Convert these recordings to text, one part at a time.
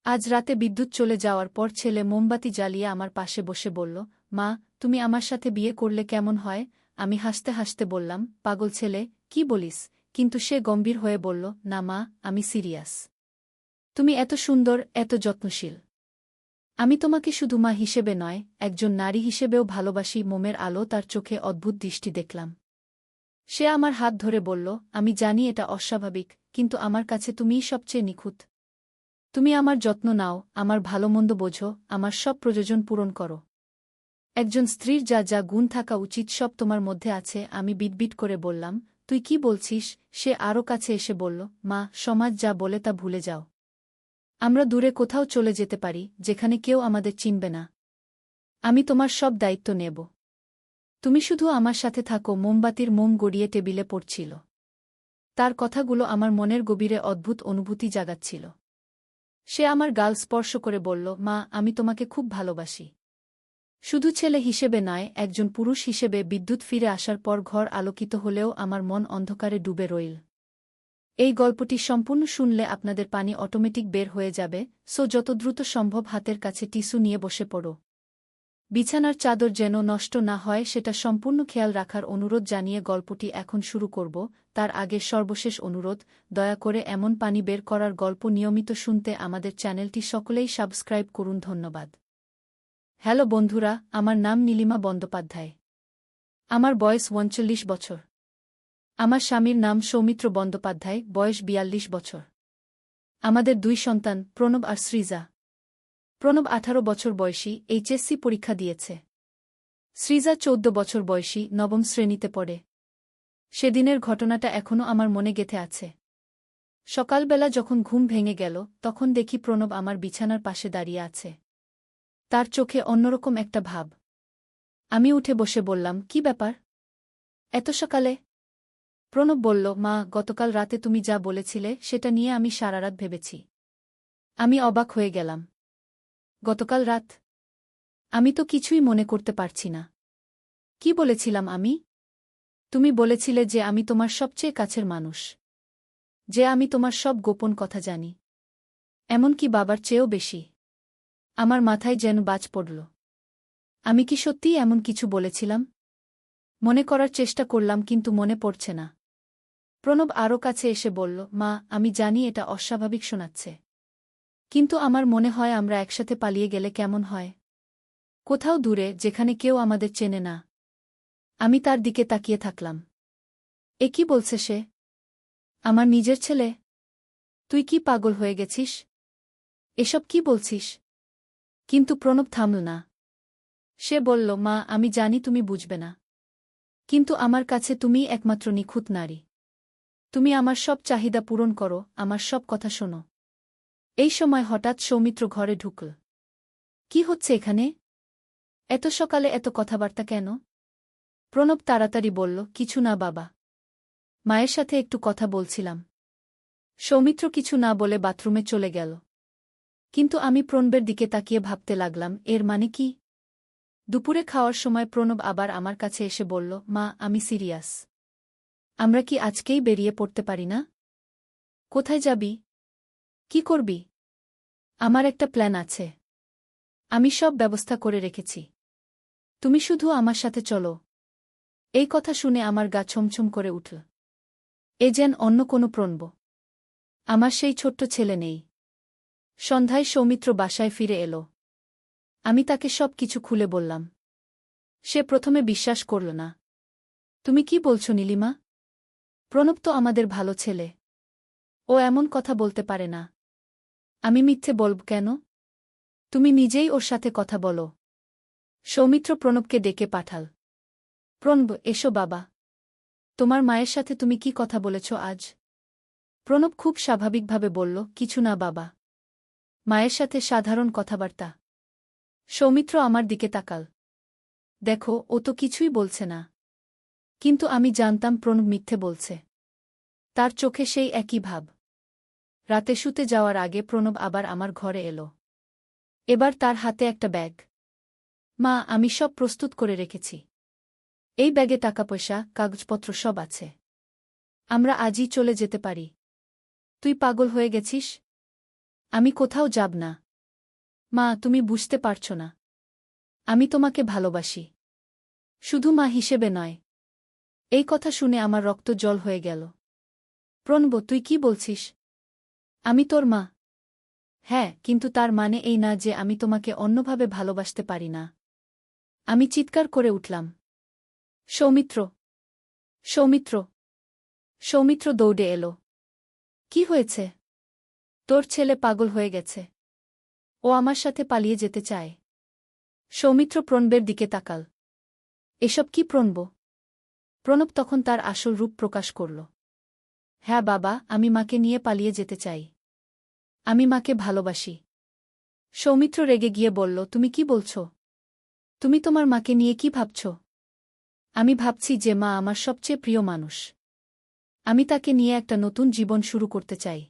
আজ রাতে বিদ্যুৎ চলে যাওয়ার পর ছেলে মোমবাতি জ্বালিয়ে আমার পাশে বসে বলল, মা, তুমি আমার সাথে বিয়ে করলে কেমন হয়? আমি হাসতে হাসতে বললাম, পাগল ছেলে, কি বলিস? কিন্তু সে গম্ভীর হয়ে বলল, না মা, আমি সিরিয়াস। তুমি এত সুন্দর, এত যত্নশীল। আমি তোমাকে শুধু মা হিসেবে নয়, একজন নারী হিসেবেও ভালোবাসি। মোমের আলো তার চোখে অদ্ভুত দৃষ্টি দেখলাম। সে আমার হাত ধরে বলল, আমি জানি এটা অস্বাভাবিক, কিন্তু আমার কাছে তুমিই সবচেয়ে নিখুঁত। তুমি আমার যত্ন নাও, আমার ভালোমন্দ বোঝো, আমার সব প্রয়োজন পূরণ করো। একজন স্ত্রীর যা যা গুণ থাকা উচিত সব তোমার মধ্যে আছে। আমি বিটবিট করে বললাম, তুই কি বলছিস? সে আরও কাছে এসে বলল, মা, সমাজ যা বলে তা ভুলে যাও। আমরা দূরে কোথাও চলে যেতে পারি, যেখানে কেউ আমাদের চিনবে না। আমি তোমার সব দায়িত্ব নেব। তুমি শুধু আমার সাথে থাকো। মোমবাতির মোম গড়িয়ে টেবিলে পড়ছিল। তার কথাগুলো আমার মনের গভীরে অদ্ভুত অনুভূতি জাগাচ্ছিল। সে আমার গাল স্পর্শ করে বলল, মা, আমি তোমাকে খুব ভালোবাসি। শুধু ছেলে হিসেবে নয়, একজন পুরুষ হিসেবে। বিদ্যুৎ ফিরে আসার পর ঘর আলোকিত হলেও আমার মন অন্ধকারে ডুবে রইল। এই গল্পটি সম্পূর্ণ শুনলে আপনাদের পানি অটোমেটিক বের হয়ে যাবে, সো যত দ্রুত সম্ভব হাতের কাছে টিস্যু নিয়ে বসে পড়ো। বিছানার চাদর যেন নষ্ট না হয় সেটা সম্পূর্ণ খেয়াল রাখার অনুরোধ জানিয়ে গল্পটি এখন শুরু করব। তার আগে সর্বশেষ অনুরোধ, দয়া করে এমন পানি বের করার গল্প নিয়মিত শুনতে আমাদের চ্যানেলটি সকলেই সাবস্ক্রাইব করুন। ধন্যবাদ। হ্যালো বন্ধুরা, আমার নাম নীলিমা বন্দ্যোপাধ্যায়। আমার বয়স ৩৯ বছর। আমার স্বামীর নাম সৌমিত্র বন্দ্যোপাধ্যায়, বয়স ৪২ বছর। আমাদের ২ সন্তান, প্রণব আর সৃজা। প্রণব ১৮ বছর বয়সী, এইচএসসি পরীক্ষা দিয়েছে। সৃজা ১৪ বছর বয়সী, নবম শ্রেণীতে পড়ে। সেদিনের ঘটনাটা এখনও আমার মনে গেঁথে আছে। সকালবেলা যখন ঘুম ভেঙে গেল, তখন দেখি প্রণব আমার বিছানার পাশে দাঁড়িয়ে আছে। তার চোখে অন্যরকম একটা ভাব। আমি উঠে বসে বললাম, কি ব্যাপার? এত সকালে? প্রণব বলল, মা, গতকাল রাতে তুমি যা বলেছিলে সেটা নিয়ে আমি সারারাত ভেবেছি। আমি অবাক হয়ে গেলাম। গতকাল রাত? আমি তো কিছুই মনে করতে পারছি না। কি বলেছিলাম আমি? তুমি বলেছিলে যে আমি তোমার সবচেয়ে কাছের মানুষ, যে আমি তোমার সব গোপন কথা জানি, এমনকি বাবার চেয়েও বেশি। আমার মাথায় যেন বাজ পড়ল। আমি কি সত্যিই এমন কিছু বলেছিলাম? মনে করার চেষ্টা করলাম, কিন্তু মনে পড়ছে না। প্রণব আরও কাছে এসে বলল, মা, আমি জানি এটা অস্বাভাবিক শোনাচ্ছে, কিন্তু আমার মনে হয় আমরা একসাথে পালিয়ে গেলে কেমন হয়। কোথাও দূরে, যেখানে কেউ আমাদের চেনে না। আমি তার দিকে তাকিয়ে থাকলাম। এ কি বলছে সে? আমার নিজের ছেলে? তুই কি পাগল হয়ে গেছিস? এসব কি বলছিস? কিন্তু প্রণব থামল না। সে বলল, মা, আমি জানি তুমি বুঝবে না, কিন্তু আমার কাছে তুমিই একমাত্র নিখুঁত নারী। তুমি আমার সব চাহিদা পূরণ করো, আমার সব কথা শোনো। এই সময় হঠাৎ সৌমিত্র ঘরে ঢুকল। কি হচ্ছে এখানে? এত সকালে এত কথাবার্তা কেন? প্রণব তাড়াতাড়ি বলল, কিছু না বাবা, মায়ের সাথে একটু কথা বলছিলাম। সৌমিত্র কিছু না বলে বাথরুমে চলে গেল। কিন্তু আমি প্রণবের দিকে তাকিয়ে ভাবতে লাগলাম, এর মানে কি? দুপুরে খাওয়ার সময় প্রণব আবার আমার কাছে এসে বলল, মা, আমি সিরিয়াস। আমরা কি আজকেই বেরিয়ে পড়তে পারি না? কোথায় যাবি? কি করবি? আমার একটা প্ল্যান আছে। আমি সব ব্যবস্থা করে রেখেছি। তুমি শুধু আমার সাথে চলো। এই কথা শুনে আমার গা ছমছম করে উঠল। এ যেন অন্য কোনো প্রণব। আমার সেই ছোট্ট ছেলে নেই। সন্ধ্যায় সৌমিত্র বাসায় ফিরে এল। আমি তাকে সব কিছু খুলে বললাম। সে প্রথমে বিশ্বাস করল না। তুমি কি বলছো নীলিমা? প্রণব তো আমাদের ভালো ছেলে। ও এমন কথা বলতে পারে না। আমি মিথ্যে বলব কেন? তুমি নিজেই ওর সাথে কথা বলো। সৌমিত্র প্রণবকে ডেকে পাঠাল। প্রণব, এসো বাবা। তোমার মায়ের সাথে তুমি কি কথা বলেছ আজ? প্রণব খুব স্বাভাবিকভাবে বলল, কিছু না বাবা। মায়ের সাথে সাধারণ কথাবার্তা। সৌমিত্র আমার দিকে তাকাল। দেখো, ও তো কিছুই বলছে না। কিন্তু আমি জানতাম প্রণব মিথ্যে বলছে। তার চোখে সেই একই ভাব। রাতে শুতে যাওয়ার আগে প্রণব আবার আমার ঘরে এলো। এবার তার হাতে একটা ব্যাগ। মা, আমি সব প্রস্তুত করে রেখেছি। এই ব্যাগে টাকাপয়সা, কাগজপত্র সব আছে। আমরা আজই চলে যেতে পারি। তুই পাগল হয়ে গেছিস? আমি কোথাও যাব না। মা, তুমি বুঝতে পারছ না। আমি তোমাকে ভালোবাসি। শুধু মা হিসেবে নয়। এই কথা শুনে আমার রক্ত জল হয়ে গেল। প্রণব, তুই কি বলছিস? আমি তোর মা। হ্যাঁ, কিন্তু তার মানে এই না যে আমি তোমাকে অন্যভাবে ভালোবাসতে পারি না। আমি চিৎকার করে উঠলাম। সৌমিত্র! সৌমিত্র! সৌমিত্র দৌড়ে এলো। কি হয়েছে? তোর ছেলে পাগল হয়ে গেছে। ও আমার সাথে পালিয়ে যেতে চায়। সৌমিত্র প্রণবের দিকে তাকাল। এসব কি প্রণব? প্রণব তখন তার আসল রূপ প্রকাশ করল। হ্যাঁ বাবা, আমি মাকে নিয়ে পালিয়ে যেতে চাই। আমি মাকে ভালোবাসি। সৌমিত্র রেগে গিয়ে বলল, তুমি কি বলছ? তুমি তোমার মাকে নিয়ে কি ভাবছ? আমি ভাবছি যে মা আমার সবচেয়ে প্রিয় মানুষ। আমি তাকে নিয়ে একটা নতুন জীবন শুরু করতে চাই।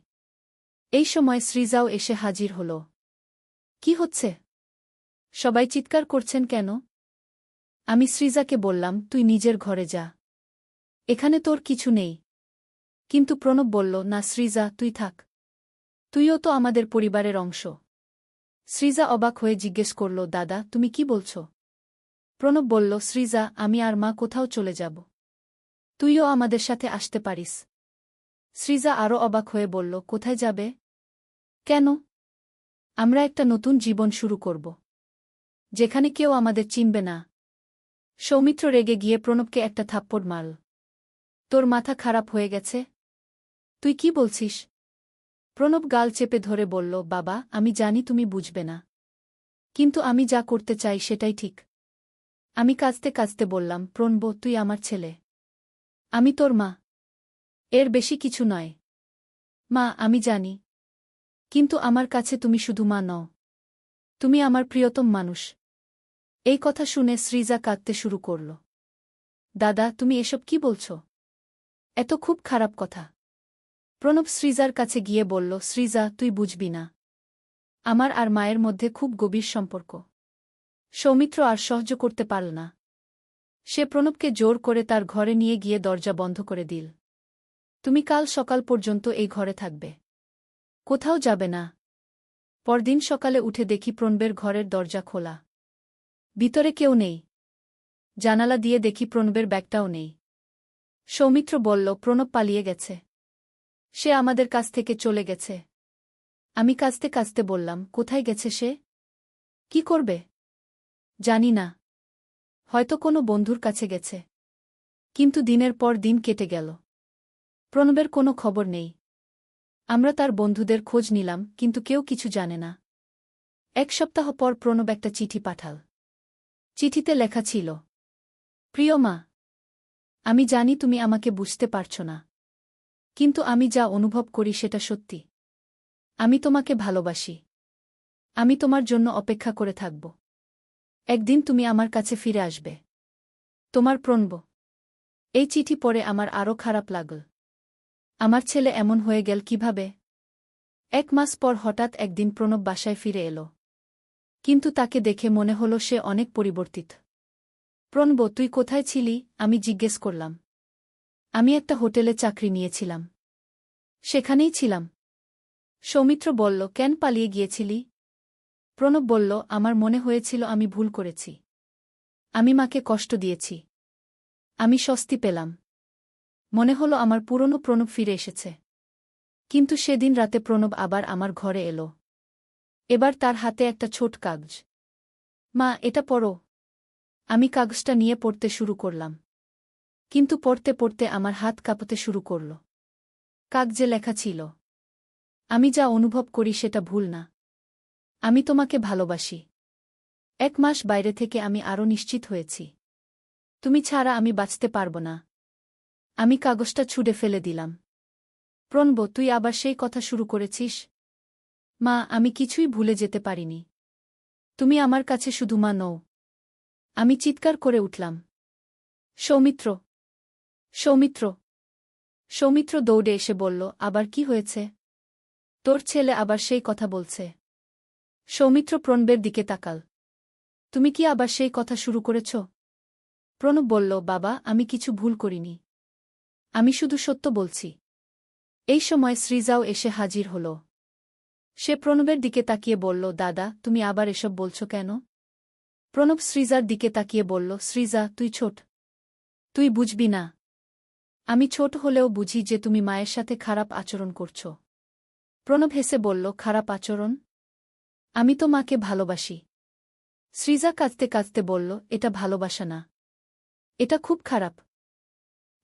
এই সময় সৃজাও এসে হাজির হল। কি হচ্ছে? সবাই চিৎকার করছেন কেন? আমি সৃজাকে বললাম, তুই নিজের ঘরে যা। এখানে তোর কিছু নেই। কিন্তু প্রণব বলল, না সৃজা, তুই থাক। তুইও তো আমাদের পরিবারের অংশ। সৃজা অবাক হয়ে জিজ্ঞেস করল, দাদা, তুমি কি বলছ? প্রণব বলল, সৃজা, আমি আর মা কোথাও চলে যাব। তুইও আমাদের সাথে আসতে পারিস। সৃজা আরও অবাক হয়ে বলল, কোথায় যাবে? কেন? আমরা একটা নতুন জীবন শুরু করব। যেখানে কেউ আমাদের চিনবে না। সৌমিত্র রেগে গিয়ে প্রণবকে একটা থাপ্পড় মারল। তোর মাথা খারাপ হয়ে গেছে? তুই কি বলছিস? প্রণব গাল চেপে ধরে বলল, বাবা, আমি জানি তুমি বুঝবে না। কিন্তু আমি যা করতে চাই সেটাই ঠিক। আমি কাঁদতে কাঁদতে বললাম, প্রণব, তুই আমার ছেলে। আমি তোর মা। এর বেশি কিছু নয়। মা, আমি জানি। কিন্তু আমার কাছে তুমি শুধু মা নও। তুমি আমার প্রিয়তম মানুষ। এই কথা শুনে সৃজা কাঁদতে শুরু করল। দাদা, তুমি এসব কি বলছ? এত খুব খারাপ কথা। প্রণব সৃজার কাছে গিয়ে বলল, সৃজা, তুই বুঝবি না। আমার আর মায়ের মধ্যে খুব গভীর সম্পর্ক। সৌমিত্র আর সহ্য করতে পারল না। সে প্রণবকে জোর করে তার ঘরে নিয়ে গিয়ে দরজা বন্ধ করে দিল। তুমি কাল সকাল পর্যন্ত এই ঘরে থাকবে। কোথাও যাবে না। পরদিন সকালে উঠে দেখি প্রণবের ঘরের দরজা খোলা। ভিতরে কেউ নেই। জানালা দিয়ে দেখি প্রণবের ব্যাগটাও নেই। সৌমিত্র বলল, প্রণব পালিয়ে গেছে। সে আমাদের কাছ থেকে চলে গেছে। আমি কাঁদতে কাঁদতে বললাম, কোথায় গেছে সে? কি করবে? জানি না। হয়তো কোনো বন্ধুর কাছে গেছে। কিন্তু দিনের পর দিন কেটে গেল। প্রণবের কোনো খবর নেই। আমরা তার বন্ধুদের খোঁজ নিলাম, কিন্তু কেউ কিছু জানে না। এক সপ্তাহ পর প্রণব একটা চিঠি পাঠাল। চিঠিতে লেখা ছিল, প্রিয় মা, আমি জানি তুমি আমাকে বুঝতে পারছ না। কিন্তু আমি যা অনুভব করি সেটা সত্যি। আমি তোমাকে ভালোবাসি। আমি তোমার জন্য অপেক্ষা করে থাকব। একদিন তুমি আমার কাছে ফিরে আসবে। তোমার প্রণব। এই চিঠি পড়ে আমার আরও খারাপ লাগল। আমার ছেলে এমন হয়ে গেল কিভাবে? 1 মাস পর হঠাৎ একদিন প্রণব বাসায় ফিরে এলো। কিন্তু তাকে দেখে মনে হল সে অনেক পরিবর্তিত। প্রণব, তুই কোথায় ছিলি? আমি জিজ্ঞেস করলাম। আমি একটা হোটেলে চাকরি নিয়েছিলাম। সেখানেই ছিলাম। সৌমিত্র বলল, কেন পালিয়ে গিয়েছিলি? প্রণব বলল, আমার মনে হয়েছিল আমি ভুল করেছি। আমি মাকে কষ্ট দিয়েছি। আমি স্বস্তি পেলাম। মনে হলো আমার পুরনো প্রণব ফিরে এসেছে। কিন্তু সেদিন রাতে প্রণব আবার আমার ঘরে এলো। এবার তার হাতে একটা ছোট কাগজ। মা, এটা পড়ো। আমি কাগজটা নিয়ে পড়তে শুরু করলাম। কিন্তু পড়তে পড়তে আমার হাত কাঁপতে শুরু করল। কাগজে লেখা ছিল, আমি যা অনুভব করি সেটা ভুল না। আমি তোমাকে ভালোবাসি। 1 মাস বাইরে থেকে আমি আরও নিশ্চিত হয়েছি। তুমি ছাড়া আমি বাঁচতে পারব না। আমি কাগজটা ছুঁড়ে ফেলে দিলাম। প্রণব, তুই আবার সেই কথা শুরু করেছিস? মা, আমি কিছুই ভুলে যেতে পারিনি। তুমি আমার কাছে শুধু মা নও। আমি চিৎকার করে উঠলাম, সৌমিত্র! সৌমিত্র! সৌমিত্র দৌড়ে এসে বলল, আবার কি হয়েছে? তোর ছেলে আবার সেই কথা বলছে। সৌমিত্র প্রণবের দিকে তাকাল। তুমি কি আবার সেই কথা শুরু করেছ? প্রণব বলল, বাবা, আমি কিছু ভুল করিনি। আমি শুধু সত্য বলছি। এই সময় সৃজাও এসে হাজির হল। সে প্রণবের দিকে তাকিয়ে বলল, দাদা, তুমি আবার এসব বলছ কেন? প্রণব সৃজার দিকে তাকিয়ে বলল, সৃজা, তুই ছোট। তুই বুঝবি না। আমি ছোট হলেও বুঝি যে তুমি মায়ের সাথে খারাপ আচরণ করছ। প্রণব হেসে বলল, খারাপ আচরণ? আমি তো মাকে ভালোবাসি। সৃজা কাঁদতে কাঁদতে বলল, এটা ভালোবাসা না। এটা খুব খারাপ।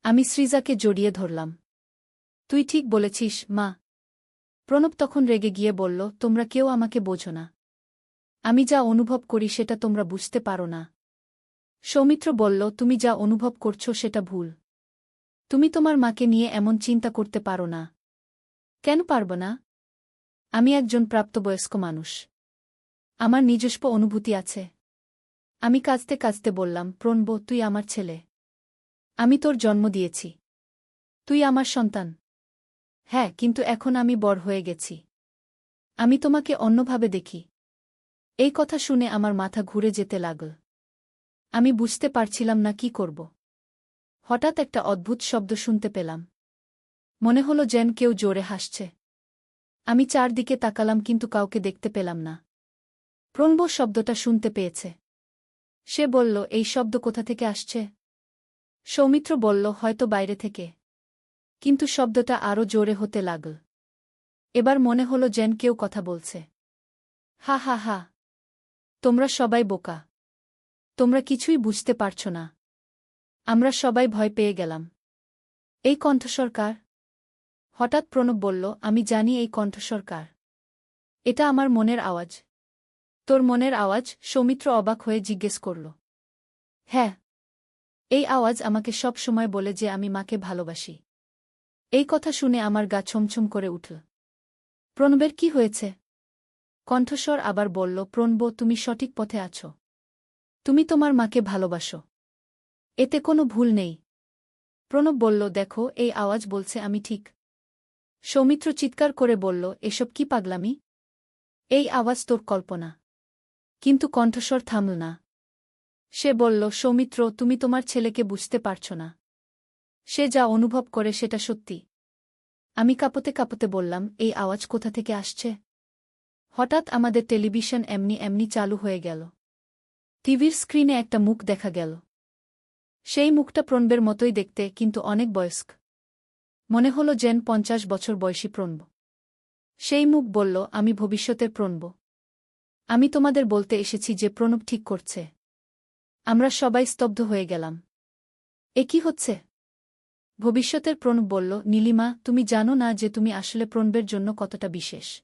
আমি সৃজাকে জড়িয়ে ধরলাম। তুই ঠিক বলেছিস, মা। প্রণব তখন রেগে গিয়ে বলল, তোমরা কেউ আমাকে বোঝো না। আমি যা অনুভব করি সেটা তোমরা বুঝতে পারো না। সৌমিত্র বলল, তুমি যা অনুভব করছো সেটা ভুল। তুমি তোমার মাকে নিয়ে এমন চিন্তা করতে পারো না। কেন পারব না? আমি একজন প্রাপ্তবয়স্ক মানুষ। আমার নিজস্ব অনুভূতি আছে। আমি কাঁদতে কাঁদতে বললাম, প্রণব, তুই আমার ছেলে। আমি তোর জন্ম দিয়েছি। তুই আমার সন্তান। হ্যাঁ, কিন্তু এখন আমি বড় হয়ে গেছি। আমি তোমাকে অন্যভাবে দেখি। এই কথা শুনে আমার মাথা ঘুরে যেতে লাগল। আমি বুঝতে পারছিলাম না কি করব। হঠাৎ একটা অদ্ভুত শব্দ শুনতে পেলাম। মনে হলো যেন কেউ জোরে হাসছে। আমি চারদিকে তাকালাম কিন্তু কাউকে দেখতে পেলাম না। প্রণব শব্দটা শুনতে পেয়েছে। সে বলল, এই শব্দ কোথা থেকে আসছে? সৌমিত্র বলল, হয়তো বাইরে থেকে। কিন্তু শব্দটা আরও জোরে হতে লাগল। এবার মনে হলো যেন কেউ কথা বলছে। হা হা হা। তোমরা সবাই বোকা। তোমরা কিছুই বুঝতে পারছ না। আমরা সবাই ভয় পেয়ে গেলাম। এই কণ্ঠস্বর কার? হঠাৎ প্রণব বলল, আমি জানি এই কণ্ঠস্বর কার। এটা আমার মনের আওয়াজ। তোর মনের আওয়াজ? সৌমিত্র অবাক হয়ে জিজ্ঞেস করল। হ্যাঁ। এই আওয়াজ আমাকে সব সময় বলে যে আমি মাকে ভালোবাসি। এই কথা শুনে আমার গা ছমছম করে উঠল। প্রণবের কি হয়েছে? কণ্ঠস্বর আবার বলল, প্রণব, তুমি সঠিক পথে আছো। তুমি তোমার মাকে ভালোবাসো। এতে কোনো ভুল নেই। প্রণব বলল, দেখো, এই আওয়াজ বলছে আমি ঠিক। সৌমিত্র চিৎকার করে বলল, এসব কি পাগলামি? এই আওয়াজ তোর কল্পনা। কিন্তু কণ্ঠস্বর থামল না। সে বলল, সৌমিত্র, তুমি তোমার ছেলেকে বুঝতে পারছ না। সে যা অনুভব করে সেটা সত্যি। আমি কাঁপতে কাঁপতে বললাম, এই আওয়াজ কোথা থেকে আসছে? হঠাৎ আমাদের টেলিভিশন এমনি এমনি চালু হয়ে গেল। টিভির স্ক্রিনে একটা মুখ দেখা গেল। সেই মুখটা প্রণবের মতোই দেখতে, কিন্তু অনেক বয়স্ক। মনে হলো যেন 50 বছর বয়সী প্রণব। সেই মুখ বলল, আমি ভবিষ্যতের প্রণব। আমি তোমাদের বলতে এসেছি যে প্রণব ঠিক করছে। আমরা সবাই স্তব্ধ হয়ে গেলাম। এ কি হচ্ছে? ভবিষ্যতের প্রণব বলল, নীলিমা, তুমি জানো না যে তুমি আসলে প্রণবের জন্য কতটা বিশেষ।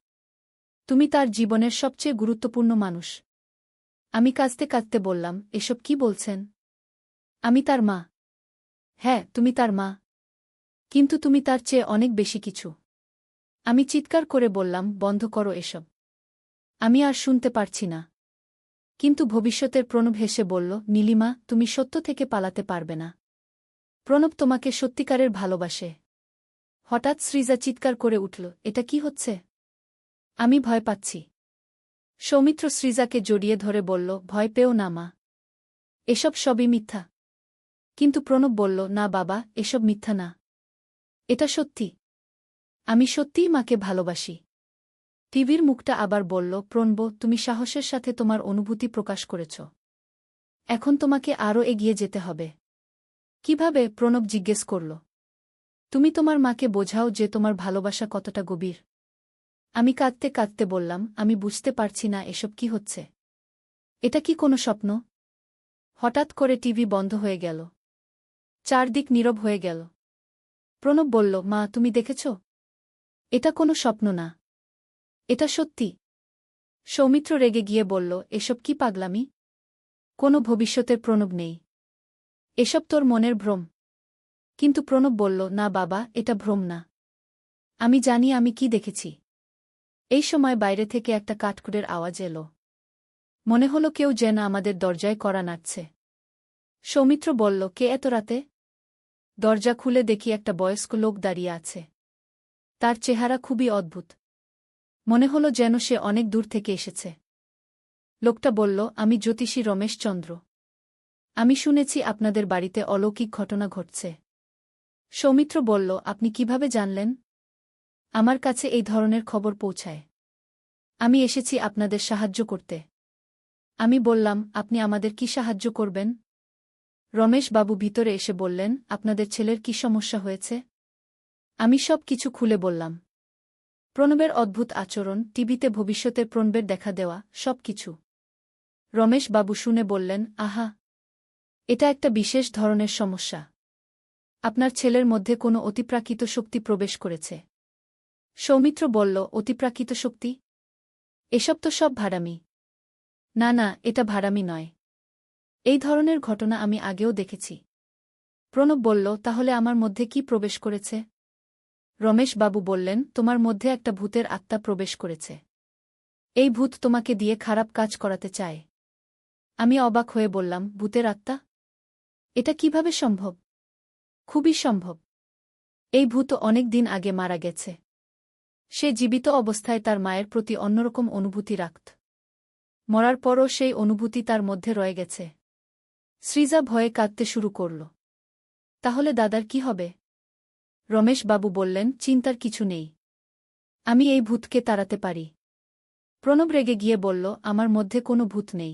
তুমি তার জীবনের সবচেয়ে গুরুত্বপূর্ণ মানুষ। আমি কাঁদতে কাঁদতে বললাম, এসব কি বলছেন? আমি তার মা। হ্যাঁ, তুমি তার মা। কিন্তু তুমি তার চেয়ে অনেক বেশি কিছু। আমি চিৎকার করে বললাম, বন্ধ করো এসব। আমি আর শুনতে পারছি না। কিন্তু ভবিষ্যতের প্রণব হেসে বলল, নীলিমা, তুমি সত্য থেকে পালাতে পারবে না। প্রণব তোমাকে সত্যিকারের ভালোবাসে। হঠাৎ সৃজা চিৎকার করে উঠল, এটা কি হচ্ছে? আমি ভয় পাচ্ছি। সৌমিত্র সৃজাকে জড়িয়ে ধরে বলল, ভয় পেও না মা। এসব সবই মিথ্যা। কিন্তু প্রণব বলল, না বাবা, এসব মিথ্যা না। এটা সত্যি। আমি সত্যিই মাকে ভালোবাসি। টিভির মুখটা আবার বলল, প্রণব, তুমি সাহসের সাথে তোমার অনুভূতি প্রকাশ করেছ। এখন তোমাকে আরও এগিয়ে যেতে হবে। কিভাবে? প্রণব জিজ্ঞেস করল। তুমি তোমার মাকে বোঝাও যে তোমার ভালোবাসা কতটা গভীর। আমি কাঁদতে কাঁদতে বললাম, আমি বুঝতে পারছি না এসব কি হচ্ছে। এটা কি কোনো স্বপ্ন? হঠাৎ করে টিভি বন্ধ হয়ে গেল। চারদিক নীরব হয়ে গেল। প্রণব বলল, মা, তুমি দেখেছ? এটা কোনো স্বপ্ন না। এটা সত্যি। সৌমিত্র রেগে গিয়ে বলল, এসব কি পাগলামি? কোনো ভবিষ্যতের প্রণব নেই। এসব তোর মনের ভ্রম। কিন্তু প্রণব বলল, না বাবা, এটা ভ্রম না। আমি জানি আমি কি দেখেছি। এই সময় বাইরে থেকে একটা কাঠকুটের আওয়াজ এলো। মনে হলো কেউ যেন আমাদের দরজায় কড়া নাড়ছে। সৌমিত্র বলল, কে এত রাতে? দরজা খুলে দেখি একটা বয়স্ক লোক দাঁড়িয়ে আছে। তার চেহারা খুবই অদ্ভুত। মনে হলো যেন সে অনেক দূর থেকে এসেছে। লোকটা বলল, আমি জ্যোতিষী রমেশ চন্দ্র। আমি শুনেছি আপনাদের বাড়িতে অলৌকিক ঘটনা ঘটছে। সৌমিত্র বলল, আপনি কিভাবে জানলেন? আমার কাছে এই ধরনের খবর পৌঁছায়। আমি এসেছি আপনাদের সাহায্য করতে। আমি বললাম, আপনি আমাদের কি সাহায্য করবেন? রমেশবাবু ভিতরে এসে বললেন, আপনাদের ছেলের কি সমস্যা হয়েছে? আমি সব কিছু খুলে বললাম। প্রণবের অদ্ভুত আচরণ, টিভিতে ভবিষ্যতের প্রণবের দেখা দেওয়া, সব কিছু। রমেশবাবু শুনে বললেন, আহা, এটা একটা বিশেষ ধরনের সমস্যা। আপনার ছেলের মধ্যে কোনো অতিপ্রাকৃত শক্তি প্রবেশ করেছে। সৌমিত্র বলল, অতিপ্রাকৃত শক্তি? এসব তো সব ভাড়ামি। না না, এটা ভাড়ামি নয়। এই ধরনের ঘটনা আমি আগেও দেখেছি। প্রণব বলল, তাহলে আমার মধ্যে কি প্রবেশ করেছে? রমেশবাবু বললেন, তোমার মধ্যে একটা ভূতের আত্মা প্রবেশ করেছে। এই ভূত তোমাকে দিয়ে খারাপ কাজ করাতে চায়। আমি অবাক হয়ে বললাম, ভূতের আত্মা? এটা কিভাবে সম্ভব? খুবই সম্ভব। এই ভূত অনেক দিন আগে মারা গেছে। সে জীবিত অবস্থায় তার মায়ের প্রতি অন্যরকম অনুভূতি রাখত। মরার পরও সেই অনুভূতি তার মধ্যে রয়ে গেছে। সৃজা ভয়ে কাঁদতে শুরু করল। তাহলে দাদার কি হবে? রমেশবাবু বললেন, চিন্তার কিছু নেই। আমি এই ভূতকে তাড়াতে পারি। প্রণব রেগে গিয়ে বলল, আমার মধ্যে কোনো ভূত নেই।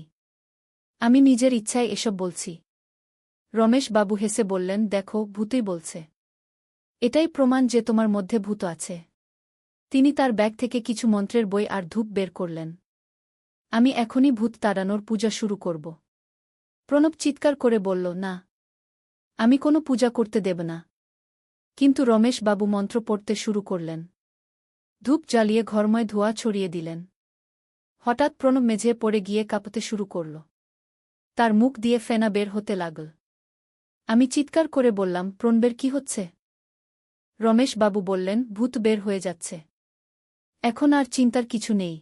আমি নিজের ইচ্ছায় এসব বলছি। রমেশবাবু হেসে বললেন, দেখো, ভূতই বলছে। এটাই প্রমাণ যে তোমার মধ্যে ভূত আছে। তিনি তার ব্যাগ থেকে কিছু মন্ত্রের বই আর ধূপ বের করলেন। আমি এখনই ভূত তাড়ানোর পূজা শুরু করব। প্রণব চিৎকার করে বলল, না, আমি কোনো পূজা করতে দেব না। কিন্তু রমেশবাবু মন্ত্র পড়তে শুরু করলেন। ধূপ জ্বালিয়ে ঘরময় ধোঁয়া ছড়িয়ে দিলেন। হঠাৎ প্রণব মেঝে পড়ে গিয়ে কাঁপতে শুরু করল। তার মুখ দিয়ে ফেনা বের হতে লাগল। আমি চিৎকার করে বললাম, প্রণবের কি হচ্ছে? রমেশবাবু বললেন, ভূত বের হয়ে যাচ্ছে। এখন আর চিন্তার কিছু নেই।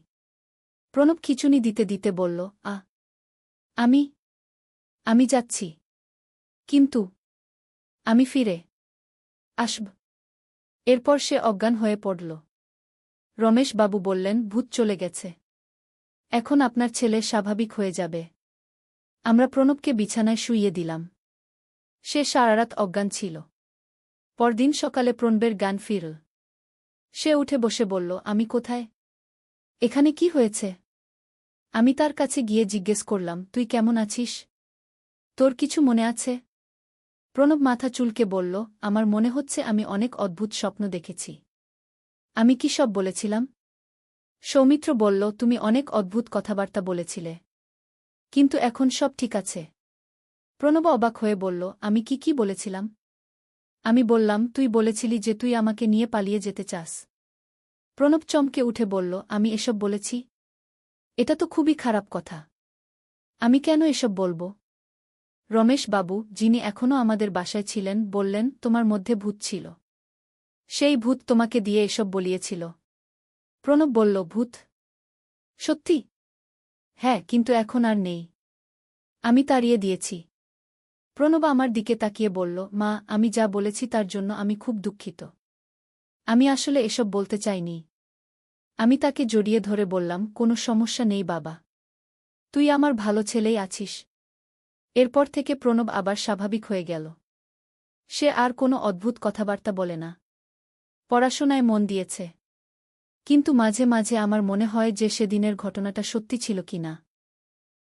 প্রণব খিঁচুনি দিতে দিতে বলল, আমি আমি যাচ্ছি। কিন্তু আমি ফিরে আসব। এরপর সে অজ্ঞান হয়ে পড়ল। রমেশবাবু বললেন, ভূত চলে গেছে। এখন আপনার ছেলে স্বাভাবিক হয়ে যাবে। আমরা প্রণবকে বিছানায় শুইয়ে দিলাম। সে সারারাত অজ্ঞান ছিল। পরদিন সকালে প্রণবের জ্ঞান ফিরল। সে উঠে বসে বলল, আমি কোথায়? এখানে কি হয়েছে? আমি তার কাছে গিয়ে জিজ্ঞেস করলাম, তুই কেমন আছিস? তোর কিছু মনে আছে? প্রণব মাথা চুলকে বলল, আমার মনে হচ্ছে আমি অনেক অদ্ভুত স্বপ্ন দেখেছি। আমি কি সব বলেছিলাম? সৌমিত্র বলল, তুমি অনেক অদ্ভুত কথাবার্তা বলেছিলে। কিন্তু এখন সব ঠিক আছে। প্রণব অবাক হয়ে বলল, আমি কি বলেছিলাম? আমি বললাম, তুই বলেছিলি যে তুই আমাকে নিয়ে পালিয়ে যেতে চাস। প্রণব চমকে উঠে বলল, আমি এসব বলেছি? এটা তো খুবই খারাপ কথা। আমি কেন এসব বলবো? রমেশবাবু, যিনি এখনও আমাদের বাসায় ছিলেন, বললেন, তোমার মধ্যে ভূত ছিল। সেই ভূত তোমাকে দিয়ে এসব বলিয়েছিল। প্রণব বলল, ভূত? সত্যি? হ্যাঁ, কিন্তু এখন আর নেই। আমি তাড়িয়ে দিয়েছি। প্রণব আমার দিকে তাকিয়ে বলল, মা, আমি যা বলেছি তার জন্য আমি খুব দুঃখিত। আমি আসলে এসব বলতে চাইনি। আমি তাকে জড়িয়ে ধরে বললাম, কোনো সমস্যা নেই বাবা। তুই আমার ভালো ছেলেই আছিস। এরপর থেকে প্রণব আবার স্বাভাবিক হয়ে গেল। সে আর কোনো অদ্ভুত কথাবার্তা বলে না। পড়াশোনায় মন দিয়েছে। কিন্তু মাঝে মাঝে আমার মনে হয় যে সেদিনের ঘটনাটা সত্যি ছিল কিনা।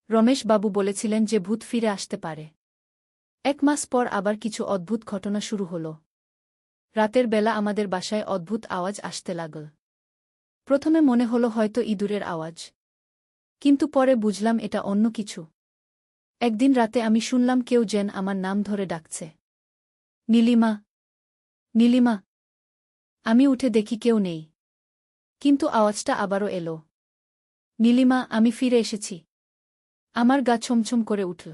রমেশবাবু বলেছিলেন যে ভূত ফিরে আসতে পারে। 1 মাস পর আবার কিছু অদ্ভুত ঘটনা শুরু হল। রাতের বেলা আমাদের বাসায় অদ্ভুত আওয়াজ আসতে লাগল। প্রথমে মনে হল হয়তো ইঁদুরের আওয়াজ। কিন্তু পরে বুঝলাম এটা অন্য কিছু। একদিন রাতে আমি শুনলাম কেউ যেন আমার নাম ধরে ডাকছে, নীলিমা, নীলিমা। আমি উঠে দেখি কেউ নেই। কিন্তু আওয়াজটা আবারও এলো, নীলিমা, আমি ফিরে এসেছি। আমার গা ছমছম করে উঠল।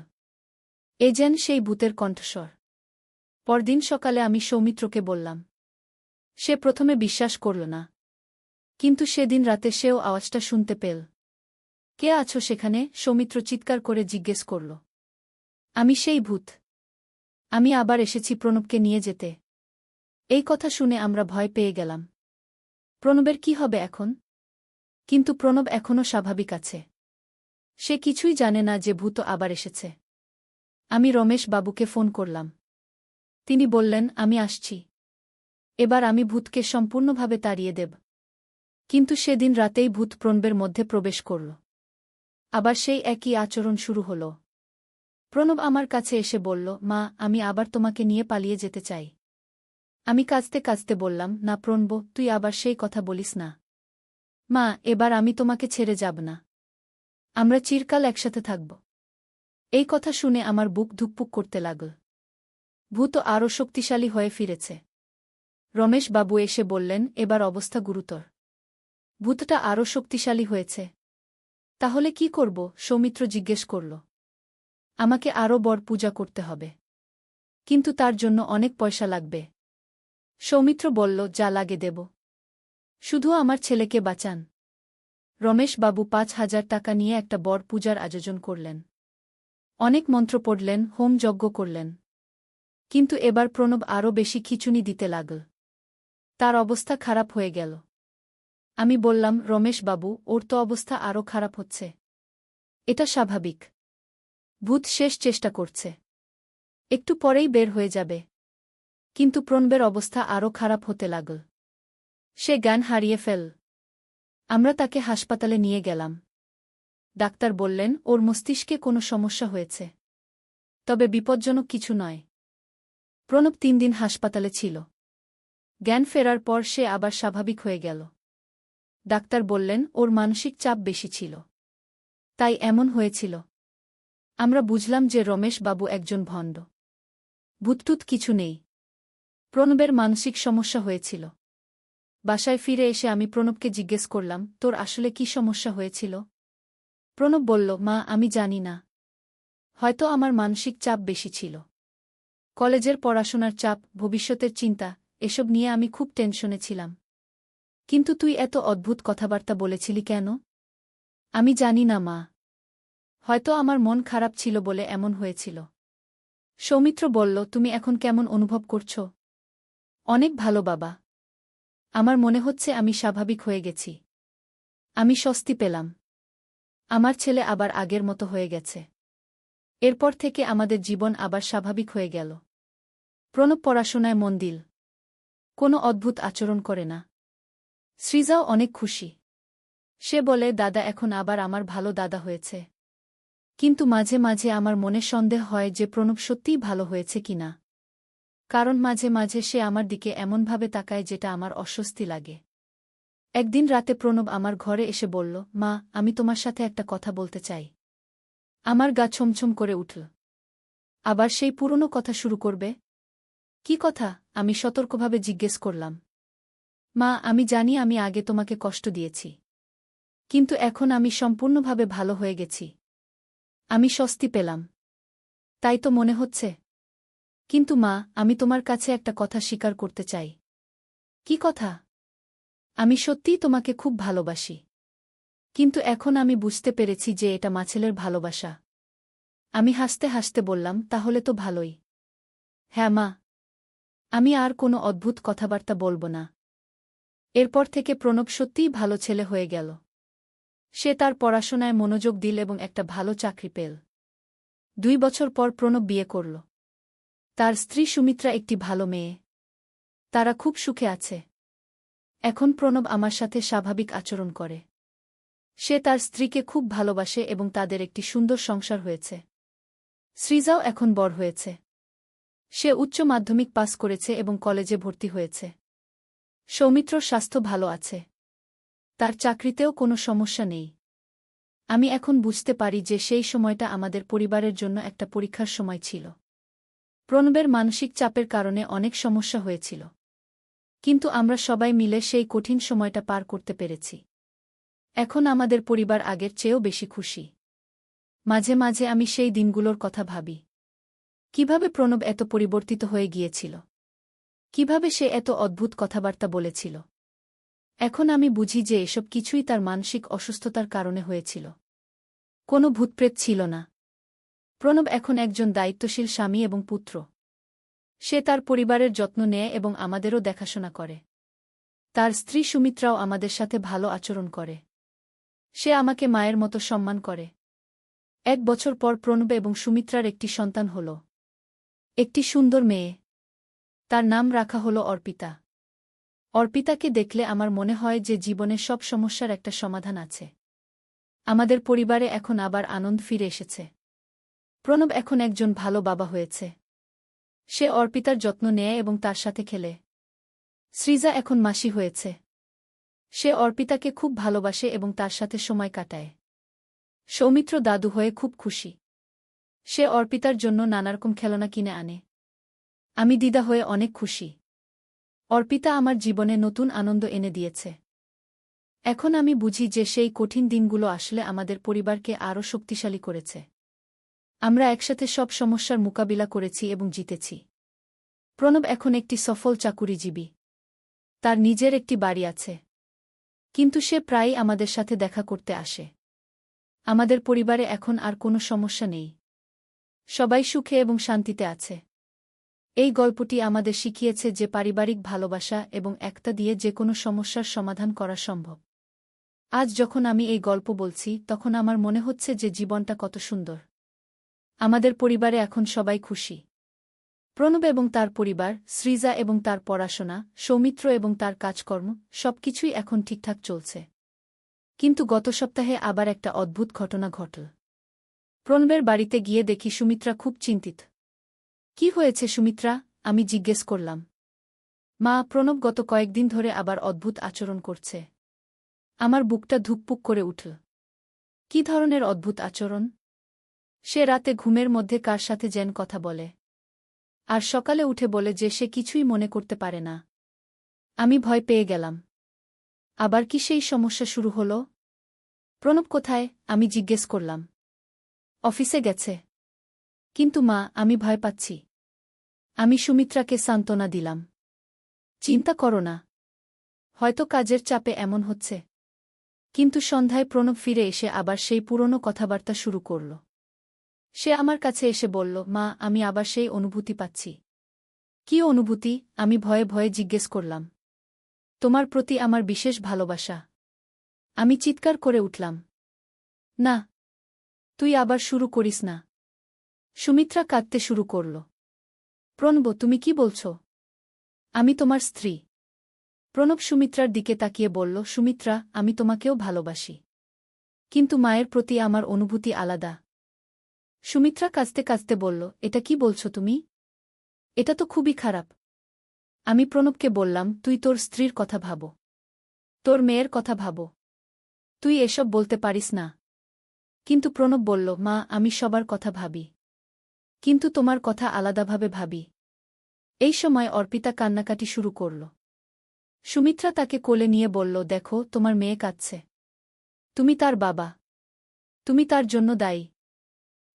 এ যেন সেই ভূতের কণ্ঠস্বর। পরদিন সকালে আমি সৌমিত্রকে বললাম। সে প্রথমে বিশ্বাস করল না। কিন্তু সেদিন রাতে সেও আওয়াজটা শুনতে পেল। কে আছো সেখানে? সৌমিত্র চিৎকার করে জিজ্ঞেস করল। আমি সেই ভূত। আমি আবার এসেছি প্রণবকে নিয়ে যেতে। এই কথা শুনে আমরা ভয় পেয়ে গেলাম। প্রণবের কি হবে এখন? কিন্তু প্রণব এখনও স্বাভাবিক আছে। সে কিছুই জানে না যে ভূত আবার এসেছে। আমি রমেশ বাবুকে ফোন করলাম। তিনি বললেন, আমি আসছি। এবার আমি ভূতকে সম্পূর্ণভাবে তাড়িয়ে দেব। কিন্তু সেদিন রাতেই ভূত প্রণবের মধ্যে প্রবেশ করল। আবার সেই একই আচরণ শুরু হল। প্রণব আমার কাছে এসে বলল, মা, আমি আবার তোমাকে নিয়ে পালিয়ে যেতে চাই। আমি কাঁদতে কাঁদতে বললাম, না প্রণব, তুই আবার সেই কথা বলিস না। মা, এবার আমি তোমাকে ছেড়ে যাব না। আমরা চিরকাল একসাথে থাকব। এই কথা শুনে আমার বুক ধুকপুক করতে লাগল। ভূত আরও শক্তিশালী হয়ে ফিরেছে। রমেশ বাবু এসে বললেন, এবার অবস্থা গুরুতর। ভূতটা আরও শক্তিশালী হয়েছে। তাহলে কি করব? সৌমিত্র জিজ্ঞেস করল। আমাকে আরও বড় পূজা করতে হবে। কিন্তু তার জন্য অনেক পয়সা লাগবে। সৌমিত্র বলল, যা লাগে দেব। শুধু আমার ছেলেকে বাঁচান। রমেশ বাবু ৫,০০০ টাকা নিয়ে একটা বড় পূজার আয়োজন করলেন। অনেক মন্ত্র পড়লেন, হোম যজ্ঞ করলেন। কিন্তু এবার প্রণব আরও বেশি খিঁচুনি দিতে লাগল। তার অবস্থা খারাপ হয়ে গেল। আমি বললাম, রমেশ বাবু, ওর তো অবস্থা আরও খারাপ হচ্ছে। এটা স্বাভাবিক। ভূত শেষ চেষ্টা করছে। একটু পরেই বের হয়ে যাবে। কিন্তু প্রণবের অবস্থা আরও খারাপ হতে লাগল। সে জ্ঞান হারিয়ে ফেল। আমরা তাকে হাসপাতালে নিয়ে গেলাম। ডাক্তার বললেন, ওর মস্তিষ্কে কোনো সমস্যা হয়েছে। তবে বিপজ্জনক কিছু নয়। প্রণব ৩ দিন হাসপাতালে ছিল। জ্ঞান ফেরার পর সে আবার স্বাভাবিক হয়ে গেল। ডাক্তার বললেন, ওর মানসিক চাপ বেশি ছিল। তাই এমন হয়েছিল। আমরা বুঝলাম যে রমেশ বাবু একজন ভণ্ড। ভূতটুত কিছু নেই। প্রণবের মানসিক সমস্যা হয়েছিল। বাসায় ফিরে এসে আমি প্রণবকে জিজ্ঞেস করলাম, তোর আসলে কি সমস্যা হয়েছিল? প্রণব বলল, মা, আমি জানি না। হয়তো আমার মানসিক চাপ বেশি ছিল। কলেজের পড়াশোনার চাপ, ভবিষ্যতের চিন্তা, এসব নিয়ে আমি খুব টেনশনে ছিলাম। কিন্তু তুই এত অদ্ভুত কথাবার্তা বলেছিলি কেন? আমি জানি না মা। হয়তো আমার মন খারাপ ছিল বলে এমন হয়েছিল। সৌমিত্র বলল, তুমি এখন কেমন অনুভব করছ? অনেক ভালো বাবা। আমার মনে হচ্ছে আমি স্বাভাবিক হয়ে গেছি। আমি স্বস্তি পেলাম। আমার ছেলে আবার আগের মতো হয়ে গেছে। এরপর থেকে আমাদের জীবন আবার স্বাভাবিক হয়ে গেল। প্রণব পড়াশোনায় মন দিল। কোনো অদ্ভুত আচরণ করে না। সৃজাও অনেক খুশি। সে বলে, দাদা এখন আবার আমার ভালো দাদা হয়েছে। কিন্তু মাঝে মাঝে আমার মনে সন্দেহ হয় যে প্রণব সত্যিই ভালো হয়েছে কিনা। কারণ মাঝে মাঝে সে আমার দিকে এমনভাবে তাকায় যেটা আমার অস্বস্তি লাগে। একদিন রাতে প্রণব আমার ঘরে এসে বলল, মা, আমি তোমার সাথে একটা কথা বলতে চাই। আমার গা ছমছম করে উঠল। আবার সেই পুরনো কথা শুরু করবে? কি কথা? আমি সতর্কভাবে জিজ্ঞেস করলাম। মা, আমি জানি আমি আগে তোমাকে কষ্ট দিয়েছি। কিন্তু এখন আমি সম্পূর্ণভাবে ভালো হয়ে গেছি। আমি স্বস্তি পেলাম। তাই তো মনে হচ্ছে। কিন্তু মা, আমি তোমার কাছে একটা কথা স্বীকার করতে চাই। কি কথা? আমি সত্যিই তোমাকে খুব ভালোবাসি। কিন্তু এখন আমি বুঝতে পেরেছি যে এটা মাছেলের ভালোবাসা। আমি হাসতে হাসতে বললাম, তাহলে তো ভালোই। হ্যাঁ মা। আমি আর কোনো অদ্ভুত কথাবার্তা বলব না। এরপর থেকে প্রণব সত্যিই ভালো ছেলে হয়ে গেল। সে তার পড়াশোনায় মনোযোগ দিল এবং একটা ভালো চাকরি পেল। ২ বছর পর প্রণব বিয়ে করল। তার স্ত্রী সুমিত্রা একটি ভালো মেয়ে। তারা খুব সুখে আছে। এখন প্রণব আমার সাথে স্বাভাবিক আচরণ করে। সে তার স্ত্রীকে খুব ভালোবাসে এবং তাদের একটি সুন্দর সংসার হয়েছে। সৃজাও এখন বড় হয়েছে। সে উচ্চ মাধ্যমিক পাস করেছে এবং কলেজে ভর্তি হয়েছে। সৌমিত্রর স্বাস্থ্য ভালো আছে। তার চাকরিতেও কোনো সমস্যা নেই। আমি এখন বুঝতে পারি যে সেই সময়টা আমাদের পরিবারের জন্য একটা পরীক্ষার সময় ছিল। প্রণবের মানসিক চাপের কারণে অনেক সমস্যা হয়েছিল। কিন্তু আমরা সবাই মিলে সেই কঠিন সময়টা পার করতে পেরেছি। এখন আমাদের পরিবার আগের চেয়েও বেশি খুশি। মাঝে মাঝে আমি সেই দিনগুলোর কথা ভাবি। কিভাবে প্রণব এত পরিবর্তিত হয়ে গিয়েছিল? কিভাবে সে এত অদ্ভুত কথাবার্তা বলেছিল? এখন আমি বুঝি যে এসব কিছুই তার মানসিক অসুস্থতার কারণে হয়েছিল। কোনো ভূতপ্রেত ছিল না। প্রণব এখন একজন দায়িত্বশীল স্বামী এবং পুত্র। সে তার পরিবারের যত্ন নেয় এবং আমাদেরও দেখাশোনা করে। তার স্ত্রী সুমিত্রাও আমাদের সাথে ভালো আচরণ করে। সে আমাকে মায়ের মতো সম্মান করে। ১ বছর পর প্রণব এবং সুমিত্রার একটি সন্তান হল। একটি সুন্দর মেয়ে। তার নাম রাখা হল অর্পিতা। অর্পিতাকে দেখলে আমার মনে হয় যে জীবনের সব সমস্যার একটা সমাধান আছে। আমাদের পরিবারে এখন আবার আনন্দ ফিরে এসেছে। প্রণব এখন একজন ভালো বাবা হয়েছে। সে অর্পিতার যত্ন নেয় এবং তার সাথে খেলে। সৃজা এখন মাসি হয়েছে। সে অর্পিতাকে খুব ভালোবাসে এবং তার সাথে সময় কাটায়। সৌমিত্র দাদু হয়ে খুব খুশি। সে অর্পিতার জন্য নানারকম খেলনা কিনে আনে। আমি দিদা হয়ে অনেক খুশি। অর্পিতা আমার জীবনে নতুন আনন্দ এনে দিয়েছে। এখন আমি বুঝি যে সেই কঠিন দিনগুলো আসলে আমাদের পরিবারকে আরও শক্তিশালী করেছে। আমরা একসাথে সব সমস্যার মোকাবিলা করেছি এবং জিতেছি। প্রণব এখন একটি সফল চাকুরিজীবী। তার নিজের একটি বাড়ি আছে। কিন্তু সে প্রায়ই আমাদের সাথে দেখা করতে আসে। আমাদের পরিবারে এখন আর কোনো সমস্যা নেই। সবাই সুখে এবং শান্তিতে আছে। এই গল্পটি আমাদের শিখিয়েছে যে পারিবারিক ভালোবাসা এবং একতা দিয়ে যে কোনো সমস্যার সমাধান করা সম্ভব। আজ যখন আমি এই গল্প বলছি তখন আমার মনে হচ্ছে যে জীবনটা কত সুন্দর। আমাদের পরিবারে এখন সবাই খুশি। প্রণব এবং তার পরিবার, সৃজা এবং তার পড়াশোনা, সৌমিত্র এবং তার কাজকর্ম সবকিছুই এখন ঠিকঠাক চলছে। কিন্তু গত সপ্তাহে আবার একটা অদ্ভুত ঘটনা ঘটল। প্রণবের বাড়িতে গিয়ে দেখি সুমিত্রা খুব চিন্তিত। কি হয়েছে সুমিত্রা? আমি জিজ্ঞেস করলাম। মা, প্রণব গত কয়েকদিন ধরে আবার অদ্ভুত আচরণ করছে। আমার বুকটা ধুকপুক করে উঠল। কি ধরনের অদ্ভুত আচরণ? সে রাতে ঘুমের মধ্যে কার সাথে যেন কথা বলে। আর সকালে উঠে বলে যে সে কিছুই মনে করতে পারে না। আমি ভয় পেয়ে গেলাম। আবার কি সেই সমস্যা শুরু হল? প্রণব কোথায়? আমি জিজ্ঞেস করলাম। অফিসে গেছে। কিন্তু মা, আমি ভয় পাচ্ছি। আমি সুমিত্রাকে সান্ত্বনা দিলাম। চিন্তা করো না। হয়তো কাজের চাপে এমন হচ্ছে। কিন্তু সন্ধ্যায় প্রণব ফিরে এসে আবার সেই পুরনো কথাবার্তা শুরু করল। সে আমার কাছে এসে বলল, মা, আমি আবার সেই অনুভূতি পাচ্ছি। কি অনুভূতি? আমি ভয়ে ভয়ে জিজ্ঞেস করলাম। তোমার প্রতি আমার বিশেষ ভালোবাসা। আমি চিৎকার করে উঠলাম। না, তুই আবার শুরু করিস না। সুমিত্রা কাঁদতে শুরু করল। প্রণব, তুমি কি বলছ? আমি তোমার স্ত্রী। প্রণব সুমিত্রার দিকে তাকিয়ে বলল, সুমিত্রা, আমি তোমাকেও ভালোবাসি। কিন্তু মায়ের প্রতি আমার অনুভূতি আলাদা। সুমিত্রা কাঁদতে কাঁদতে বলল, এটা কি বলছ তুমি? এটা তো খুবই খারাপ। আমি প্রণবকে বললাম, তুই তোর স্ত্রীর কথা ভাবো। তোর মেয়ের কথা ভাবো। তুই এসব বলতে পারিস না। কিন্তু প্রণব বলল, মা, আমি সবার কথা ভাবি। কিন্তু তোমার কথা আলাদাভাবে ভাবি। এই সময় অর্পিতা কান্নাকাটি শুরু করল। সুমিত্রা তাকে কোলে নিয়ে বলল, দেখো, তোমার মেয়ে কাঁদছে। তুমি তার বাবা। তুমি তার জন্য দায়ী।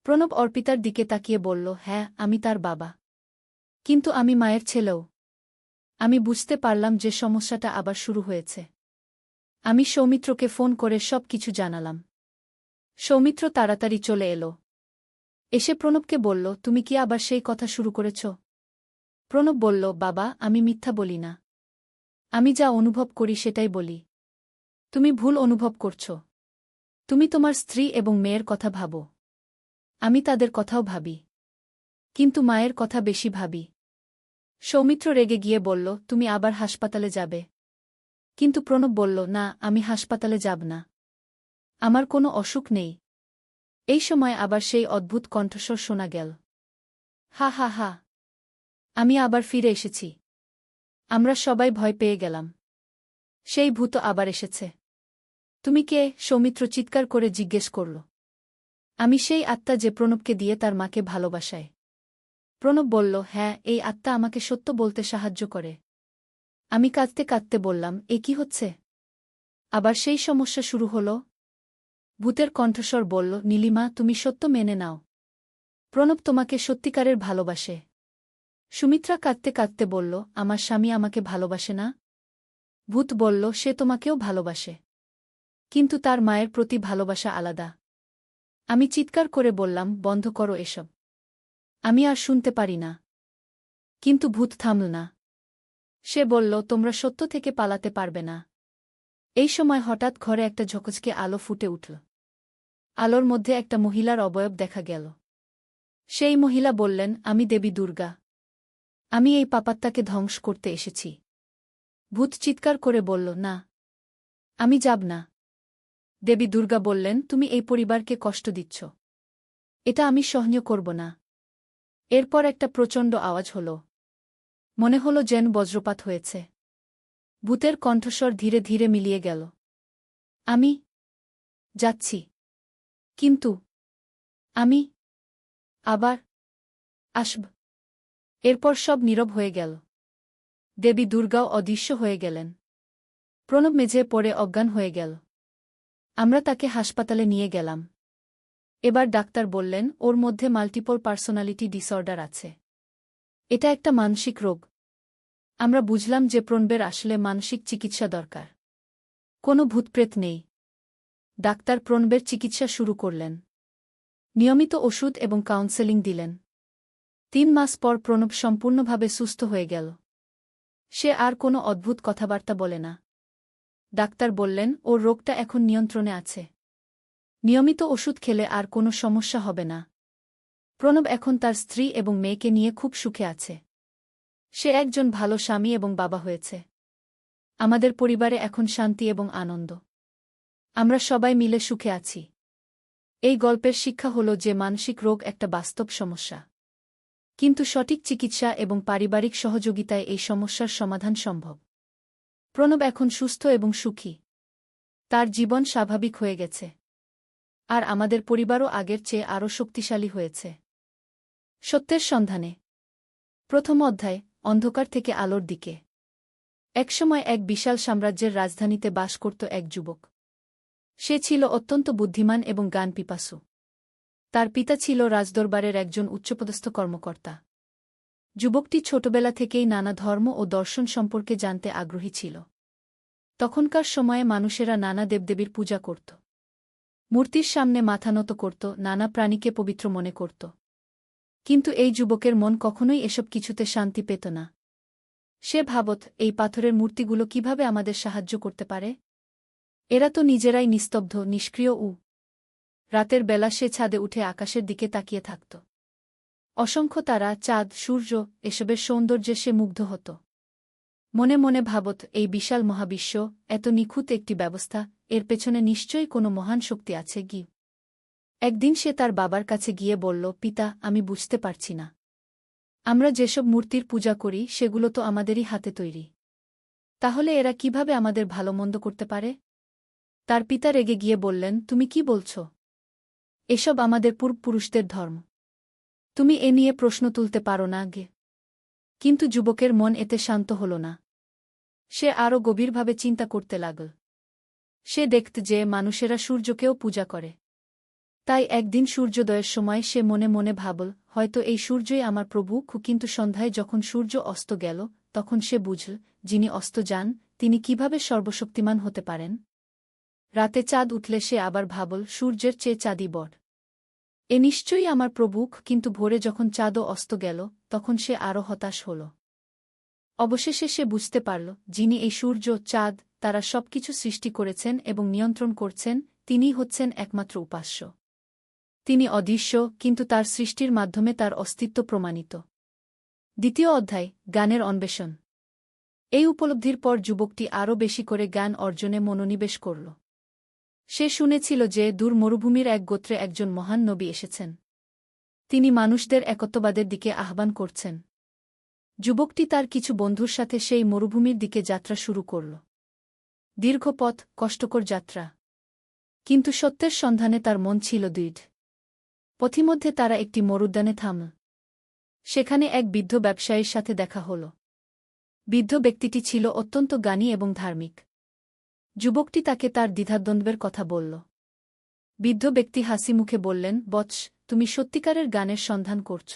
প্রণব অর্পিতার দিকে তাকিয়ে বলল, হ্যাঁ, আমি তার বাবা। কিন্তু আমি মায়ের ছেলেও। আমি বুঝতে পারলাম যে সমস্যাটা আবার শুরু হয়েছে। আমি সৌমিত্রকে ফোন করে সব কিছু জানালাম। সৌমিত্র তাড়াতাড়ি চলে এলো। এসে প্রণবকে বলল, তুমি কি আবার সেই কথা শুরু করেছ? প্রণব বলল, বাবা, আমি মিথ্যা বলি না। আমি যা অনুভব করি সেটাই বলি। তুমি ভুল অনুভব করছ। তুমি তোমার স্ত্রী এবং মেয়ের কথা ভাবো। আমি তাদের কথাও ভাবি। কিন্তু মায়ের কথা বেশি ভাবি। সৌমিত্র রেগে গিয়ে বলল, তুমি আবার হাসপাতালে যাবে। কিন্তু প্রণব বলল, না, আমি হাসপাতালে যাব না। আমার কোনো অসুখ নেই। এই সময় আবার সেই অদ্ভুত কণ্ঠস্বর শোনা গেল। হা হা হা। আমি আবার ফিরে এসেছি। আমরা সবাই ভয় পেয়ে গেলাম। সেই ভূত আবার এসেছে। তুমি কে? সৌমিত্র চিৎকার করে জিজ্ঞেস করল। আমি সেই আত্মা যে প্রণবকে দিয়ে তার মাকে ভালোবাসায়। প্রণব বলল, হ্যাঁ, এই আত্মা আমাকে সত্য বলতে সাহায্য করে। আমি কাঁদতে কাঁদতে বললাম, এ কি হচ্ছে? আবার সেই সমস্যা শুরু হল? ভূতের কণ্ঠস্বর বলল, নীলিমা, তুমি সত্য মেনে নাও। প্রণব তোমাকে সত্যিকারের ভালোবাসে। সুমিত্রা কাঁদতে কাঁদতে বলল, আমার স্বামী আমাকে ভালোবাসে না। ভূত বলল, সে তোমাকেও ভালোবাসে। কিন্তু তার মায়ের প্রতি ভালোবাসা আলাদা। আমি চিৎকার করে বললাম, বন্ধ করো এসব। আমি আর শুনতে পারি না। কিন্তু ভূত থামল না। সে বলল, তোমরা সত্য থেকে পালাতে পারবে না। এই সময় হঠাৎ ঘরে একটা ঝকঝকে আলো ফুটে উঠল। আলোর মধ্যে একটা মহিলার অবয়ব দেখা গেল। সেই মহিলা বললেন, আমি দেবী দুর্গা। আমি এই পাপাত্মাকে ধ্বংস করতে এসেছি। ভূত চিৎকার করে বলল, না, আমি যাব না। দেবী দুর্গা বললেন, তুমি এই পরিবারকে কষ্ট দিচ্ছ। এটা আমি সহ্য করব না। এরপর একটা প্রচণ্ড আওয়াজ হল। মনে হল যেন বজ্রপাত হয়েছে। ভূতের কণ্ঠস্বর ধীরে ধীরে মিলিয়ে গেল। আমি যাচ্ছি, কিন্তু আমি আবার আসব। এরপর সব নীরব হয়ে গেল। দেবী দুর্গাও অদৃশ্য হয়ে গেলেন। প্রণব মেঝে পড়ে অজ্ঞান হয়ে গেল। আমরা তাকে হাসপাতালে নিয়ে গেলাম। এবার ডাক্তার বললেন, ওর মধ্যে মাল্টিপল পার্সোনালিটি ডিসঅর্ডার আছে। এটা একটা মানসিক রোগ। আমরা বুঝলাম যে প্রণবের আসলে মানসিক চিকিৎসা দরকার। কোনো ভূতপ্রেত নেই। ডাক্তার প্রণবের চিকিৎসা শুরু করলেন। নিয়মিত ওষুধ এবং কাউন্সেলিং দিলেন। 3 মাস পর প্রণব সম্পূর্ণভাবে সুস্থ হয়ে গেল। সে আর কোনো অদ্ভুত কথাবার্তা বলে না। ডাক্তার বললেন, ওর রোগটা এখন নিয়ন্ত্রণে আছে। নিয়মিত ওষুধ খেলে আর কোনো সমস্যা হবে না। প্রণব এখন তার স্ত্রী এবং মেয়েকে নিয়ে খুব সুখে আছে। সে একজন ভালো স্বামী এবং বাবা হয়েছে। আমাদের পরিবারে এখন শান্তি এবং আনন্দ। আমরা সবাই মিলে সুখে আছি। এই গল্পের শিক্ষা হল যে মানসিক রোগ একটা বাস্তব সমস্যা। কিন্তু সঠিক চিকিৎসা এবং পারিবারিক সহযোগিতায় এই সমস্যার সমাধান সম্ভব। প্রণব এখন সুস্থ এবং সুখী। তার জীবন স্বাভাবিক হয়ে গেছে। আর আমাদের পরিবারও আগের চেয়ে আরও শক্তিশালী হয়েছে। সত্যের সন্ধানে। প্রথম অধ্যায়, অন্ধকার থেকে আলোর দিকে। একসময় এক বিশাল সাম্রাজ্যের রাজধানীতে বাস করত এক যুবক। সে ছিল অত্যন্ত বুদ্ধিমান এবং জ্ঞানপিপাসু। তার পিতা ছিল রাজদরবারের একজন উচ্চপদস্থ কর্মকর্তা। যুবকটি ছোটবেলা থেকেই নানা ধর্ম ও দর্শন সম্পর্কে জানতে আগ্রহী ছিল। তখনকার সময়ে মানুষেরা নানা দেবদেবীর পূজা করত। মূর্তির সামনে মাথা নত করত, নানা প্রাণীকে পবিত্র মনে করত। কিন্তু এই যুবকের মন কখনোই এসব কিছুতে শান্তি পেত না। সে ভাবত, এই পাথরের মূর্তিগুলো কিভাবে আমাদের সাহায্য করতে পারে? এরা তো নিজেরাই নিস্তব্ধ, নিষ্ক্রিয়। রাতের বেলা সে ছাদে উঠে আকাশের দিকে তাকিয়ে থাকত। অসংখ্য তারা, চাঁদ, সূর্য, এসবের সৌন্দর্যে সে মুগ্ধ হতো। মনে মনে ভাবত, এই বিশাল মহাবিশ্ব, এত নিখুঁত একটি ব্যবস্থা, এর পেছনে নিশ্চয়ই কোনো মহান শক্তি আছে। একদিন সে তার বাবার কাছে গিয়ে বলল, পিতা, আমি বুঝতে পারছি না। আমরা যেসব মূর্তির পূজা করি সেগুলো তো আমাদেরই হাতে তৈরি। তাহলে এরা কিভাবে আমাদের ভালো মন্দ করতে পারে? তার পিতা রেগে গিয়ে বললেন, তুমি কি বলছ? এসব আমাদের পূর্বপুরুষদের ধর্ম। তুমি এ নিয়ে প্রশ্ন তুলতে পারো না। কিন্তু যুবকের মন এতে শান্ত হল না। সে আরও গভীরভাবে চিন্তা করতে লাগল। সে দেখত যে মানুষেরা সূর্যকেও পূজা করে। তাই একদিন সূর্যোদয়ের সময় সে মনে মনে ভাবল, হয়তো এই সূর্যই আমার প্রভু। কিন্তু সন্ধ্যায় যখন সূর্য অস্ত গেল, তখন সে বুঝল, যিনি অস্ত যান, তিনি কিভাবে সর্বশক্তিমান হতে পারেন? রাতে চাঁদ উঠলে সে আবার ভাবল, সূর্যের চেয়ে চাঁদই বড়। এ নিশ্চয়ই আমার প্রভু। কিন্তু ভোরে যখন চাঁদও অস্ত গেল, তখন সে আরও হতাশ হল। অবশেষে সে বুঝতে পারল, যিনি এই সূর্য, চাঁদ, তারা সবকিছু সৃষ্টি করেছেন এবং নিয়ন্ত্রণ করছেন, তিনিই হচ্ছেন একমাত্র উপাস্য। তিনি অদৃশ্য, কিন্তু তার সৃষ্টির মাধ্যমে তার অস্তিত্ব প্রমাণিত। দ্বিতীয় অধ্যায়, জ্ঞানের অন্বেষণ। এই উপলব্ধির পর যুবকটি আরও বেশি করে জ্ঞান অর্জনে মনোনিবেশ করল। সে শুনেছিল যে দূর মরুভূমির এক গোত্রে একজন মহান নবী এসেছেন। তিনি মানুষদের একত্ববাদের দিকে আহ্বান করছেন। যুবকটি তার কিছু বন্ধুর সাথে সেই মরুভূমির দিকে যাত্রা শুরু করল। দীর্ঘ পথ, কষ্টকর যাত্রা। কিন্তু সত্যের সন্ধানে তার মন ছিল দৃঢ়। পথিমধ্যে তারা একটি মরুদ্যানে থামল। সেখানে এক বৃদ্ধ ব্যবসায়ীর সাথে দেখা হল। বৃদ্ধ ব্যক্তিটি ছিল অত্যন্ত জ্ঞানী এবং ধার্মিক। যুবকটি তাকে তার দ্বিধাদ্বন্দ্বের কথা বলল। বৃদ্ধ ব্যক্তি হাসি মুখে বললেন, বৎস, তুমি সত্যিকারের জ্ঞানের সন্ধান করছ।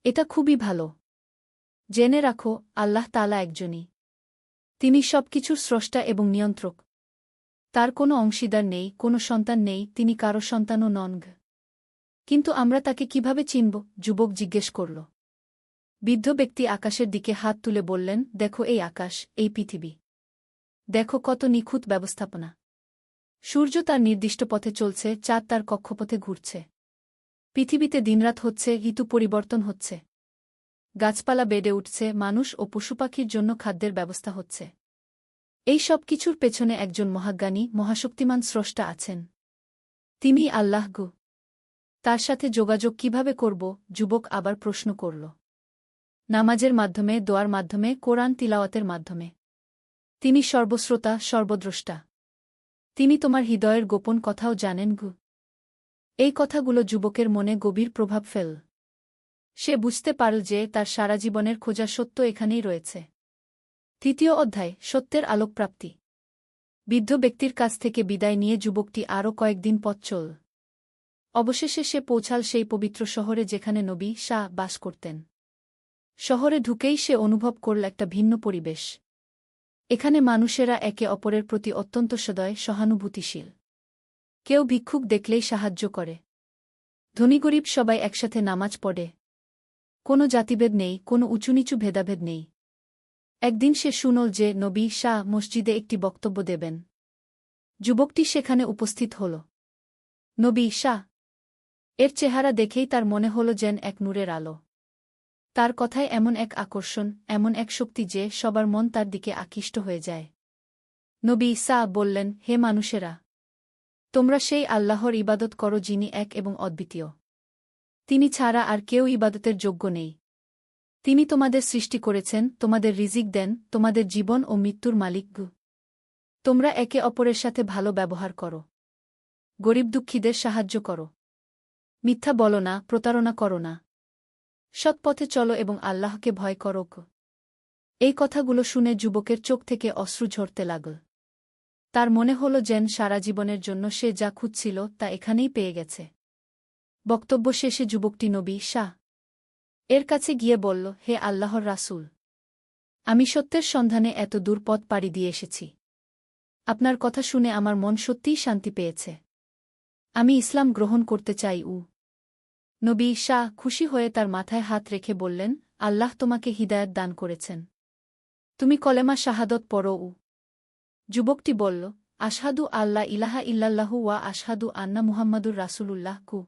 এটা খুবই ভালো। জেনে রাখো, আল্লাহ তাআলা একজনই। তিনি সবকিছুর স্রষ্টা এবং নিয়ন্ত্রক। তার কোনো অংশীদার নেই, কোনো সন্তান নেই, তিনি কারো সন্তানও নন। কিন্তু আমরা তাকে কিভাবে চিনব? যুবক জিজ্ঞেস করল। বৃদ্ধ ব্যক্তি আকাশের দিকে হাত তুলে বললেন, দেখো এই আকাশ, এই পৃথিবী। দেখো কত নিখুঁত ব্যবস্থাপনা। সূর্য তার নির্দিষ্ট পথে চলছে, চাঁদ তার কক্ষপথে ঘুরছে। পৃথিবীতে দিনরাত হচ্ছে, ঋতু পরিবর্তন হচ্ছে। গাছপালা বেড়ে উঠছে, মানুষ ও পশুপাখির জন্য খাদ্যের ব্যবস্থা হচ্ছে। এই সব কিছুর পেছনে একজন মহাজ্ঞানী, মহাশক্তিমান স্রষ্টা আছেন। তিনি আল্লাহ গো। তার সাথে যোগাযোগ কিভাবে করব? যুবক আবার প্রশ্ন করল। নামাজের মাধ্যমে, দোয়ার মাধ্যমে, কোরআন তিলাওয়াতের মাধ্যমে। তিনি সর্বশ্রোতা, সর্বদ্রষ্টা। তিনি তোমার হৃদয়ের গোপন কথাও জানেন গো। এই কথাগুলো যুবকের মনে গভীর প্রভাব ফেল। সে বুঝতে পারল যে তার সারা জীবনের খোঁজা সত্য এখানেই রয়েছে। তৃতীয় অধ্যায়, সত্যের আলোকপ্রাপ্তি। বৃদ্ধ ব্যক্তির কাছ থেকে বিদায় নিয়ে যুবকটি আরও কয়েকদিন পথ চল। অবশেষে সে পৌঁছাল সেই পবিত্র শহরে যেখানে নবী শাহ বাস করতেন। শহরে ঢুকেই সে অনুভব করল একটা ভিন্ন পরিবেশ। এখানে মানুষেরা একে অপরের প্রতি অত্যন্ত সদয়, সহানুভূতিশীল। কেউ ভিক্ষুক দেখলেই সাহায্য করে। ধনী গরিব সবাই একসাথে নামাজ পড়ে। কোনো জাতিভেদ নেই, কোনো উঁচুনিচু ভেদাভেদ নেই। একদিন সে শুনল যে নবী শাহ মসজিদে একটি বক্তব্য দেবেন। যুবকটি সেখানে উপস্থিত হল। নবী শাহ এর চেহারা দেখেই তার মনে হল যেন এক নূরের আলো। তার কথায় এমন এক আকর্ষণ, এমন এক শক্তি যে সবার মন তার দিকে আকৃষ্ট হয়ে যায়। নবী শাহ বললেন, হে মানুষেরা! তোমরা সেই আল্লাহর ইবাদত করো যিনি এক এবং অদ্বিতীয়। তিনি ছাড়া আর কেউ ইবাদতের যোগ্য নেই। তিনি তোমাদের সৃষ্টি করেছেন, তোমাদের রিজিক দেন, তোমাদের জীবন ও মৃত্যুর মালিক। তোমরা একে অপরের সাথে ভালো ব্যবহার করো। গরিব দুঃখীদের সাহায্য করো। মিথ্যা বলো না, প্রতারণা করো না। সৎ পথে চলো এবং আল্লাহকে ভয় করো। এই কথাগুলো শুনে যুবকের চোখ থেকে অশ্রু ঝরতে লাগল। তার মনে হল যেন সারা জীবনের জন্য সে যা খুঁজছিল তা এখানেই পেয়ে গেছে। বক্তব্য শেষে যুবকটি নবী শাহ এর কাছে গিয়ে বলল, হে আল্লাহর রাসূল! আমি সত্যের সন্ধানে এত দূর পথ পাড়ি দিয়ে এসেছি। আপনার কথা শুনে আমার মন সত্যিই শান্তি পেয়েছে। আমি ইসলাম গ্রহণ করতে চাই। নবী শাহ খুশি হয়ে তার মাথায় হাত রেখে বললেন, আল্লাহ তোমাকে হিদায়াত দান করেছেন। তুমি কলেমা শাহাদত পড়ো। যুবকটি বলল, আশহাদু আল্লা ইলাহা ইল্লাল্লাহু ওয়া আশহাদু আন্না মুহাম্মাদুর রাসূলুল্লাহ।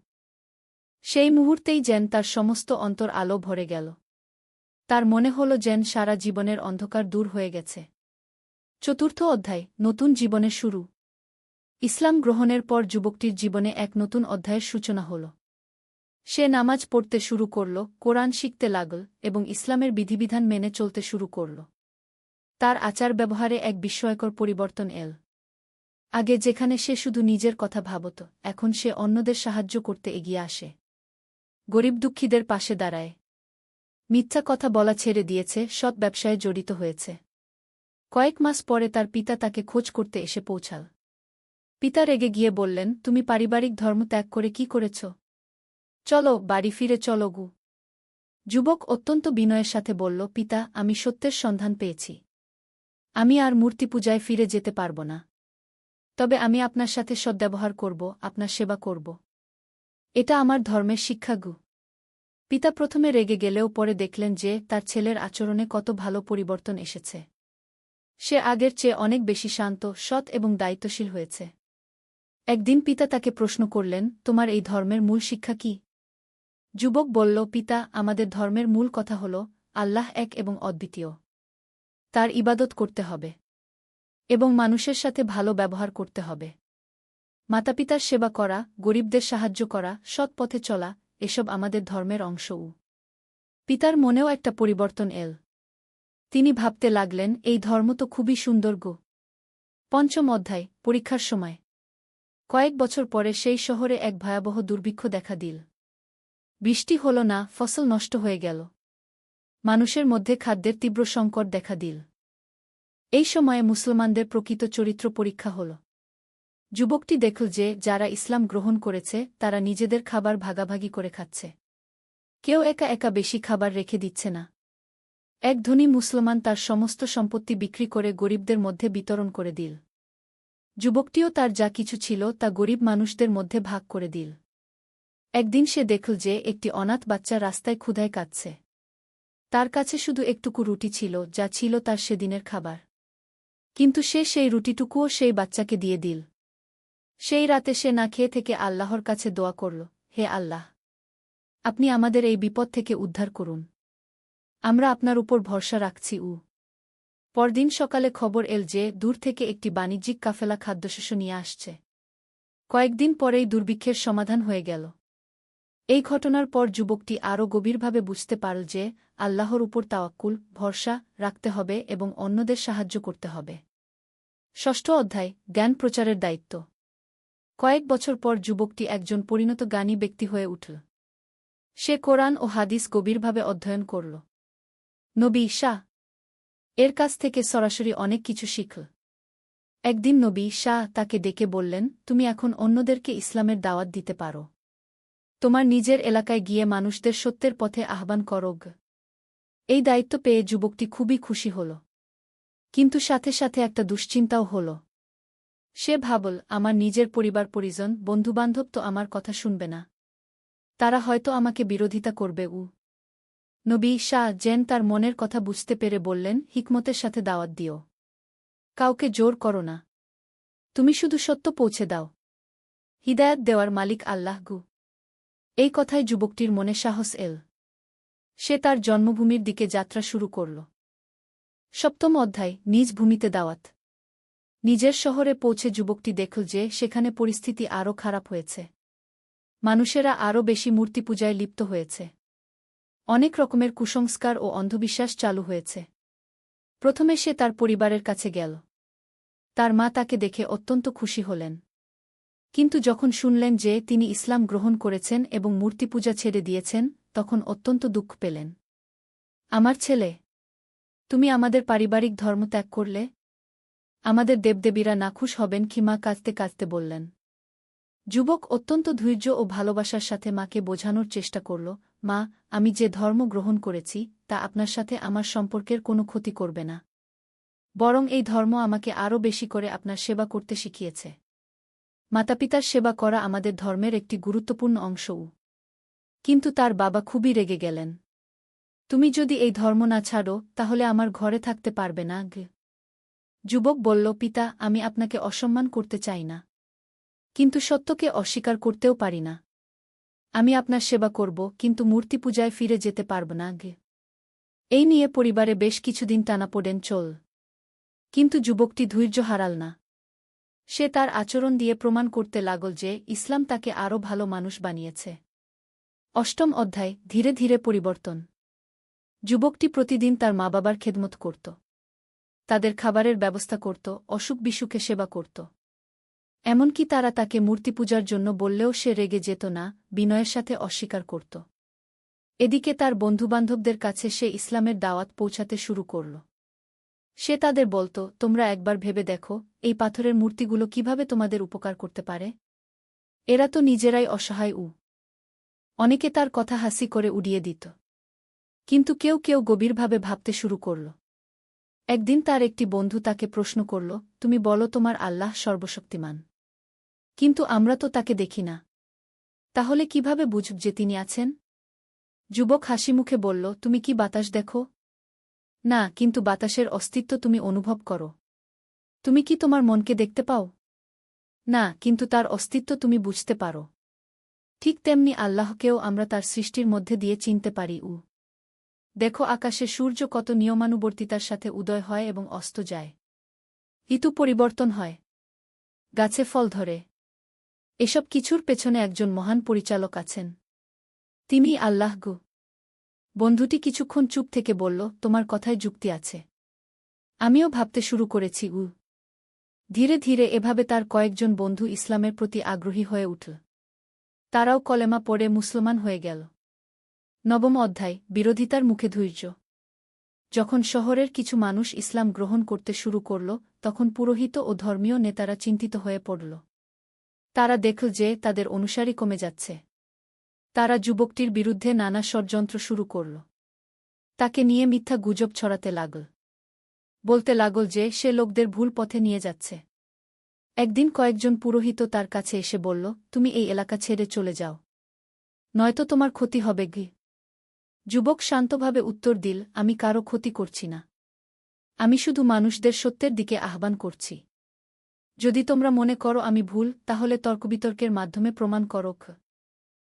সেই মুহূর্তেই যেন তার সমস্ত অন্তর আলো ভরে গেল। তার মনে হল যেন সারা জীবনের অন্ধকার দূর হয়ে গেছে। চতুর্থ অধ্যায়, নতুন জীবনের শুরু। ইসলাম গ্রহণের পর যুবকটির জীবনে এক নতুন অধ্যায়ের সূচনা হল। সে নামাজ পড়তে শুরু করল, কোরআন শিখতে লাগল এবং ইসলামের বিধিবিধান মেনে চলতে শুরু করল। তার আচার ব্যবহারে এক বিস্ময়কর পরিবর্তন এল। আগে যেখানে সে শুধু নিজের কথা ভাবত, এখন সে অন্যদের সাহায্য করতে এগিয়ে আসে। গরিব দুঃখীদের পাশে দাঁড়ায়। মিথ্যা কথা বলা ছেড়ে দিয়েছে, সৎ ব্যবসায় জড়িত হয়েছে। কয়েক মাস পরে তার পিতা তাকে খোঁজ করতে এসে পৌঁছাল। পিতা রেগে গিয়ে বললেন, তুমি পারিবারিক ধর্ম ত্যাগ করে কি করেছ? চলো, বাড়ি ফিরে চলো গু। যুবক অত্যন্ত বিনয়ের সাথে বলল, পিতা, আমি সত্যের সন্ধান পেয়েছি। আমি আর মূর্তি পূজায় ফিরে যেতে পারব না। তবে আমি আপনার সাথে সদ্ব্যবহার করব, আপনার সেবা করব। এটা আমার ধর্মের শিক্ষা গু। পিতা প্রথমে রেগে গেলেও পরে দেখলেন যে তার ছেলের আচরণে কত ভালো পরিবর্তন এসেছে। সে আগের চেয়ে অনেক বেশি শান্ত, সৎ এবং দায়িত্বশীল হয়েছে। একদিন পিতা তাকে প্রশ্ন করলেন, তোমার এই ধর্মের মূল শিক্ষা কি? যুবক বলল, পিতা, আমাদের ধর্মের মূল কথা হল আল্লাহ এক এবং অদ্বিতীয়। তার ইবাদত করতে হবে এবং মানুষের সাথে ভালো ব্যবহার করতে হবে। মাতাপিতার সেবা করা, গরিবদের সাহায্য করা, সৎ পথে চলা, এসব আমাদের ধর্মের অংশ। পিতার মনেও একটা পরিবর্তন এল। তিনি ভাবতে লাগলেন, এই ধর্ম তো খুবই সুন্দর গো। পঞ্চম অধ্যায়, পরীক্ষার সময়। কয়েক বছর পরে সেই শহরে এক ভয়াবহ দুর্ভিক্ষ দেখা দিল। বৃষ্টি হল না, ফসল নষ্ট হয়ে গেল। মানুষের মধ্যে খাদ্যের তীব্র সংকট দেখা দিল। এই সময়ে মুসলমানদের প্রকৃত চরিত্র পরীক্ষা হল। যুবকটি দেখল যে যারা ইসলাম গ্রহণ করেছে তারা নিজেদের খাবার ভাগাভাগি করে খাচ্ছে। কেউ একা একা বেশি খাবার রেখে দিচ্ছে না। এক ধনী মুসলমান তার সমস্ত সম্পত্তি বিক্রি করে গরিবদের মধ্যে বিতরণ করে দিল। যুবকটিও তার যা কিছু ছিল তা গরিব মানুষদের মধ্যে ভাগ করে দিল। একদিন সে দেখল যে একটি অনাথ বাচ্চা রাস্তায় ক্ষুধায় কাঁদছে। তার কাছে শুধু একটুকু রুটি ছিল, যা ছিল তার সেদিনের খাবার। কিন্তু সে সেই রুটিটুকুও সেই বাচ্চাকে দিয়ে দিল। সেই রাতে সে না খেয়ে থেকে আল্লাহর কাছে দোয়া করল, হে আল্লাহ! আপনি আমাদের এই বিপদ থেকে উদ্ধার করুন। আমরা আপনার উপর ভরসা রাখছি। পরদিন সকালে খবর এল যে দূর থেকে একটি বাণিজ্যিক কাফেলা খাদ্যশস্য নিয়ে আসছে। কয়েকদিন পরেই দুর্ভিক্ষের সমাধান হয়ে গেল। এই ঘটনার পর যুবকটি আরও গভীরভাবে বুঝতে পারল যে আল্লাহর উপর তাওয়াক্কুল, ভরসা রাখতে হবে এবং অন্যদের সাহায্য করতে হবে। ষষ্ঠ অধ্যায়, জ্ঞান প্রচারের দায়িত্ব। কয়েক বছর পর যুবকটি একজন পরিণত জ্ঞানী ব্যক্তি হয়ে উঠল। সে কোরআন ও হাদিস গভীরভাবে অধ্যয়ন করল। নবী শাহ এর কাছ থেকে সরাসরি অনেক কিছু শিখল। একদিন নবী শাহ তাকে ডেকে বললেন, তুমি এখন অন্যদেরকে ইসলামের দাওয়াত দিতে পারো। তোমার নিজের এলাকায় গিয়ে মানুষদের সত্যের পথে আহ্বান করোগ। এই দায়িত্ব পেয়ে যুবকটি খুবই খুশি হল। কিন্তু সাথে সাথে একটা দুশ্চিন্তাও হল। সে ভাবল, আমার নিজের পরিবার পরিজন বন্ধুবান্ধব তো আমার কথা শুনবে না। তারা হয়তো আমাকে বিরোধিতা করবে। নবী শাহ জেন তার মনের কথা বুঝতে পেরে বললেন, হিকমতের সাথে দাওয়াত দিও। কাউকে জোর করো না। তুমি শুধু সত্য পৌঁছে দাও। হিদায়াত দেওয়ার মালিক আল্লাহ গু। এই কথায় যুবকটির মনে সাহস এল। সে তার জন্মভূমির দিকে যাত্রা শুরু করল। সপ্তম অধ্যায়, নিজ ভূমিতে দাওয়াত। নিজের শহরে পৌঁছে যুবকটি দেখল যে সেখানে পরিস্থিতি আরও খারাপ হয়েছে। মানুষেরা আরও বেশি মূর্তিপূজায় লিপ্ত হয়েছে। অনেক রকমের কুসংস্কার ও অন্ধবিশ্বাস চালু হয়েছে। প্রথমে সে তার পরিবারের কাছে গেল। তার মা তাকে দেখে অত্যন্ত খুশি হলেন। কিন্তু যখন শুনলেন যে তিনি ইসলাম গ্রহণ করেছেন এবং মূর্তিপূজা ছেড়ে দিয়েছেন, তখন অত্যন্ত দুঃখ পেলেন। আমার ছেলে, তুমি আমাদের পারিবারিক ধর্ম ত্যাগ করলে? আমাদের দেবদেবীরা নাখুশ হবেন কি? মা কাঁদতে কাঁদতে বললেন। যুবক অত্যন্ত ধৈর্য ও ভালোবাসার সাথে মাকে বোঝানোর চেষ্টা করল, মা, আমি যে ধর্ম গ্রহণ করেছি তা আপনার সাথে আমার সম্পর্কের কোনো ক্ষতি করবে না। বরং এই ধর্ম আমাকে আরও বেশি করে আপনার সেবা করতে শিখিয়েছে। মাতাপিতার সেবা করা আমাদের ধর্মের একটি গুরুত্বপূর্ণ অংশও। কিন্তু তার বাবা খুবই রেগে গেলেন। তুমি যদি এই ধর্ম না ছাড়ো তাহলে আমার ঘরে থাকতে পারবে না। যুবক বলল, পিতা, আমি আপনাকে অসম্মান করতে চাই না, কিন্তু সত্যকে অস্বীকার করতেও পারি না। আমি আপনার সেবা করব, কিন্তু মূর্তি পূজায় ফিরে যেতে পারব না। এই নিয়ে পরিবারে বেশ কিছুদিন টানাপোড়েন চল। কিন্তু যুবকটি ধৈর্য হারাল না। সে তার আচরণ দিয়ে প্রমাণ করতে লাগল যে ইসলাম তাকে আরও ভালো মানুষ বানিয়েছে। অষ্টম অধ্যায়, ধীরে ধীরে পরিবর্তন। যুবকটি প্রতিদিন তার মা বাবার খেদমত করত। তাদের খাবারের ব্যবস্থা করত, অসুখ বিসুখে সেবা করত। এমনকি তারা তাকে মূর্তিপূজার জন্য বললেও সে রেগে যেত না, বিনয়ের সাথে অস্বীকার করত। এদিকে তার বন্ধুবান্ধবদের কাছে সে ইসলামের দাওয়াত পৌঁছাতে শুরু করল। সে তাদের বলত, তোমরা একবার ভেবে দেখো, এই পাথরের মূর্তিগুলো কিভাবে তোমাদের উপকার করতে পারে। এরা তো নিজেরাই অসহায়। অনেকে তার কথা হাসি করে উড়িয়ে দিত। কিন্তু কেউ কেউ গভীরভাবে ভাবতে শুরু করল। একদিন তার একটি বন্ধু তাকে প্রশ্ন করল, তুমি বলো তোমার আল্লাহ সর্বশক্তিমান, কিন্তু আমরা তো তাকে দেখি না। তাহলে কিভাবে বুঝব যে তিনি আছেন? যুবক হাসিমুখে বলল, তুমি কি বাতাস দেখো? না, কিন্তু বাতাসের অস্তিত্ব তুমি অনুভব করো। তুমি কি তোমার মনকে দেখতে পাও? না, কিন্তু তার অস্তিত্ব তুমি বুঝতে পারো। ঠিক তেমনি আল্লাহকেও আমরা তার সৃষ্টির মধ্যে দিয়ে চিনতে পারি। দেখো, আকাশে সূর্য কত নিয়মানুবর্তিতার সাথে উদয় হয় এবং অস্ত যায়। ঋতু পরিবর্তন হয়, গাছে ফল ধরে। এসব কিছুর পেছনে একজন মহান পরিচালক আছেন। তিনি আল্লাহ গো। বন্ধুটি কিছুক্ষণ চুপ থেকে বলল, তোমার কথায় যুক্তি আছে। আমিও ভাবতে শুরু করেছি। ধীরে ধীরে এভাবে তার কয়েকজন বন্ধু ইসলামের প্রতি আগ্রহী হয়ে উঠল। তারাও কলেমা পড়ে মুসলমান হয়ে গেল। নবম অধ্যায়, বিরোধিতার মুখে ধৈর্য। যখন শহরের কিছু মানুষ ইসলাম গ্রহণ করতে শুরু করল, তখন পুরোহিত ও ধর্মীয় নেতারা চিন্তিত হয়ে পড়ল। তারা দেখল যে তাদের অনুসারী কমে যাচ্ছে। তারা যুবকটির বিরুদ্ধে নানা ষড়যন্ত্র শুরু করল। তাকে নিয়ে মিথ্যা গুজব ছড়াতে লাগল। বলতে লাগল যে সে লোকদের ভুল পথে নিয়ে যাচ্ছে। একদিন কয়েকজন পুরোহিত তার কাছে এসে বলল, তুমি এই এলাকা ছেড়ে চলে যাও, নয়তো তোমার ক্ষতি হবে। যুবক শান্তভাবে উত্তর দিল, আমি কারো ক্ষতি করছি না। আমি শুধু মানুষদের সত্যের দিকে আহ্বান করছি। যদি তোমরা মনে করো আমি ভুল, তাহলে তর্কবিতর্কের মাধ্যমে প্রমাণ করো।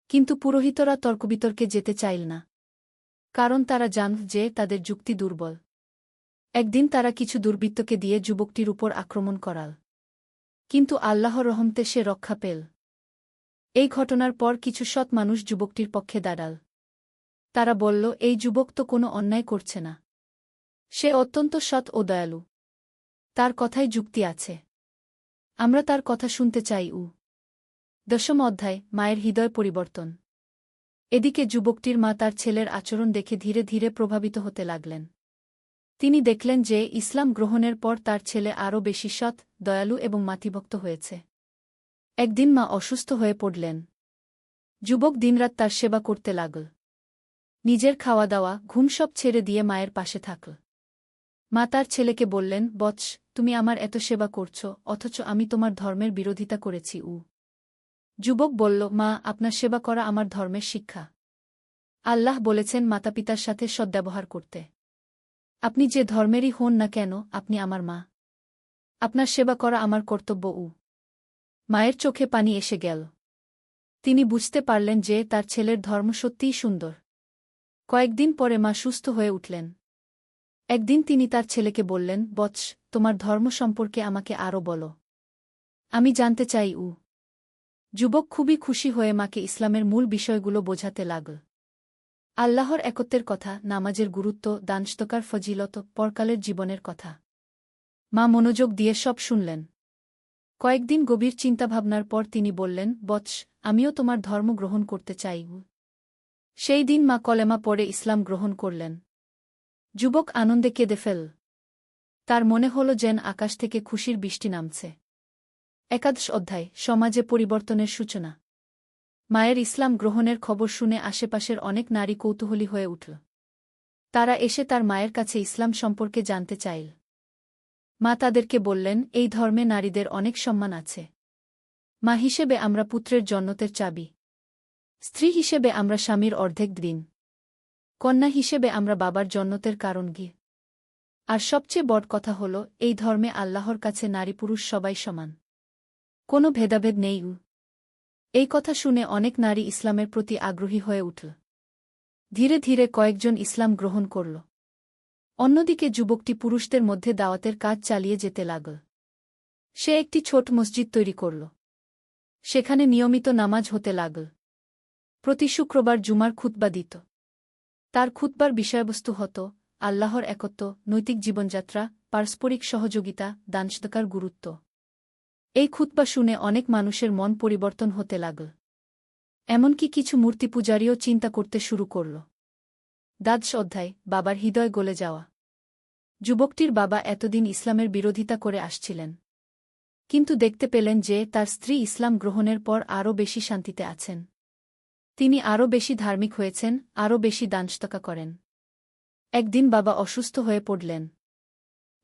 কিন্তু পুরোহিতরা তর্কবিতর্কে যেতে চাইল না। কারণ তারা জানত যে তাদের যুক্তি দুর্বল। একদিন তারা কিছু দুর্বৃত্তকে দিয়ে যুবকটির উপর আক্রমণ করাল। কিন্তু আল্লাহর রহমতে সে রক্ষা পেল। এই ঘটনার পর কিছু সৎ মানুষ যুবকটির পক্ষে দাঁড়াল। তারা বলল, এই যুবক তো কোনো অন্যায় করছে না। সে অত্যন্ত সৎ ও দয়ালু। তার কথায় যুক্তি আছে। আমরা তার কথা শুনতে চাই। 10ম অধ্যায়, মায়ের হৃদয় পরিবর্তন। এদিকে যুবকটির মা তার ছেলের আচরণ দেখে ধীরে ধীরে প্রভাবিত হতে লাগলেন। তিনি দেখলেন যে ইসলাম গ্রহণের পর তার ছেলে আরও বেশি সৎ, দয়ালু এবং মাতৃভক্ত হয়েছে। একদিন মা অসুস্থ হয়ে পড়লেন। যুবক দিনরাত তার সেবা করতে লাগল। নিজের খাওয়া দাওয়া, ঘুম সব ছেড়ে দিয়ে মায়ের পাশে থাকল। মা তার ছেলেকে বললেন, বৎস, তুমি আমার এত সেবা করছ, অথচ আমি তোমার ধর্মের বিরোধিতা করেছি। যুবক বলল, মা, আপনার সেবা করা আমার ধর্মের শিক্ষা। আল্লাহ বলেছেন মাতাপিতার সাথে সদ্ব্যবহার করতে। আপনি যে ধর্মেরই হন না কেন, আপনি আমার মা। আপনার সেবা করা আমার কর্তব্য। মায়ের চোখে পানি এসে গেল। তিনি বুঝতে পারলেন যে তার ছেলের ধর্ম সত্যিই সুন্দর। কয়েকদিন পরে মা সুস্থ হয়ে উঠলেন। একদিন তিনি তার ছেলেকে বললেন, বৎস, তোমার ধর্ম সম্পর্কে আমাকে আরও বলো। আমি জানতে চাই। যুবক খুবই খুশি হয়ে মাকে ইসলামের মূল বিষয়গুলো বোঝাতে লাগল। আল্লাহর একত্বের কথা, নামাজের গুরুত্ব, দানস্তকার ফজিলত, পরকালের জীবনের কথা। মা মনোযোগ দিয়ে সব শুনলেন। কয়েকদিন গভীর চিন্তাভাবনার পর তিনি বললেন, বৎস, আমিও তোমার ধর্ম গ্রহণ করতে চাই। সেই দিন মা কলেমা পড়ে ইসলাম গ্রহণ করলেন। যুবক আনন্দে কেঁদে ফেল। তার মনে হল যেন আকাশ থেকে খুশির বৃষ্টি নামছে। 11 অধ্যায়, সমাজে পরিবর্তনের সূচনা। মায়ের ইসলাম গ্রহণের খবর শুনে আশেপাশের অনেক নারী কৌতূহলী হয়ে উঠল। তারা এসে তার মায়ের কাছে ইসলাম সম্পর্কে জানতে চাইল। মা তাদেরকে বললেন, এই ধর্মে নারীদের অনেক সম্মান আছে। মা হিসেবে আমরা পুত্রের জন্নতের চাবি। স্ত্রী হিসেবে আমরা স্বামীর অর্ধেক দিন। কন্যা হিসেবে আমরা বাবার জন্নতের কারণ গি। আর সবচেয়ে বড় কথা হল, এই ধর্মে আল্লাহর কাছে নারী পুরুষ সবাই সমান। কোনো ভেদাভেদ নেই। এই কথা শুনে অনেক নারী ইসলামের প্রতি আগ্রহী হয়ে উঠল। ধীরে ধীরে কয়েকজন ইসলাম গ্রহণ করল। অন্যদিকে যুবকটি পুরুষদের মধ্যে দাওয়াতের কাজ চালিয়ে যেতে লাগল। সে একটি ছোট মসজিদ তৈরি করল। সেখানে নিয়মিত নামাজ হতে লাগল। প্রতি শুক্রবার জুমার খুতবা দিত। তার খুতবার বিষয়বস্তু হতো আল্লাহর একত্ব, নৈতিক জীবনযাত্রা, পারস্পরিক সহযোগিতা, দানসদকার গুরুত্ব। এই খুতবা শুনে অনেক মানুষের মন পরিবর্তন হতে লাগল। এমনকি কিছু মূর্তিপূজারীও চিন্তা করতে শুরু করল। 12 অধ্যায়, বাবার হৃদয় গলে যাওয়া। যুবকটির বাবা এতদিন ইসলামের বিরোধিতা করে আসছিলেন। কিন্তু দেখতে পেলেন যে তার স্ত্রী ইসলাম গ্রহণের পর আরও বেশি শান্তিতে আছেন। তিনি আরও বেশি ধার্মিক হয়েছেন, আরও বেশি দানসদকা করেন। একদিন বাবা অসুস্থ হয়ে পড়লেন।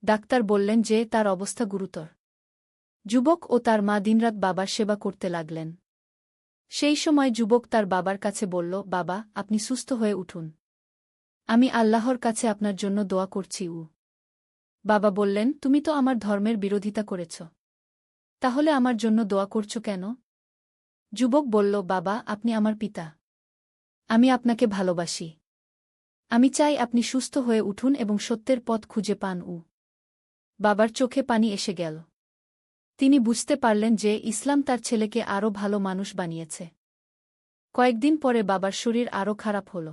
ডাক্তার বললেন যে তার অবস্থা গুরুতর। যুবক ও তার মা দিনরাত বাবার সেবা করতে লাগলেন। সেই সময় যুবক তার বাবার কাছে বলল, বাবা, আপনি সুস্থ হয়ে উঠুন। আমি আল্লাহর কাছে আপনার জন্য দোয়া করছি। বাবা বললেন, তুমি তো আমার ধর্মের বিরোধিতা করেছ। তাহলে আমার জন্য দোয়া করছ কেন? যুবক বলল, বাবা, আপনি আমার পিতা। আমি আপনাকে ভালোবাসি। আমি চাই আপনি সুস্থ হয়ে উঠুন এবং সত্যের পথ খুঁজে পান। বাবার চোখে পানি এসে গেল। তিনি বুঝতে পারলেন যে ইসলাম তার ছেলেকে আরও ভালো মানুষ বানিয়েছে। কয়েকদিন পরে বাবার শরীর আরও খারাপ হল।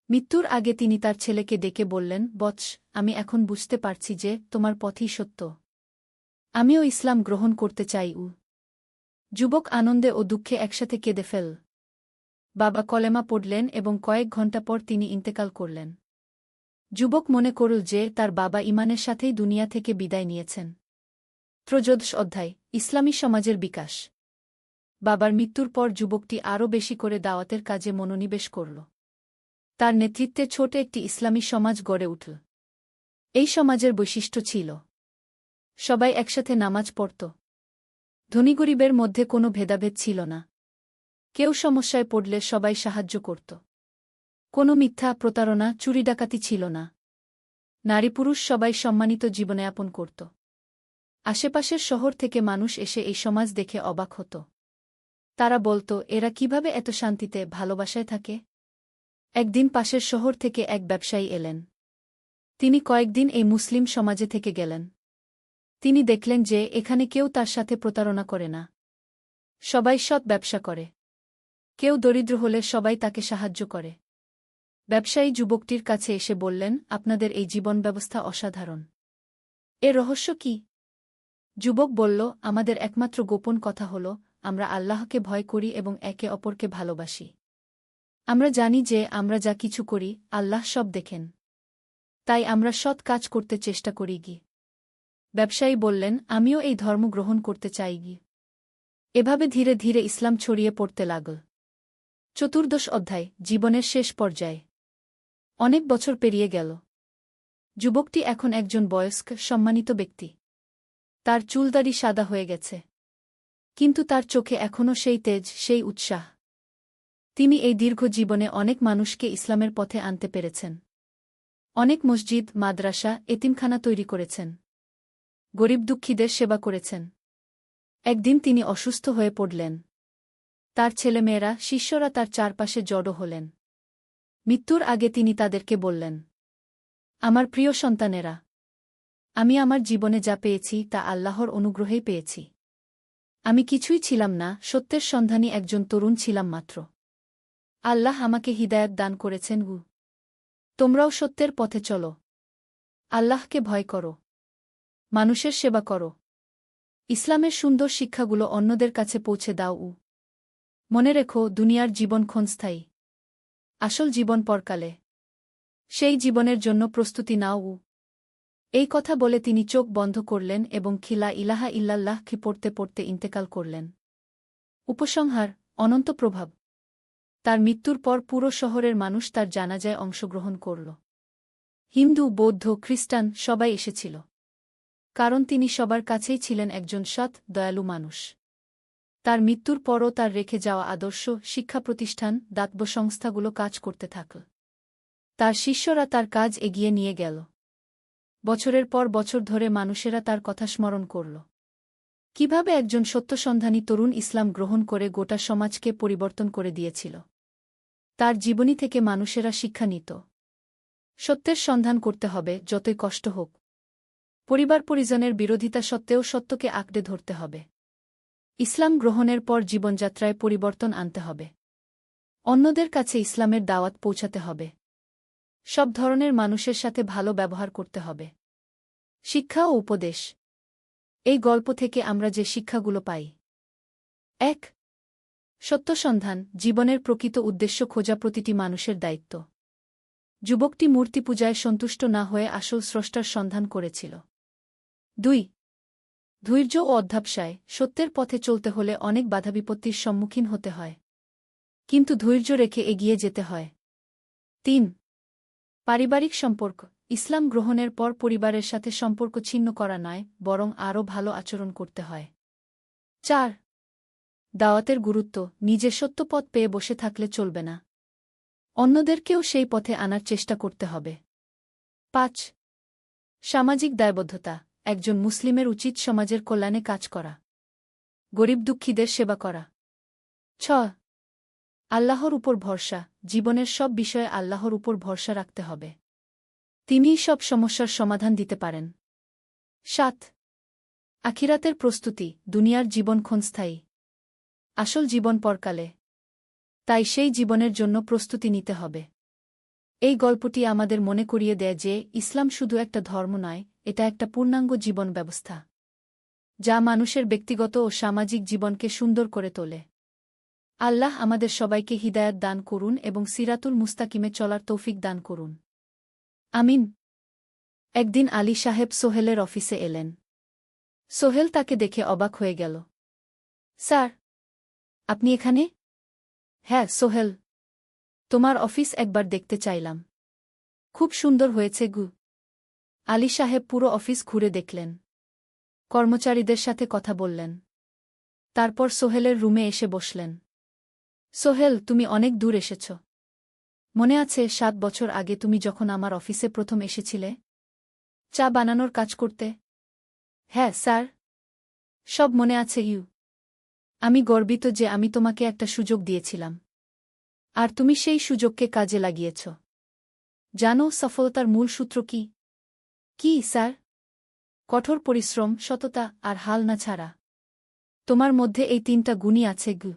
মৃত্যুর আগে তিনি তার ছেলেকে ডেকে বললেন, বৎস, আমি এখন বুঝতে পারছি যে তোমার পথই সত্য। আমিও ইসলাম গ্রহণ করতে চাই। যুবক আনন্দে ও দুঃখে একসাথে কেঁদে ফেল। বাবা কলেমা পড়লেন এবং কয়েক ঘণ্টা পর তিনি ইন্তেকাল করলেন। যুবক মনে করল যে তার বাবা ঈমানের সাথেই দুনিয়া থেকে বিদায় নিয়েছেন। 13 অধ্যায়, ইসলামী সমাজের বিকাশ। বাবার মৃত্যুর পর যুবকটি আরও বেশি করে দাওয়াতের কাজে মনোনিবেশ করল। তার নেতৃত্বে ছোট একটি ইসলামী সমাজ গড়ে উঠল। এই সমাজের বৈশিষ্ট্য ছিল সবাই একসাথে নামাজ পড়ত। ধনী গরিবের মধ্যে কোনো ভেদাভেদ ছিল না। কেউ সমস্যায় পড়লে সবাই সাহায্য করত। কোনো মিথ্যা, প্রতারণা, চুরি ডাকাতি ছিল না। নারী পুরুষ সবাই সম্মানিত জীবনযাপন করত। আশেপাশের শহর থেকে মানুষ এসে এই সমাজ দেখে অবাক হতো। তারা বলত, এরা কিভাবে এত শান্তিতে, ভালোবাসায় থাকে? একদিন পাশের শহর থেকে এক ব্যবসায়ী এলেন। তিনি কয়েকদিন এই মুসলিম সমাজে থেকে গেলেন। তিনি দেখলেন যে এখানে কেউ তার সাথে প্রতারণা করে না। সবাই সৎ ব্যবসা করে। কেউ দরিদ্র হলে সবাই তাকে সাহায্য করে। ব্যবসায়ী যুবকটির কাছে এসে বললেন, আপনাদের এই জীবন ব্যবস্থা অসাধারণ। এর রহস্য কি? যুবক বলল, আমাদের একমাত্র গোপন কথা হল, আমরা আল্লাহকে ভয় করি এবং একে অপরকে ভালোবাসি। আমরা জানি যে আমরা যা কিছু করি, আল্লাহ সব দেখেন। তাই আমরা সৎ কাজ করতে চেষ্টা করি গি। ব্যবসায়ী বললেন, আমিও এই ধর্ম গ্রহণ করতে চাই গি। এভাবে ধীরে ধীরে ইসলাম ছড়িয়ে পড়তে লাগল। 14 অধ্যায়, জীবনের শেষ পর্যায়ে। অনেক বছর পেরিয়ে গেল। যুবকটি এখন একজন বয়স্ক, সম্মানিত ব্যক্তি। তার চুলদাড়ি সাদা হয়ে গেছে। কিন্তু তার চোখে এখনও সেই তেজ, সেই উৎসাহ। তিনি এই দীর্ঘ জীবনে অনেক মানুষকে ইসলামের পথে আনতে পেরেছেন। অনেক মসজিদ, মাদ্রাসা, এতিমখানা তৈরি করেছেন। গরিব দুঃখীদের সেবা করেছেন। একদিন তিনি অসুস্থ হয়ে পড়লেন। তার ছেলেমেয়েরা, শিষ্যরা তার চারপাশে জড়ো হলেন। মৃত্যুর আগে তিনি তাদেরকে বললেন, আমার প্রিয় সন্তানেরা, আমি আমার জীবনে যা পেয়েছি তা আল্লাহর অনুগ্রহেই পেয়েছি। আমি কিছুই ছিলাম না, সত্যের সন্ধানী একজন তরুণ ছিলাম মাত্র। আল্লাহ আমাকে হিদায়াত দান করেছেন। তোমরাও সত্যের পথে চলো। আল্লাহকে ভয় করো। মানুষের সেবা করো। ইসলামের সুন্দর শিক্ষাগুলো অন্যদের কাছে পৌঁছে দাও। মনে রেখো, দুনিয়ার জীবন ক্ষণস্থায়ী। আসল জীবন পরকালে। সেই জীবনের জন্য প্রস্তুতি নাও। এই কথা বলে তিনি চোখ বন্ধ করলেন এবং খিলা ইলাহা ইল্লাল্লাহকে পড়তে পড়তে ইন্তেকাল করলেন। উপসংহার, অনন্ত প্রভাব। তার মৃত্যুর পর পুরো শহরের মানুষ তার জানাজায় অংশগ্রহণ করল। হিন্দু, বৌদ্ধ, খ্রিস্টান সবাই এসেছিল। কারণ তিনি সবার কাছেই ছিলেন একজন সৎ, দয়ালু মানুষ। তার মৃত্যুর পরও তার রেখে যাওয়া আদর্শ, শিক্ষা প্রতিষ্ঠান, দাতব্য সংস্থাগুলো কাজ করতে থাকল। তার শিষ্যরা তার কাজ এগিয়ে নিয়ে গেল। বছরের পর বছর ধরে মানুষেরা তার কথা স্মরণ করল। কিভাবে একজন সত্যসন্ধানী তরুণ ইসলাম গ্রহণ করে গোটা সমাজকে পরিবর্তন করে দিয়েছিল। তার জীবনী থেকে মানুষেরা শিক্ষা নিত। সত্যের সন্ধান করতে হবে, যতই কষ্ট হোক। পরিবার পরিজনের বিরোধিতা সত্ত্বেও সত্যকে আঁকড়ে ধরতে হবে। ইসলাম গ্রহণের পর জীবনযাত্রায় পরিবর্তন আনতে হবে। অন্যদের কাছে ইসলামের দাওয়াত পৌঁছাতে হবে। সব ধরনের মানুষের সাথে ভালো ব্যবহার করতে হবে। শিক্ষা ও উপদেশ। এই গল্প থেকে আমরা যে শিক্ষাগুলো পাই: 1. সত্যসন্ধান, জীবনের প্রকৃত উদ্দেশ্য খোঁজা প্রতিটি মানুষের দায়িত্ব। যুবকটি মূর্তি পূজায় সন্তুষ্ট না হয়ে আসল স্রষ্টার সন্ধান করেছিল। 2. ধৈর্য ও অধ্যবসায়, সত্যের পথে চলতে হলে অনেক বাধাবিপত্তির সম্মুখীন হতে হয়। কিন্তু ধৈর্য রেখে এগিয়ে যেতে হয়। 3. পারিবারিক সম্পর্ক, ইসলাম গ্রহণের পর পরিবারের সাথে সম্পর্ক ছিন্ন করা নয়, বরং আরও ভালো আচরণ করতে হয়। 4. দাওয়াতের গুরুত্ব, নিজে সত্য পথ পেয়ে বসে থাকলে চলবে না। অন্যদেরকেও সেই পথে আনার চেষ্টা করতে হবে। 5. সামাজিক দায়বদ্ধতা, একজন মুসলিমের উচিত সমাজের কল্যাণে কাজ করা। গরিব দুঃখীদের সেবা করা। 6. আল্লাহর উপর ভরসা, জীবনের সব বিষয়ে আল্লাহর উপর ভরসা রাখতে হবে। তিনিই সব সমস্যার সমাধান দিতে পারেন। 7. আখিরাতের প্রস্তুতি, দুনিয়ার জীবন ক্ষণস্থায়ী। আসল জীবন পরকালে। তাই সেই জীবনের জন্য প্রস্তুতি নিতে হবে। এই গল্পটি আমাদের মনে করিয়ে দেয় যে ইসলাম শুধু একটা ধর্ম নয়, এটা একটা পূর্ণাঙ্গ জীবন ব্যবস্থা, যা মানুষের ব্যক্তিগত ও সামাজিক জীবনকে সুন্দর করে তোলে। আল্লাহ আমাদের সবাইকে হিদায়াত দান করুন এবং সিরাতুল মুস্তাকিমে চলার তৌফিক দান করুন। আমিন। একদিন আলী সাহেব সোহেলের অফিসে এলেন। সোহেল তাকে দেখে অবাক হয়ে গেল। স্যার, আপনি এখানে? হ্যাঁ সোহেল, তোমার অফিস একবার দেখতে চাইলাম। খুব সুন্দর হয়েছে গু। আলী সাহেব পুরো অফিস ঘুরে দেখলেন। কর্মচারীদের সাথে কথা বললেন। তারপর সোহেলের রুমে এসে বসলেন। সোহেল, তুমি অনেক দূর এসেছ। মনে আছে 7 বছর আগে তুমি যখন আমার অফিসে প্রথম এসেছিলে চা বানানোর কাজ করতে? হ্যাঁ স্যার, সব মনে আছে। আমি গর্বিত যে আমি তোমাকে একটা সুযোগ দিয়েছিলাম। আর তুমি সেই সুযোগকে কাজে লাগিয়েছ। জানো সফলতার মূল সূত্র কি? কি স্যার? কঠোর পরিশ্রম, সততা আর হাল না ছাড়া। তোমার মধ্যে এই 3টা গুণই আছে গু।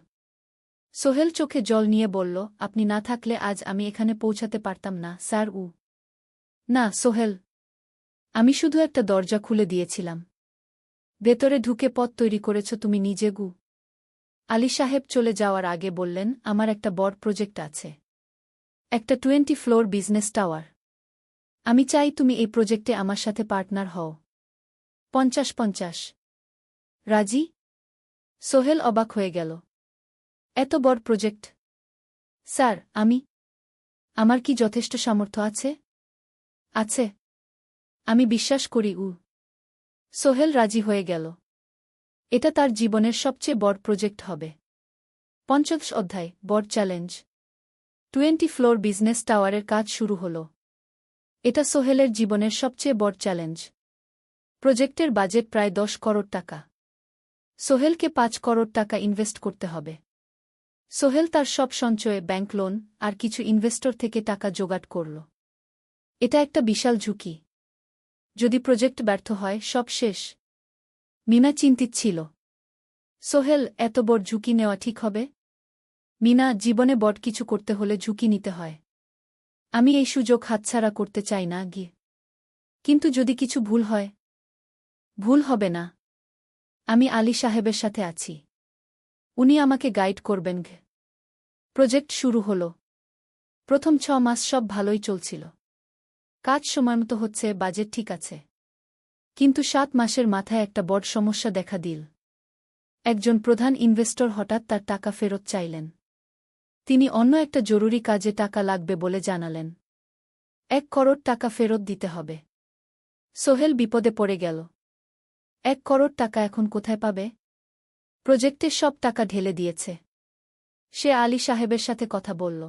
সোহেল চোখে জল নিয়ে বলল, আপনি না থাকলে আজ আমি এখানে পৌঁছাতে পারতাম না স্যার। না সোহেল, আমি শুধু একটা দরজা খুলে দিয়েছিলাম। ভেতরে ঢুকে পথ তৈরি করেছ তুমি নিজে গু। আলী সাহেব চলে যাওয়ার আগে বললেন, আমার একটা বড় প্রজেক্ট আছে। একটা 20 ফ্লোর বিজনেস টাওয়ার। আমি চাই তুমি এই প্রজেক্টে আমার সাথে পার্টনার হও। 50-50। রাজি? সোহেল অবাক হয়ে গেল। এত বড় প্রজেক্ট? স্যার, আমার কি যথেষ্ট সামর্থ্য আছে? আছে। আমি বিশ্বাস করি। সোহেল রাজি হয়ে গেল। এটা তার জীবনের সবচেয়ে বড় প্রজেক্ট হবে। 50 অধ্যায়, বড় চ্যালেঞ্জ। 20 ফ্লোর বিজনেস টাওয়ারের কাজ শুরু হল। এটা সোহেলের জীবনের সবচেয়ে বড় চ্যালেঞ্জ। প্রজেক্টের বাজেট প্রায় 10 করোড় টাকা। সোহেলকে 5 করোড় টাকা ইনভেস্ট করতে হবে। সোহেল তার সব সঞ্চয়ে, ব্যাংক লোন আর কিছু ইনভেস্টর থেকে টাকা জোগাড় করল। এটা একটা বিশাল ঝুঁকি। যদি প্রজেক্ট ব্যর্থ হয়, সব শেষ। মিনা চিন্তিত ছিল। সোহেল, এত বড় ঝুঁকি নেওয়া ঠিক হবে? মিনা, জীবনে বড় কিছু করতে হলে ঝুঁকি নিতে হয়। আমি এই সুযোগ হাতছাড়া করতে চাই না গিয়ে। কিন্তু যদি কিছু ভুল হয়? ভুল হবে না। আমি আলী সাহেবের সাথে আছি। উনি আমাকে গাইড করবেন। প্রজেক্ট শুরু হল। প্রথম 6 মাস সব ভালোই চলছিল। কাজ সময়মতো হচ্ছে, বাজেট ঠিক আছে। কিন্তু 7 মাসের মাথায় একটা বড় সমস্যা দেখা দিল। একজন প্রধান ইনভেস্টর হঠাৎ তার টাকা ফেরত চাইলেন। তিনি অন্য একটা জরুরি কাজে টাকা লাগবে বলে জানালেন। 1 করোড় টাকা ফেরত দিতে হবে। সোহেল বিপদে পড়ে গেল। 1 করোড় টাকা এখন কোথায় পাবে? প্রজেক্টে সব টাকা ঢেলে দিয়েছে। সে আলী সাহেবের সাথে কথা বলল।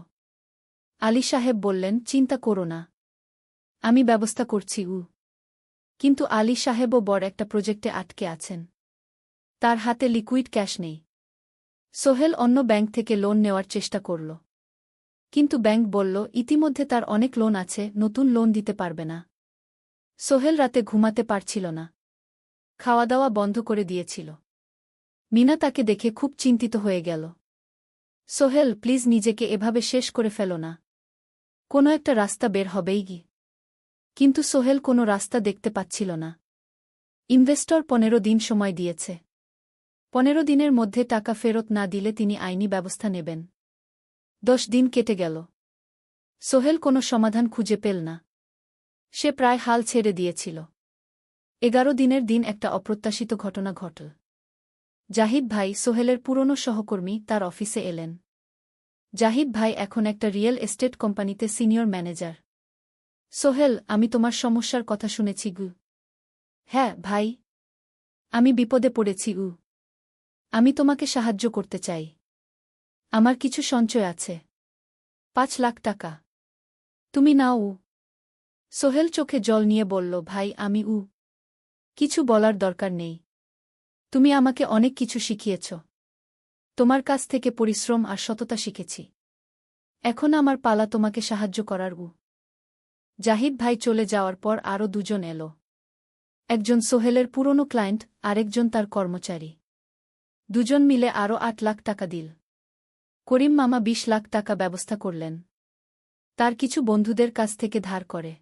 আলী সাহেব বললেন, চিন্তা করো না, আমি ব্যবস্থা করছি। কিন্তু আলী সাহেবও বড় একটা প্রজেক্টে আটকে আছেন। তার হাতে লিকুইড ক্যাশ নেই। সোহেল অন্য ব্যাংক থেকে লোন নেওয়ার চেষ্টা করল। কিন্তু ব্যাংক বলল, ইতিমধ্যে তার অনেক লোন আছে, নতুন লোন দিতে পারবে না। সোহেল রাতে ঘুমাতে পারছিল না। খাওয়া দাওয়া বন্ধ করে দিয়েছিল। মিনা তাকে দেখে খুব চিন্তিত হয়ে গেল। সোহেল, প্লিজ নিজেকে এভাবে শেষ করে ফেলো না। কোনো একটা রাস্তা বের হবেই কি। কিন্তু সোহেল কোনো রাস্তা দেখতে পাচ্ছিল না। ইনভেস্টর 15 দিন সময় দিয়েছে। 15 দিনের মধ্যে টাকা ফেরত না দিলে তিনি আইনি ব্যবস্থা নেবেন। 10 দিন কেটে গেল। সোহেল কোনো সমাধান খুঁজে পেল না। সে প্রায় হাল ছেড়ে দিয়েছিল। 11 দিনের দিন একটা অপ্রত্যাশিত ঘটনা ঘটল। জাহিদ ভাই, সোহেলের পুরনো সহকর্মী, তার অফিসে এলেন। জাহিদ ভাই এখন একটা রিয়েল এস্টেট কোম্পানিতে সিনিয়র ম্যানেজার। সোহেল, আমি তোমার সমস্যার কথা শুনেছি গু। হ্যাঁ ভাই, আমি বিপদে পড়েছি। আমি তোমাকে সাহায্য করতে চাই। আমার কিছু সঞ্চয় আছে। 5 লাখ টাকা। তুমি নাও। সোহেল চোখে জল নিয়ে বলল, ভাই আমি কিছু বলার দরকার নেই। তুমি আমাকে অনেক কিছু শিখিয়েছ। তোমার কাছ থেকে পরিশ্রম আর সততা শিখেছি। এখন আমার পালা তোমাকে সাহায্য করার। জাহিদ ভাই চলে যাওয়ার পর আরও 2 জন এলো। একজন সোহেলের পুরনো ক্লায়েন্ট, আরেকজন তার কর্মচারী। 2 জন মিলে আরও 8 লাখ টাকা দিল। করিম মামা 20 লাখ টাকা ব্যবস্থা করলেন। তার কিছু বন্ধুদের কাছ থেকে ধার করে।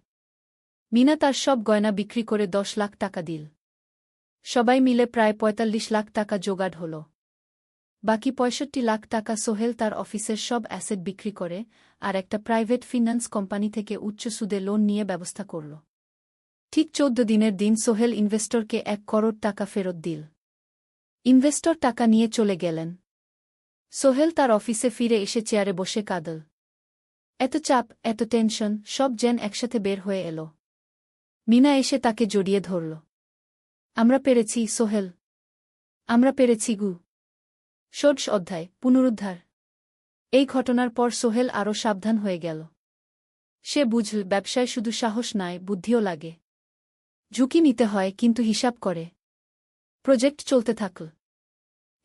মিনা তার সব গয়না বিক্রি করে 10 লাখ টাকা দিল। সবাই মিলে প্রায় 45 লাখ টাকা জোগাড় হল। বাকি 65 লাখ টাকা সোহেল তার অফিসের সব অ্যাসেট বিক্রি করে আর একটা প্রাইভেট ফিন্যান্স কোম্পানি থেকে উচ্চ সুদে লোন নিয়ে ব্যবস্থা করল। ঠিক 14 দিনের দিন সোহেল ইনভেস্টরকে 1 করোড় টাকা ফেরত দিল। ইনভেস্টর টাকা নিয়ে চলে গেলেন। সোহেল তার অফিসে ফিরে এসে চেয়ারে বসে কাঁদল। এত চাপ, এত টেনশন, সব যেন একসাথে বের হয়ে এলো। মিনা এসে তাকে জড়িয়ে ধরল। আমরা পেরেছি সোহেল, আমরা পেরেছি গু। 16 অধ্যায়, পুনরুদ্ধার। এই ঘটনার পর সোহেল আরও সাবধান হয়ে গেল। সে বুঝল, ব্যবসায় শুধু সাহস নয়, বুদ্ধিও লাগে। ঝুঁকি নিতে হয়, কিন্তু হিসাব করে। প্রজেক্ট চলতে থাকল।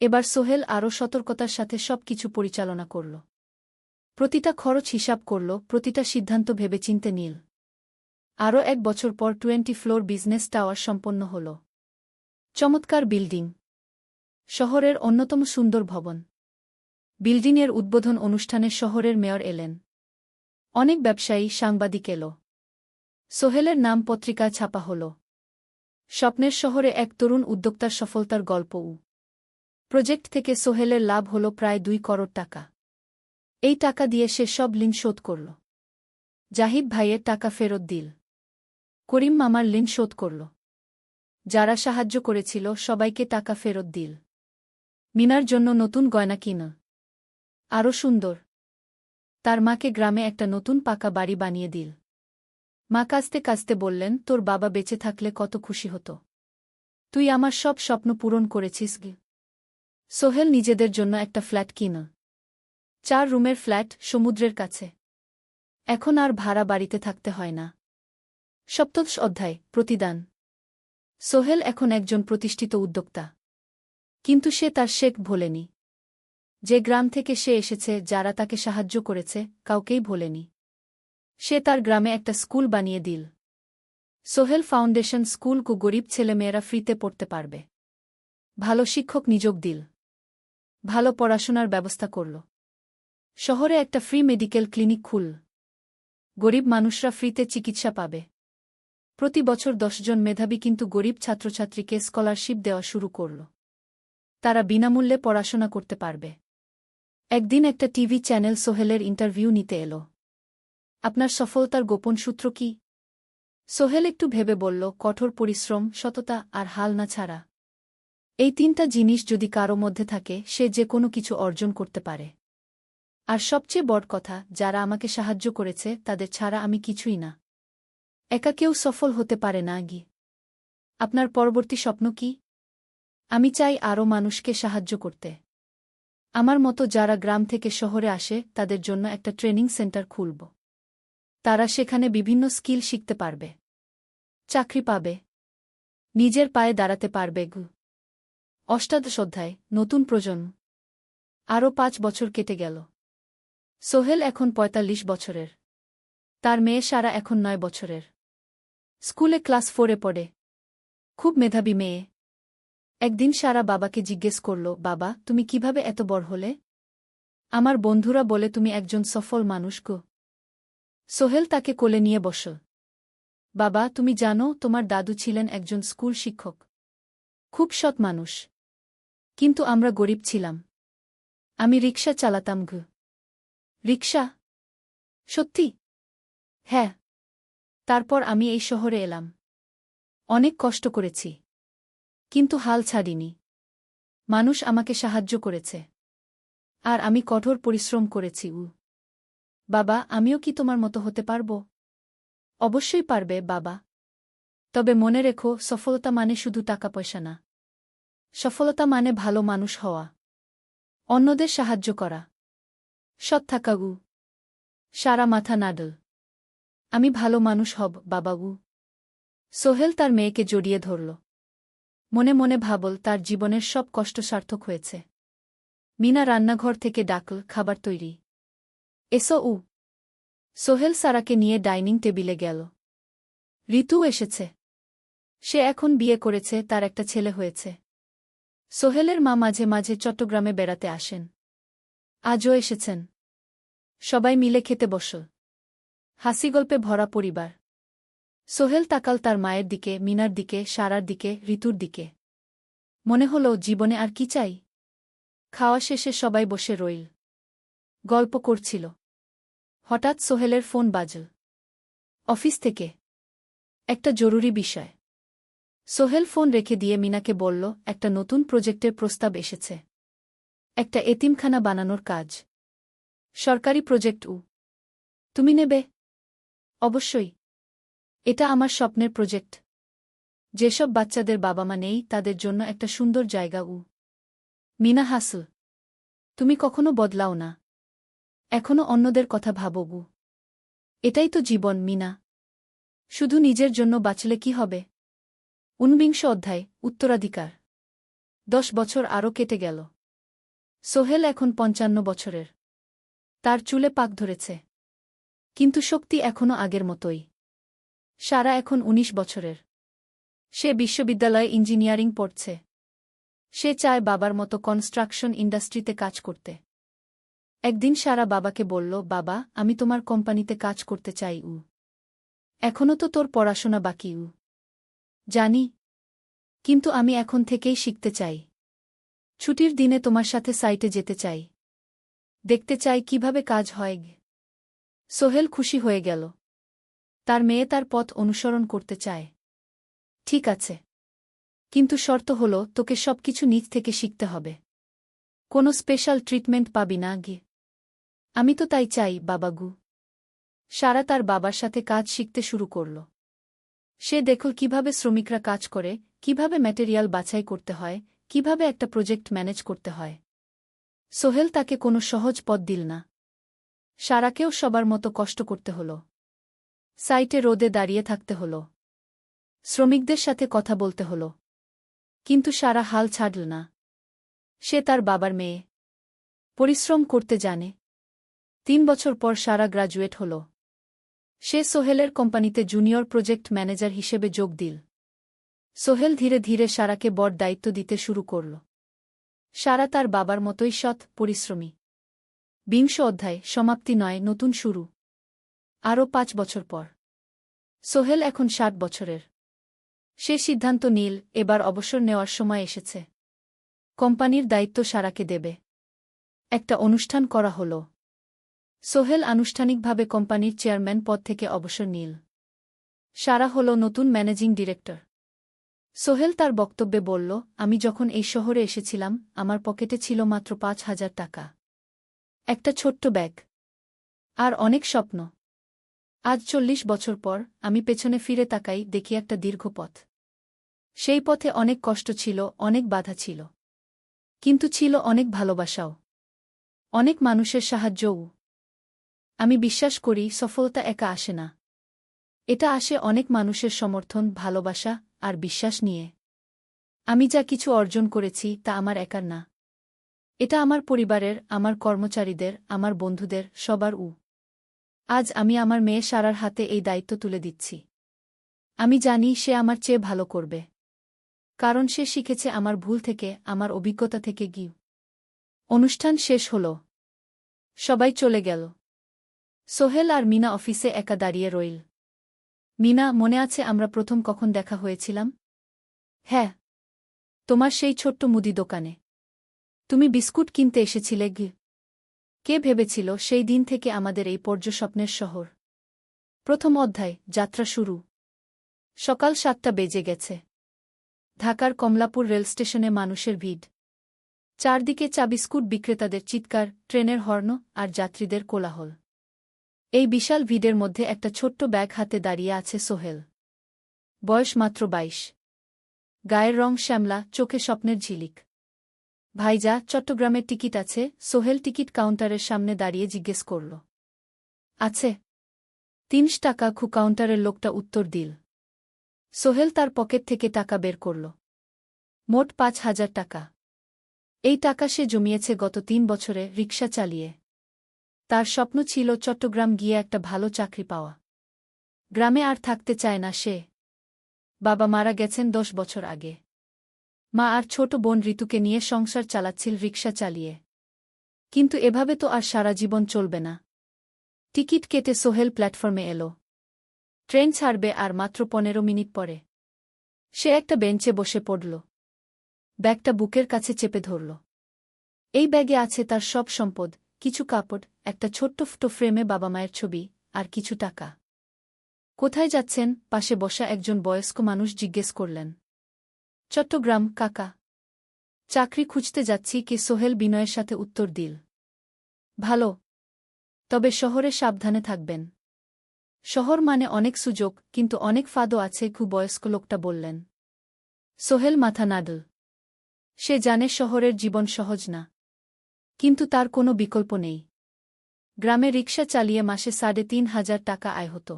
এবার সোহেল আরও সতর্কতার সাথে সব কিছু পরিচালনা করল। প্রতিটা খরচ হিসাব করল, প্রতিটা সিদ্ধান্ত ভেবেচিন্তে নিল। আরও 1 বছর পর 20 ফ্লোর বিজনেস টাওয়ার সম্পন্ন হল। চমৎকার বিল্ডিং, শহরের অন্যতম সুন্দর ভবন। বিল্ডিংয়ের উদ্বোধন অনুষ্ঠানে শহরের মেয়র এলেন। অনেক ব্যবসায়ী, সাংবাদিক এল। সোহেলের নাম পত্রিকায় ছাপা হল। স্বপ্নের শহরে এক তরুণ উদ্যোক্তার সফলতার গল্পও। প্রজেক্ট থেকে সোহেলের লাভ হল প্রায় 2 করোড় টাকা। এই টাকা দিয়ে সে সব ঋণ শোধ করল। জাহিদ ভাইয়ের টাকা ফেরত দিল। করিম মামার ঋণ শোধ করল। যারা সাহায্য করেছিল সবাইকে টাকা ফেরত দিল। মিনার জন্য নতুন গয়না কিন। আরও সুন্দর। তার মাকে গ্রামে একটা নতুন পাকা বাড়ি বানিয়ে দিল। মা কাঁদতে কাঁদতে বললেন, তোর বাবা বেঁচে থাকলে কত খুশি হতো। তুই আমার সব স্বপ্ন পূরণ করেছিস গে। সোহেল নিজেদের জন্য একটা ফ্ল্যাট কিন। 4 রুমের ফ্ল্যাট, সমুদ্রের কাছে। এখন আর ভাড়া বাড়িতে থাকতে হয় না। 7ম অধ্যায়, প্রতিদান। সোহেল এখন একজন প্রতিষ্ঠিত উদ্যোক্তা। কিন্তু সে তার শেখ ভোলেনি। যে গ্রাম থেকে সে এসেছে, যারা তাকে সাহায্য করেছে, কাউকেই ভোলেনি। সে তার গ্রামে একটা স্কুল বানিয়ে দিল। সোহেল ফাউন্ডেশন স্কুল কু গরিব ছেলেমেয়েরা ফ্রিতে পড়তে পারবে। ভালো শিক্ষক নিযোগ দিল। ভালো পড়াশোনার ব্যবস্থা করল। শহরে একটা ফ্রি মেডিকেল ক্লিনিক খুল। গরিব মানুষরা ফ্রিতে চিকিৎসা পাবে। প্রতি বছর 10 জন মেধাবী কিন্তু গরিব ছাত্রছাত্রীকে স্কলারশিপ দেওয়া শুরু করল। তারা বিনামূল্যে পড়াশোনা করতে পারবে। একদিন একটা টিভি চ্যানেল সোহেলের ইন্টারভিউ নিতে এল। আপনার সফলতার গোপন সূত্র কি? সোহেল একটু ভেবে বলল, কঠোর পরিশ্রম, সততা আর হাল না ছাড়া। এই 3টা জিনিস যদি কারো মধ্যে থাকে, সে যে কোনো কিছু অর্জন করতে পারে। আর সবচেয়ে বড় কথা, যারা আমাকে সাহায্য করেছে তাদের ছাড়া আমি কিছুই না। একা কেউ সফল হতে পারে না গি। আপনার পরবর্তী স্বপ্ন কি? আমি চাই আরও মানুষকে সাহায্য করতে। আমার মতো যারা গ্রাম থেকে শহরে আসে তাদের জন্য একটা ট্রেনিং সেন্টার খুলব। তারা সেখানে বিভিন্ন স্কিল শিখতে পারবে, চাকরি পাবে, নিজের পায়ে দাঁড়াতে পারবে। 8ম অধ্যায়, নতুন প্রজন্ম। আরও 5 বছর কেটে গেল। সোহেল এখন 45 বছরের। তার মেয়ে সারা এখন 9 বছরের। স্কুলে ক্লাস 4-এ পড়ে। খুব মেধাবী মেয়ে। একদিন সারা বাবাকে জিজ্ঞেস করল, বাবা, তুমি কিভাবে এত বড় হলে? আমার বন্ধুরা বলে তুমি একজন সফল মানুষ গো। সোহেল তাকে কোলে নিয়ে বসল। বাবা, তুমি জানো তোমার দাদু ছিলেন একজন স্কুল শিক্ষক। খুব সৎ মানুষ। কিন্তু আমরা গরিব ছিলাম। আমি রিকশা চালাতাম গো। রিকশা? সত্যি? হ্যাঁ। তারপর আমি এই শহরে এলাম। অনেক কষ্ট করেছি। কিন্তু হাল ছাড়িনি। মানুষ আমাকে সাহায্য করেছে। আর আমি কঠোর পরিশ্রম করেছি। বাবা, আমিও কি তোমার মতো হতে পারব? অবশ্যই পারবে বাবা। তবে মনে রেখো, সফলতা মানে শুধু টাকা পয়সা না। সফলতা মানে ভালো মানুষ হওয়া, অন্যদের সাহায্য করা, সৎ থাকা। সারা মাথা নাডল। আমি ভালো মানুষ হব বাবা। সোহেল তার মেয়েকে জড়িয়ে ধরল। মনে মনে ভাবল, তার জীবনের সব কষ্ট সার্থক হয়েছে। মিনা রান্নাঘর থেকে ডাকল, খাবার তৈরি। এসো। সোহেল সারাকে নিয়ে ডাইনিং টেবিলে গেল। ঋতু এসেছে। সে এখন বিয়ে করেছে, তার একটা ছেলে হয়েছে। সোহেলের মা মাঝে মাঝে চট্টগ্রামে বেড়াতে আসেন। আজও এসেছেন। সবাই মিলে খেতে বসল। হাসিগল্পে ভরা পরিবার। সোহেল তাকাল তার মায়ের দিকে, মিনার দিকে, সারার দিকে, ঋতুর দিকে। মনে হল, জীবনে আর কি চাই? খাওয়া শেষে সবাই বসে রইল। গল্প করছিল। হঠাৎ সোহেলের ফোন বাজল। অফিস থেকে। একটা জরুরি বিষয়। সোহেল ফোন রেখে দিয়ে মিনাকে বলল, একটা নতুন প্রজেক্টের প্রস্তাব এসেছে। একটা এতিমখানা বানানোর কাজ। সরকারি প্রজেক্ট। তুমি নেবে? অবশ্যই। এটা আমার স্বপ্নের প্রজেক্ট। যেসব বাচ্চাদের বাবা মা নেই তাদের জন্য একটা সুন্দর জায়গা। মিনা হাসল। তুমি কখনো বদলাও না। এখনো অন্যদের কথা ভাবো। এটাই তো জীবন মিনা। শুধু নিজের জন্য বাঁচলে কি হবে? 19 অধ্যায়, উত্তরাধিকার। 10 বছর আরও কেটে গেল। সোহেল এখন 55 বছরের। তার চুলে পাক ধরেছে। কিন্তু শক্তি এখনও আগের মতোই। সারা এখন ১৯ বছরের। সে বিশ্ববিদ্যালয়ে ইঞ্জিনিয়ারিং পড়ছে। সে চায় বাবার মতো কনস্ট্রাকশন ইন্ডাস্ট্রিতে কাজ করতে। একদিন সারা বাবাকে বলল, বাবা, আমি তোমার কোম্পানিতে কাজ করতে চাই। এখনও তো তোর পড়াশোনা বাকি। জানি, কিন্তু আমি এখন থেকেই শিখতে চাই। ছুটির দিনে তোমার সাথে সাইটে যেতে চাই। দেখতে চাই কিভাবে কাজ হয়। সোহেল খুশি হয়ে গেল। তার মেয়ে তার পথ অনুসরণ করতে চায়। ঠিক আছে, কিন্তু শর্ত হল তোকে সবকিছু নিজ থেকে শিখতে হবে। কোনো স্পেশাল ট্রিটমেন্ট পাবি না। আমি তো তাই চাই, বাবাগু। সারা তার বাবার সাথে কাজ শিখতে শুরু করল। সে দেখল কিভাবে শ্রমিকরা কাজ করে, কিভাবে ম্যাটেরিয়াল বাছাই করতে হয়, কিভাবে একটা প্রজেক্ট ম্যানেজ করতে হয়। সোহেল তাকে কোনো সহজ পথ দিল না। সারাকেও সবার মতো কষ্ট করতে হল। সাইটে রোদে দাঁড়িয়ে থাকতে হল। শ্রমিকদের সাথে কথা বলতে হল। কিন্তু সারা হাল ছাড়ল না। সে তার বাবার মেয়ে। পরিশ্রম করতে জানে। ৩ বছর পর সারা গ্রাজুয়েট হল। সে সোহেলের কোম্পানিতে জুনিয়র প্রজেক্ট ম্যানেজার হিসেবে যোগ দিল। সোহেল ধীরে ধীরে সারাকে বড় দায়িত্ব দিতে শুরু করল। সারা তার বাবার মতোই সৎ, পরিশ্রমী। ২০ অধ্যায়, সমাপ্তি নয়, নতুন শুরু। আরও ৫ বছর পর সোহেল এখন ৬০ বছরের। সে সিদ্ধান্ত নিল, এবার অবসর নেওয়ার সময় এসেছে। কোম্পানির দায়িত্ব সারাকে দেবে। একটা অনুষ্ঠান করা হল। সোহেল আনুষ্ঠানিকভাবে কোম্পানির চেয়ারম্যান পদ থেকে অবসর নিল। সারা হল নতুন ম্যানেজিং ডিরেক্টর। সোহেল তার বক্তব্যে বলল, আমি যখন এই শহরে এসেছিলাম আমার পকেটে ছিল মাত্র ৫,০০০ টাকা। একটা ছোট্ট ব্যাগ। আর অনেক স্বপ্ন। আজ ৪০ বছর পর আমি পেছনে ফিরে তাকাই, দেখি একটা দীর্ঘ পথ। সেই পথে অনেক কষ্ট ছিল, অনেক বাধা ছিল। কিন্তু ছিল অনেক ভালোবাসাও। অনেক মানুষের সাহায্যও। আমি বিশ্বাস করি সফলতা একা আসে না। এটা আসে অনেক মানুষের সমর্থন, ভালোবাসা আর বিশ্বাস নিয়ে। আমি যা কিছু অর্জন করেছি তা আমার একার না। এটা আমার পরিবারের, আমার কর্মচারীদের, আমার বন্ধুদের, সবার। আজ আমি আমার মেয়ে সারার হাতে এই দায়িত্ব তুলে দিচ্ছি। আমি জানি সে আমার চেয়ে ভালো করবে। কারণ সে শিখেছে আমার ভুল থেকে, আমার অভিজ্ঞতা থেকে। অনুষ্ঠান শেষ হল। সবাই চলে গেল। সোহেল আর মিনা অফিসে একা দাঁড়িয়ে রইল। মিনা, মনে আছে আমরা প্রথম কখন দেখা হয়েছিলাম? হ্যাঁ, তোমার সেই ছোট্ট মুদি দোকানে। তুমি বিস্কুট কিনতে এসেছিলে। কে ভেবেছিল সেই দিন থেকে আমাদের এই পর্যস্বপ্নের শহর। প্রথম অধ্যায়, যাত্রা শুরু। সকাল ৭টা বেজে গেছে। ঢাকার কমলাপুর রেলস্টেশনে মানুষের ভিড়। চারদিকে চা বিস্কুট বিক্রেতাদের চিৎকার, ট্রেনের হর্ন আর যাত্রীদের কোলাহল। এই বিশাল ভিড়ের মধ্যে একটা ছোট্ট ব্যাগ হাতে দাঁড়িয়ে আছে সোহেল। বয়স মাত্র ২২। গায়ের রং শ্যামলা, চোখে স্বপ্নের ঝিলিক। ভাইজা, চট্টগ্রামের টিকিট আছে? সোহেল টিকিট কাউন্টারের সামনে দাঁড়িয়ে জিজ্ঞেস করল। আছে। ৩০ টাকা। কাউন্টারের লোকটা উত্তর দিল। সোহেল তার পকেট থেকে টাকা বের করল। মোট ৫,০০০ টাকা। এই টাকা সে জমিয়েছে গত ৩ বছরে রিকশা চালিয়ে। তার স্বপ্ন ছিল চট্টগ্রাম গিয়ে একটা ভালো চাকরি পাওয়া। গ্রামে আর থাকতে চায় না সে। বাবা মারা গেছেন ১০ বছর আগে। মা আর ছোট বোন ঋতুকে নিয়ে সংসার চালাচ্ছিল রিকশা চালিয়ে। কিন্তু এভাবে তো আর সারা জীবন চলবে না। টিকিট কেটে সোহেল প্ল্যাটফর্মে এলো। ট্রেন ছাড়বে আর মাত্র ১৫ মিনিট পরে। সে একটা বেঞ্চে বসে পড়ল। ব্যাগটা বুকের কাছে চেপে ধরল। এই ব্যাগে আছে তার সব সম্পদ, কিছু কাপড়, একটা ছোট্ট ফটো ফ্রেমে বাবা মায়ের ছবি, আর কিছু টাকা। কোথায় যাচ্ছেন? পাশে বসা একজন বয়স্ক মানুষ জিজ্ঞেস করলেন। চট্টগ্রাম, কাকা। চাকরি খুঁজতে যাচ্ছি। সোহেল বিনয়ের সাথে উত্তর দিল। ভালো। তবে শহরে সাবধানে থাকবেন। শহর মানে অনেক সুযোগ, কিন্তু অনেক ফাঁদও আছে। বয়স্ক লোকটা বললেন। সোহেল মাথা নাড়ল। সে জানে শহরের জীবন সহজ না। কিন্তু তার কোনো বিকল্প নেই। গ্রামে রিকশা চালিয়ে মাসে ৩,৫০০ টাকা আয় হতো।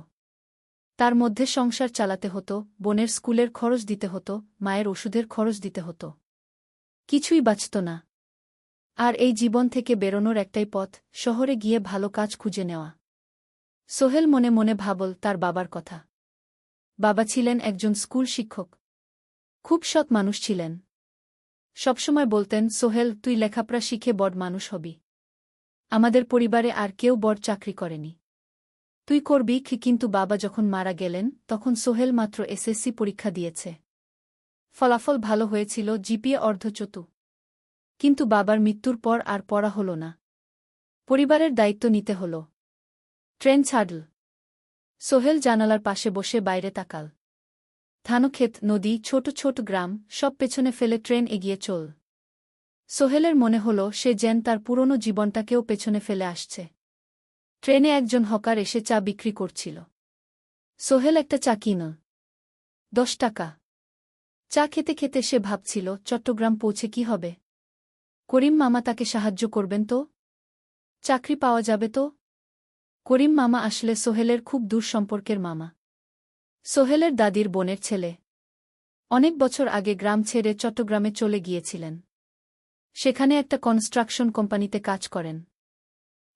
তার মধ্যে সংসার চালাতে হতো, বোনের স্কুলের খরচ দিতে হতো, মায়ের ওষুধের খরচ দিতে হতো। কিছুই বাঁচত না। আর এই জীবন থেকে বেরোনোর একটাই পথ, শহরে গিয়ে ভালো কাজ খুঁজে নেওয়া। সোহেল মনে মনে ভাবল তার বাবার কথা। বাবা ছিলেন একজন স্কুল শিক্ষক। খুব সৎ মানুষ ছিলেন। সবসময় বলতেন, সোহেল, তুই লেখাপড়া শিখে বড় মানুষ হবি। আমাদের পরিবারে আর কেউ বড় চাকরি করেনি। তুই করবি কি? কিন্তু বাবা যখন মারা গেলেন তখন সোহেল মাত্র এসএসসি পরীক্ষা দিয়েছে। ফলাফল ভালো হয়েছিল, জিপিএ অর্ধচতু। কিন্তু বাবার মৃত্যুর পর আর পড়া হল না। পরিবারের দায়িত্ব নিতে হল। ট্রেন ছাড়ল। সোহেল জানালার পাশে বসে বাইরে তাকাল। ধানক্ষেত, নদী, ছোট ছোট গ্রাম, সব পেছনে ফেলে ট্রেন এগিয়ে চল। সোহেলের মনে হল সে যেন তার পুরনো জীবনটাকেও পেছনে ফেলে আসছে। ট্রেনে একজন হকার এসে চা বিক্রি করছিল। সোহেল একটা চা কিনল। 10 টাকা। চা খেতে খেতে সে ভাবছিল, চট্টগ্রাম পৌঁছে কি হবে? করিম মামা তাকে সাহায্য করবেন তো? চাকরি পাওয়া যাবে তো? করিম মামা আসলে সোহেলের খুব দূর সম্পর্কের মামা। সোহেলের দাদির বোনের ছেলে। অনেক বছর আগে গ্রাম ছেড়ে চট্টগ্রামে চলে গিয়েছিলেন। সেখানে একটা কনস্ট্রাকশন কোম্পানিতে কাজ করেন।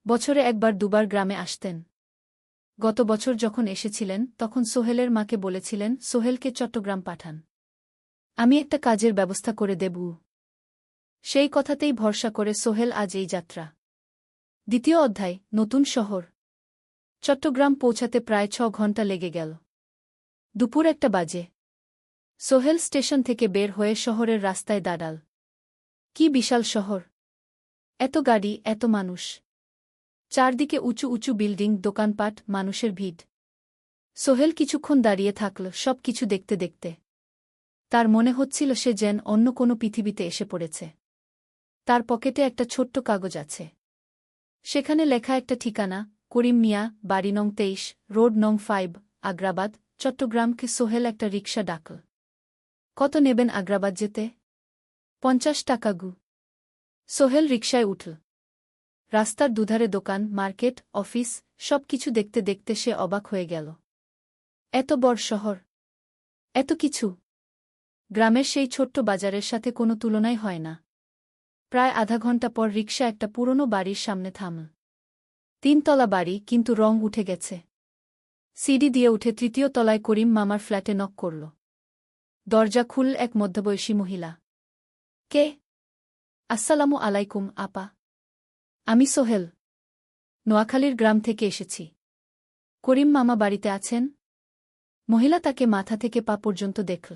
বছরে একবার দুবার গ্রামে আসতেন। গত বছর যখন এসেছিলেন তখন সোহেলের মাকে বলেছিলেন সোহেলকে চট্টগ্রাম পাঠান। আমি একটা কাজের ব্যবস্থা করে দেব। সেই কথাতেই ভরসা করে সোহেল আজ এই যাত্রা। দ্বিতীয় অধ্যায়, নতুন শহর। চট্টগ্রাম পৌঁছাতে প্রায় 6 ঘণ্টা লেগে গেল। দুপুর 1টা বাজে। সোহেল স্টেশন থেকে বের হয়ে শহরের রাস্তায় দাঁড়াল। কি বিশাল শহর! এত গাড়ি, এত মানুষ। চারদিকে উঁচু উঁচু বিল্ডিং, দোকানপাট, মানুষের ভিড়। সোহেল কিছুক্ষণ দাঁড়িয়ে থাকল সব কিছু দেখতে দেখতে। তার মনে হচ্ছিল সে যেন অন্য কোনো পৃথিবীতে এসে পড়েছে। তার পকেটে একটা ছোট্ট কাগজ আছে। সেখানে লেখা একটা ঠিকানা, করিম মিয়া, বাড়ি নং 23, রোড নং 5, আগ্রাবাদ, চট্টগ্রামকে। সোহেল একটা রিকশা ডাকল। কত নেবেন আগ্রাবাদ যেতে? 50 টাকা গু। সোহেল রিকশায় উঠল। রাস্তার দুধারে দোকান, মার্কেট, অফিস, সব কিছু দেখতে দেখতে সে অবাক হয়ে গেল। এত বড় শহর, এত কিছু! গ্রামের সেই ছোট্ট বাজারের সাথে কোনো তুলনাই হয় না। প্রায় আধা ঘণ্টা পর রিকশা একটা পুরনো বাড়ির সামনে থামল। 3 তলা বাড়ি, কিন্তু রং উঠে গেছে। সিঁড়ি দিয়ে উঠে 3য় তলায় করিম মামার ফ্ল্যাটে নক করল। দরজা খুলল এক মধ্যবয়সী মহিলা। কে? আসসালামু আলাইকুম আপা। আমি সোহেল। নোয়াখালীর গ্রাম থেকে এসেছি। করিম মামা বাড়িতে আছেন? মহিলা তাকে মাথা থেকে পা পর্যন্ত দেখল।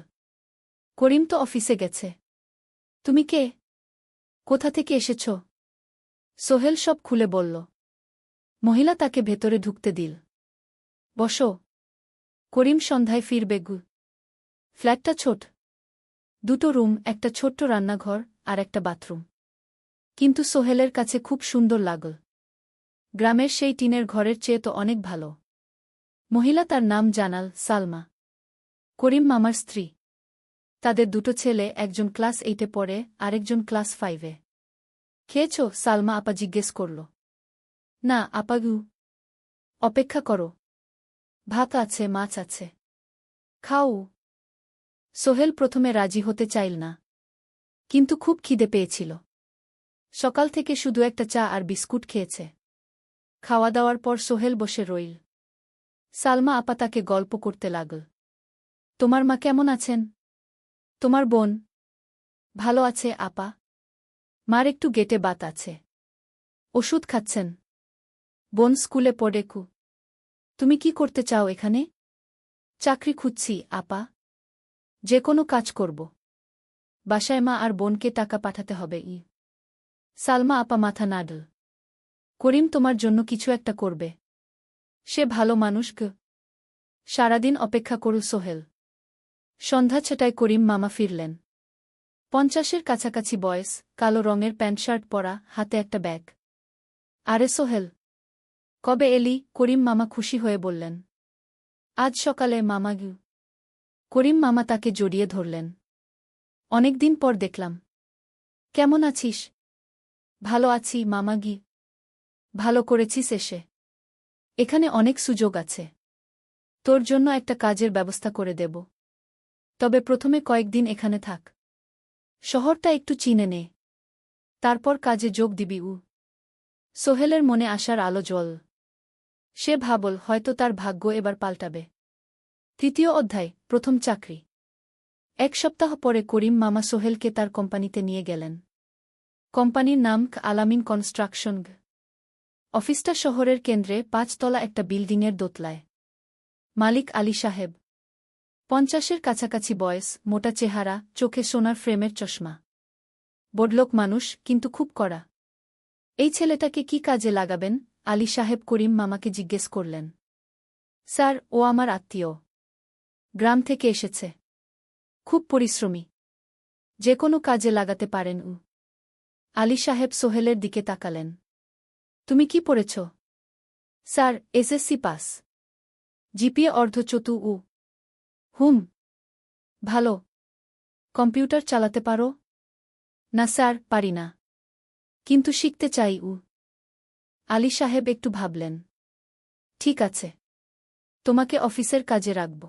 করিম তো অফিসে গেছে। তুমি কে? কোথা থেকে এসেছ? সোহেল সব খুলে বলল। মহিলা তাকে ভেতরে ঢুকতে দিল। বসো। করিম সন্ধ্যায় ফিরবে গু। ফ্ল্যাটটা ছোট। 2টো রুম, একটা ছোট্ট রান্নাঘর আর একটা বাথরুম। কিন্তু সোহেলের কাছে খুব সুন্দর লাগল। গ্রামের সেই টিনের ঘরের চেয়ে তো অনেক ভালো। মহিলা তার নাম জানাল, সালমা। করিম মামার স্ত্রী। তাদের 2টো ছেলে, একজন ক্লাস 8-এ পড়ে, আরেকজন ক্লাস 5-এ। খেয়েছ? সালমা আপা জিজ্ঞেস করল। না আপা গু। অপেক্ষা করো। ভাত আছে, মাছ আছে। খাও। সোহেল প্রথমে রাজি হতে চাইল না। কিন্তু খুব খিদে পেয়েছিল। সকাল থেকে শুধু একটা চা আর বিস্কুট খেয়েছে। খাওয়া দাওয়ার পর সোহেল বসে রইল। সালমা আপা তাকে গল্প করতে লাগল। তোমার মা কেমন আছেন? তোমার বোন? ভালো আছে আপা। মার একটু গেটে বাত আছে। ওষুধ খাচ্ছেন। বোন স্কুলে পড়ে কু। তুমি কি করতে চাও এখানে? চাকরি খুঁজছি আপা। যে কোনো কাজ করব। বাসায় মা আর বোনকে টাকা পাঠাতে হবে। সালমা আপা মাথা নাড়ল। করিম তোমার জন্য কিছু একটা করবে। সে ভালো মানুষ গ। সারাদিন অপেক্ষা করল সোহেল। সন্ধ্যা 6টায় করিম মামা ফিরলেন। 50-এর কাছাকাছি বয়স, কালো রঙের প্যান্ট শার্ট পরা, হাতে একটা ব্যাগ। আরে সোহেল, কবে এলি? করিম মামা খুশি হয়ে বললেন। আজ সকালে মামা গু। করিম মামা তাকে জড়িয়ে ধরলেন। অনেকদিন পর দেখলাম। কেমন আছিস? ভালো আছি মামা গি। ভালো করেছিস এসে। এখানে অনেক সুযোগ আছে। তোর জন্য একটা কাজের ব্যবস্থা করে দেব। তবে প্রথমে কয়েকদিন এখানে থাক। শহরটা একটু চিনে নে। তারপর কাজে যোগ দিবি। সোহেলের মনে আসার আলো জ্বল। সে ভাবল হয়তো তার ভাগ্য এবার পাল্টাবে। তৃতীয় অধ্যায়, প্রথম চাকরি। এক সপ্তাহ পরে করিম মামা সোহেলকে তার কোম্পানিতে নিয়ে গেলেন। কোম্পানির নাম আলামিন কনস্ট্রাকশন। অফিসটা শহরের কেন্দ্রে ৫ তলা একটা বিল্ডিংয়ের দোতলায়। মালিক আলী সাহেব, ৫০-এর কাছাকাছি বয়স, মোটা চেহারা, চোখে সোনার ফ্রেমের চশমা। বড়লোক মানুষ, কিন্তু খুব কড়া। এই ছেলেটাকে কি কাজে লাগাবেন? আলী সাহেব করিম মামাকে জিজ্ঞেস করলেন। স্যার, ও আমার আত্মীয়। গ্রাম থেকে এসেছে। খুব পরিশ্রমী। যে কোনো কাজে লাগাতে পারেন। আলী সাহেব সোহেলের দিকে তাকালেন। তুমি কি পড়েছ? Sir, SSC pass. জিপিএ অর্ধচতু। হুম। ভালো। কম্পিউটার চালাতে পারো? না স্যার, পারি না। কিন্তু শিখতে চাই। আলী সাহেব একটু ভাবলেন। ঠিক আছে। তোমাকে অফিসের কাজে রাখব।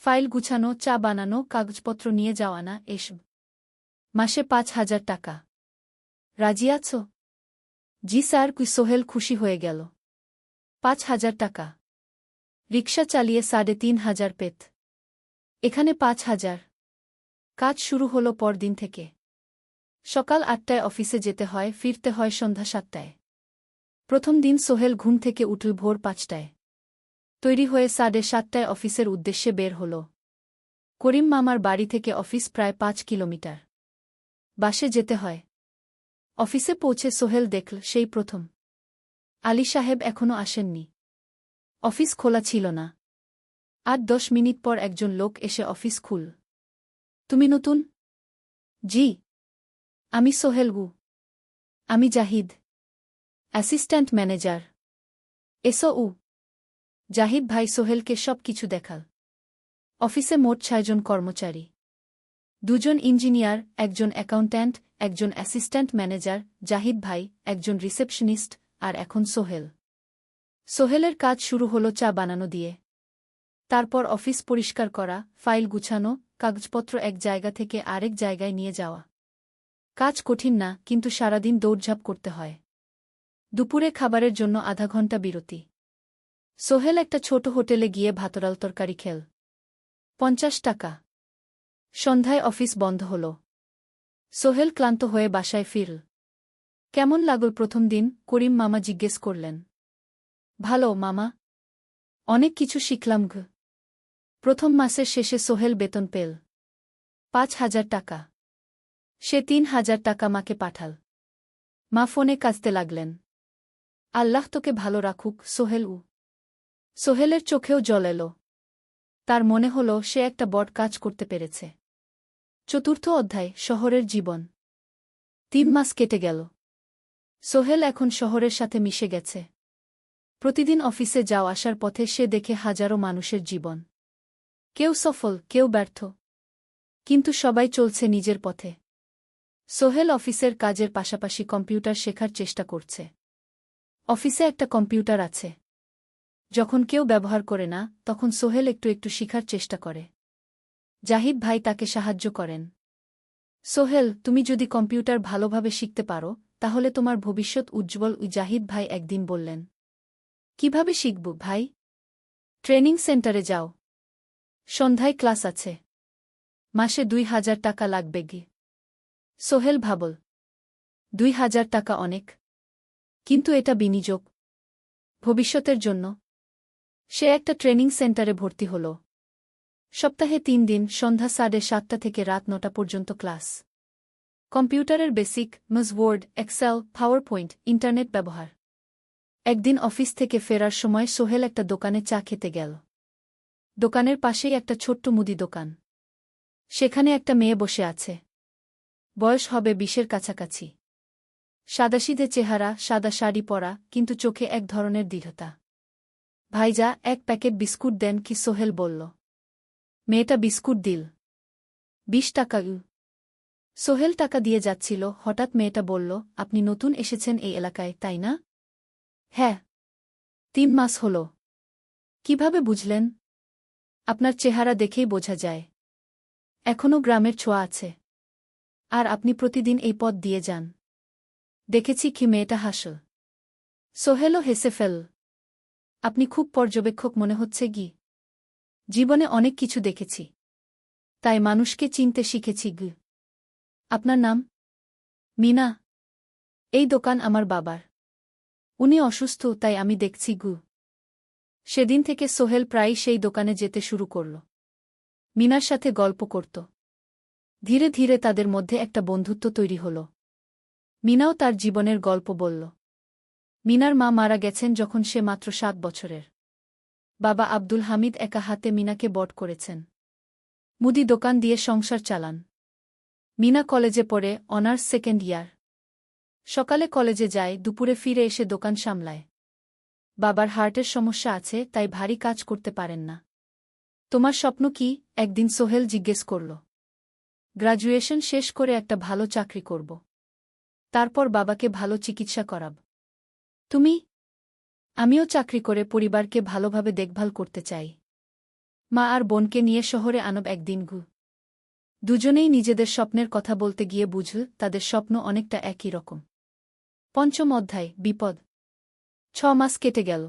ফাইল গুছানো, চা বানানো, কাগজপত্র নিয়ে যাওয়া, না এসব। মাসে ৫,০০০ টাকা। রাজি আছো? জি স্যার। সোহেল খুশি হয়ে গেল। ৫,০০০ টাকা। রিকশা চালিয়ে ৩,৫০০ পেত। এখানে ৫,০০০। কাজ শুরু হল পরদিন থেকে। সকাল ৮টায় অফিসে যেতে হয়, ফিরতে হয় সন্ধ্যা ৭টায়। প্রথম দিন সোহেল ঘুম থেকে উঠল ভোর ৫টায়। তৈরি হয়ে ৭:৩০টায় অফিসের উদ্দেশ্যে বের হল। করিম মামার বাড়ি থেকে অফিস প্রায় ৫ কিলোমিটার। বাসে যেতে হয়। অফিসে পৌঁছে সোহেল দেখল সেই প্রথম আলী সাহেব এখনও আসেননি। অফিস খোলা ছিল না। ৮-১০ মিনিট পর একজন লোক এসে অফিস খুল। তুমি নতুন? জি। আমি সোহেল। আমি জাহিদ, অ্যাসিস্ট্যান্ট ম্যানেজার। এসো। জাহিদ ভাই সোহেলকে সব কিছু দেখাল। অফিসে মোট ৬ জন কর্মচারী। ২ জন ইঞ্জিনিয়ার, একজন অ্যাকাউন্ট্যান্ট, একজন অ্যাসিস্ট্যান্ট ম্যানেজার, জাহিদ ভাই, একজন রিসেপশনিস্ট, আর এখন সোহেল। সোহেলের কাজ শুরু হলো চা বানানো দিয়ে। তারপর অফিস পরিষ্কার করা, ফাইল গুছানো, কাগজপত্র এক জায়গা থেকে আরেক জায়গায় নিয়ে যাওয়া। কাজ কঠিন না, কিন্তু সারাদিন দৌড়ঝাঁপ করতে হয়। দুপুরে খাবারের জন্য আধা ঘণ্টা বিরতি। সোহেল একটা ছোট হোটেলে গিয়ে ভাতডাল তরকারি খেল। ৫০ টাকা। সন্ধ্যায় অফিস বন্ধ হল। সোহেল ক্লান্ত হয়ে বাসায় ফিরল। কেমন লাগল প্রথম দিন? করিম মামা জিজ্ঞেস করলেন। ভালো মামা। অনেক কিছু শিখলাম। প্রথম মাসের শেষে সোহেল বেতন পেল ৫,০০০ টাকা। সে ৩,০০০ টাকা মাকে পাঠাল। মা ফোনে কাঁদতে লাগলেন। আল্লাহ তোকে ভালো রাখুক সোহেল। সোহেলের চোখেও জল এল। তার মনে হল সে একটা বড় কাজ করতে পেরেছে। চতুর্থ অধ্যায়, শহরের জীবন। ৩ মাস কেটে গেল। সোহেল এখন শহরের সাথে মিশে গেছে। প্রতিদিন অফিসে যাওয়া আসার পথে সে দেখে হাজারো মানুষের জীবন। কেউ সফল, কেউ ব্যর্থ, কিন্তু সবাই চলছে নিজের পথে। সোহেল অফিসের কাজের পাশাপাশি কম্পিউটার শেখার চেষ্টা করছে। অফিসে একটা কম্পিউটার আছে। যখন কেউ ব্যবহার করে না, তখন সোহেল একটু একটু শিখার চেষ্টা করে। জাহিদ ভাই তাকে সাহায্য করেন। সোহেল, তুমি যদি কম্পিউটার ভালোভাবে শিখতে পারো, তাহলে তোমার ভবিষ্যৎ উজ্জ্বল। জাহিদ ভাই একদিন বললেন। কিভাবে শিখব ভাই? ট্রেনিং সেন্টারে যাও। সন্ধ্যায় ক্লাস আছে। মাসে ২,০০০ টাকা লাগবে। সোহেল ভাবল, ২,০০০ টাকা অনেক, কিন্তু এটা বিনিয়োগ, ভবিষ্যতের জন্য। সে একটা ট্রেনিং সেন্টারে ভর্তি হল। সপ্তাহে ৩ দিন, সন্ধ্যা ৭:৩০ থেকে রাত ৯টা পর্যন্ত ক্লাস। কম্পিউটারের basic, Word, Excel, PowerPoint, internet ব্যবহার। একদিন অফিস থেকে ফেরার সময় সোহেল একটা দোকানে চা খেতে গেল। দোকানের পাশেই একটা ছোট্ট মুদি দোকান। সেখানে একটা মেয়ে বসে আছে। বয়স হবে ২০-এর কাছাকাছি। সাদাসিধে চেহারা, সাদা শাড়ি পরা, কিন্তু চোখে এক ধরনের দৃঢ়তা। ভাইজা, এক প্যাকেট বিস্কুট দেন কি? সোহেল বলল। মেয়েটা বিস্কুট দিল। ২০ টাকা। সোহেল টাকা দিয়ে যাচ্ছিল, হঠাৎ মেয়েটা বলল, আপনি নতুন এসেছেন এই এলাকায়, তাই না? হ্যাঁ। ৩ মাস হল। কিভাবে বুঝলেন? আপনার চেহারা দেখেই বোঝা যায়। এখনও গ্রামের ছোঁয়া আছে। আর আপনি প্রতিদিন এই পথ দিয়ে যান। দেখেছি কি মেয়েটা হাসল। সোহেলও হেসে ফেল। আপনি খুব পর্যবেক্ষক মনে হচ্ছে গি। জীবনে অনেক কিছু দেখেছি। তাই মানুষকে চিনতে শিখেছি গি। আপনার নাম? মিনা। এই দোকান আমার বাবার। উনি অসুস্থ তাই আমি দেখছি গু। সেদিন থেকে সোহেল প্রায়ই সেই দোকানে যেতে শুরু করল। মিনার সাথে গল্প করত। ধীরে ধীরে তাদের মধ্যে একটা বন্ধুত্ব তৈরি হল। মিনাও তার জীবনের গল্প বলল। মিনার মা মারা গেছেন যখন সে মাত্র 7 বছরের। বাবা আব্দুল হামিদ একা হাতে মিনাকে বড় করেছেন। মুদি দোকান দিয়ে সংসার চালান। মিনা কলেজে পড়ে, অনার্স সেকেন্ড ইয়ার। সকালে কলেজে যায়, দুপুরে ফিরে এসে দোকান সামলায়। বাবার হার্টের সমস্যা আছে তাই ভারী কাজ করতে পারেন না। তোমার স্বপ্ন কি? একদিন সোহেল জিজ্ঞেস করল। গ্র্যাজুয়েশন শেষ করে একটা ভালো চাকরি করব। তারপর বাবাকে ভালো চিকিৎসা করাব। তুমি? আমিও চাকরি করে পরিবারকে ভালোভাবে দেখভাল করতে চাই। মা আর বোনকে নিয়ে শহরে আনব একদিন ঘু। দুজনেই নিজেদের স্বপ্নের কথা বলতে গিয়ে বুঝল তাদের স্বপ্ন অনেকটা একই রকম। পঞ্চম অধ্যায়, বিপদ। 6 মাস কেটে গেল।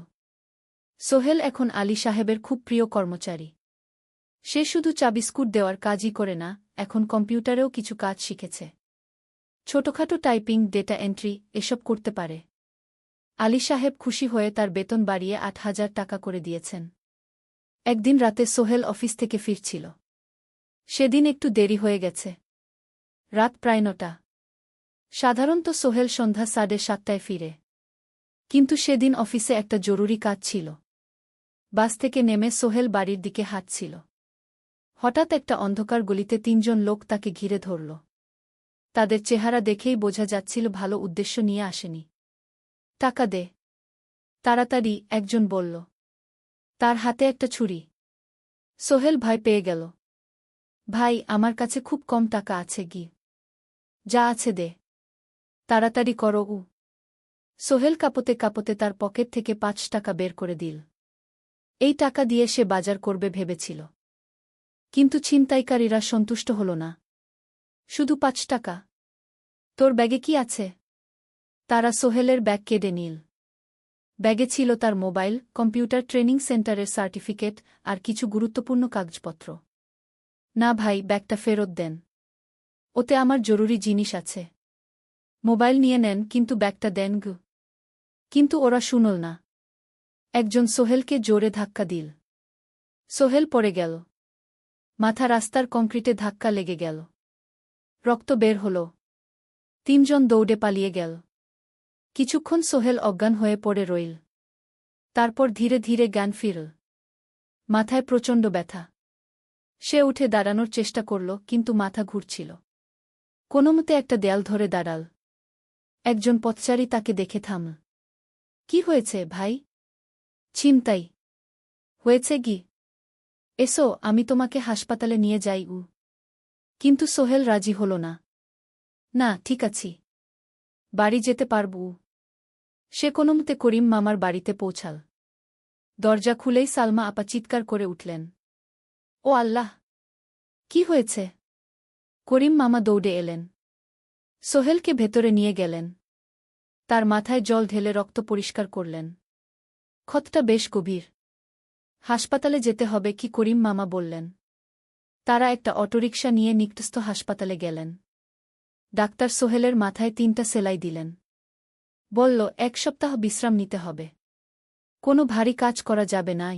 সোহেল এখন আলী সাহেবের খুব প্রিয় কর্মচারী। সে শুধু চা বিস্কুট দেওয়ার কাজই করে না, এখন কম্পিউটারেও কিছু কাজ শিখেছে। ছোটখাটো টাইপিং, ডেটা এন্ট্রি এসব করতে পারে। আলী সাহেব খুশি হয়ে তার বেতন বাড়িয়ে 8,000 টাকা করে দিয়েছেন। একদিন রাতে সোহেল অফিস থেকে ফিরছিল। সেদিন একটু দেরি হয়ে গেছে। রাত প্রায় 9টা। সাধারণত সোহেল সন্ধ্যা 7:30টায় ফিরে। কিন্তু সেদিন অফিসে একটা জরুরি কাজ ছিল। বাস থেকে নেমে সোহেল বাড়ির দিকে হাঁটছিল। হঠাৎ একটা অন্ধকার গলিতে 3 জন লোক তাকে ঘিরে ধরল। তাদের চেহারা দেখেই বোঝা যাচ্ছিল ভালো উদ্দেশ্য নিয়ে আসেনি। টাকা দে তাড়াতাড়ি, একজন বলল। তার হাতে একটা ছুরি। সোহেল ভয় পেয়ে গেল। ভাই, আমার কাছে খুব কম টাকা আছে গি। যা আছে দে। তাড়াতাড়ি করো। সোহেল কাঁপতে কাঁপতে তার পকেট থেকে 5 টাকা বের করে দিল। এই টাকা দিয়ে সে বাজার করবে ভেবেছিল। কিন্তু ছিনতাইকারীরা সন্তুষ্ট হল না। শুধু 5 টাকা? তোর ব্যাগে কি আছে? তারা সোহেলের ব্যাগ কেড়ে নিল। ব্যাগে ছিল তার মোবাইল, কম্পিউটার ট্রেনিং সেন্টারের সার্টিফিকেট আর কিছু গুরুত্বপূর্ণ কাগজপত্র। না ভাই, ব্যাগটা ফেরত দেন। ওতে আমার জরুরি জিনিস আছে। মোবাইল নিয়ে নেন কিন্তু ব্যাগটা দেন গু। কিন্তু ওরা শুনল না। একজন সোহেলকে জোরে ধাক্কা দিল। সোহেল পড়ে গেল। মাথা রাস্তার কংক্রিটে ধাক্কা লেগে গেল। রক্ত বের হল। 3 জন দৌড়ে পালিয়ে গেল। কিছুক্ষণ সোহেল অজ্ঞান হয়ে পড়ে রইল। তারপর ধীরে ধীরে জ্ঞান ফিরল। মাথায় প্রচণ্ড ব্যথা। সে উঠে দাঁড়ানোর চেষ্টা করল কিন্তু মাথা ঘুরছিল। কোনোমতে একটা দেয়াল ধরে দাঁড়াল। একজন পথচারী তাকে দেখে থামল। কি হয়েছে ভাই? ছিনতাই হয়েছে গি। এসো, আমি তোমাকে হাসপাতালে নিয়ে যাই। কিন্তু সোহেল রাজি হল না। না, ঠিক আছি। বাড়ি যেতে পারব। সে কোনোমতে করিম মামার বাড়িতে পৌঁছাল। দরজা খুলেই সালমা আপা চিৎকার করে উঠলেন। ও আল্লাহ! কি হয়েছে? করিম মামা দৌড়ে এলেন। সোহেলকে ভেতরে নিয়ে গেলেন। তার মাথায় জল ঢেলে রক্ত পরিষ্কার করলেন। ক্ষতটা বেশ গভীর। হাসপাতালে যেতে হবে কি? করিম মামা বললেন। তারা একটা অটোরিকশা নিয়ে নিকটস্থ হাসপাতালে গেলেন। ডাক্তার সোহেলের মাথায় 3টা সেলাই দিলেন। বলল, 1 সপ্তাহ বিশ্রাম নিতে হবে। কোনো ভারী কাজ করা যাবে না।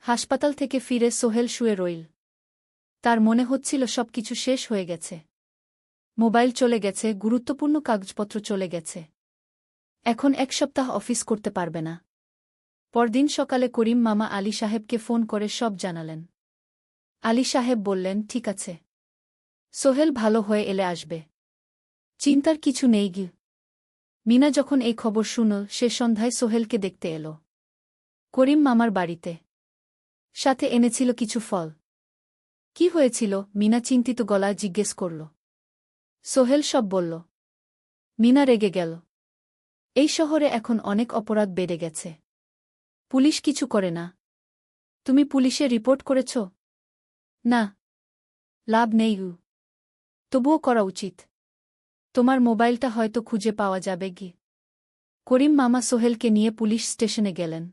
হাসপাতাল থেকে ফিরে সোহেল শুয়ে রইল। তার মনে হচ্ছিল সবকিছু শেষ হয়ে গেছে। মোবাইল চলে গেছে, গুরুত্বপূর্ণ কাগজপত্র চলে গেছে। এখন 1 সপ্তাহ অফিস করতে পারবে না। পরদিন সকালে করিম মামা আলী সাহেবকে ফোন করে সব জানালেন। আলী সাহেব বললেন, ঠিক আছে। সোহেল ভালো হয়ে এলে আসবে। চিন্তার কিছু নেই গি। মিনা যখন এই খবর শুনল, সে সন্ধ্যায় সোহেলকে দেখতে এল। করিম মামার বাড়িতে। সাথে এনেছিল কিছু ফল। কি হয়েছিল? মিনা চিন্তিত গলায় জিজ্ঞেস করল। সোহেল সব বলল। মিনা রেগে গেল। এই শহরে এখন অনেক অপরাধ বেড়ে গেছে। পুলিশ কিছু করে না। তুমি পুলিশে রিপোর্ট করেছ? না। লাভ নেই। তবুও করা উচিত। তোমার মোবাইলটা হয়তো খুঁজে পাওয়া যাবে কি। করিম মামা সোহেলকে নিয়ে পুলিশ স্টেশনে গেলেন।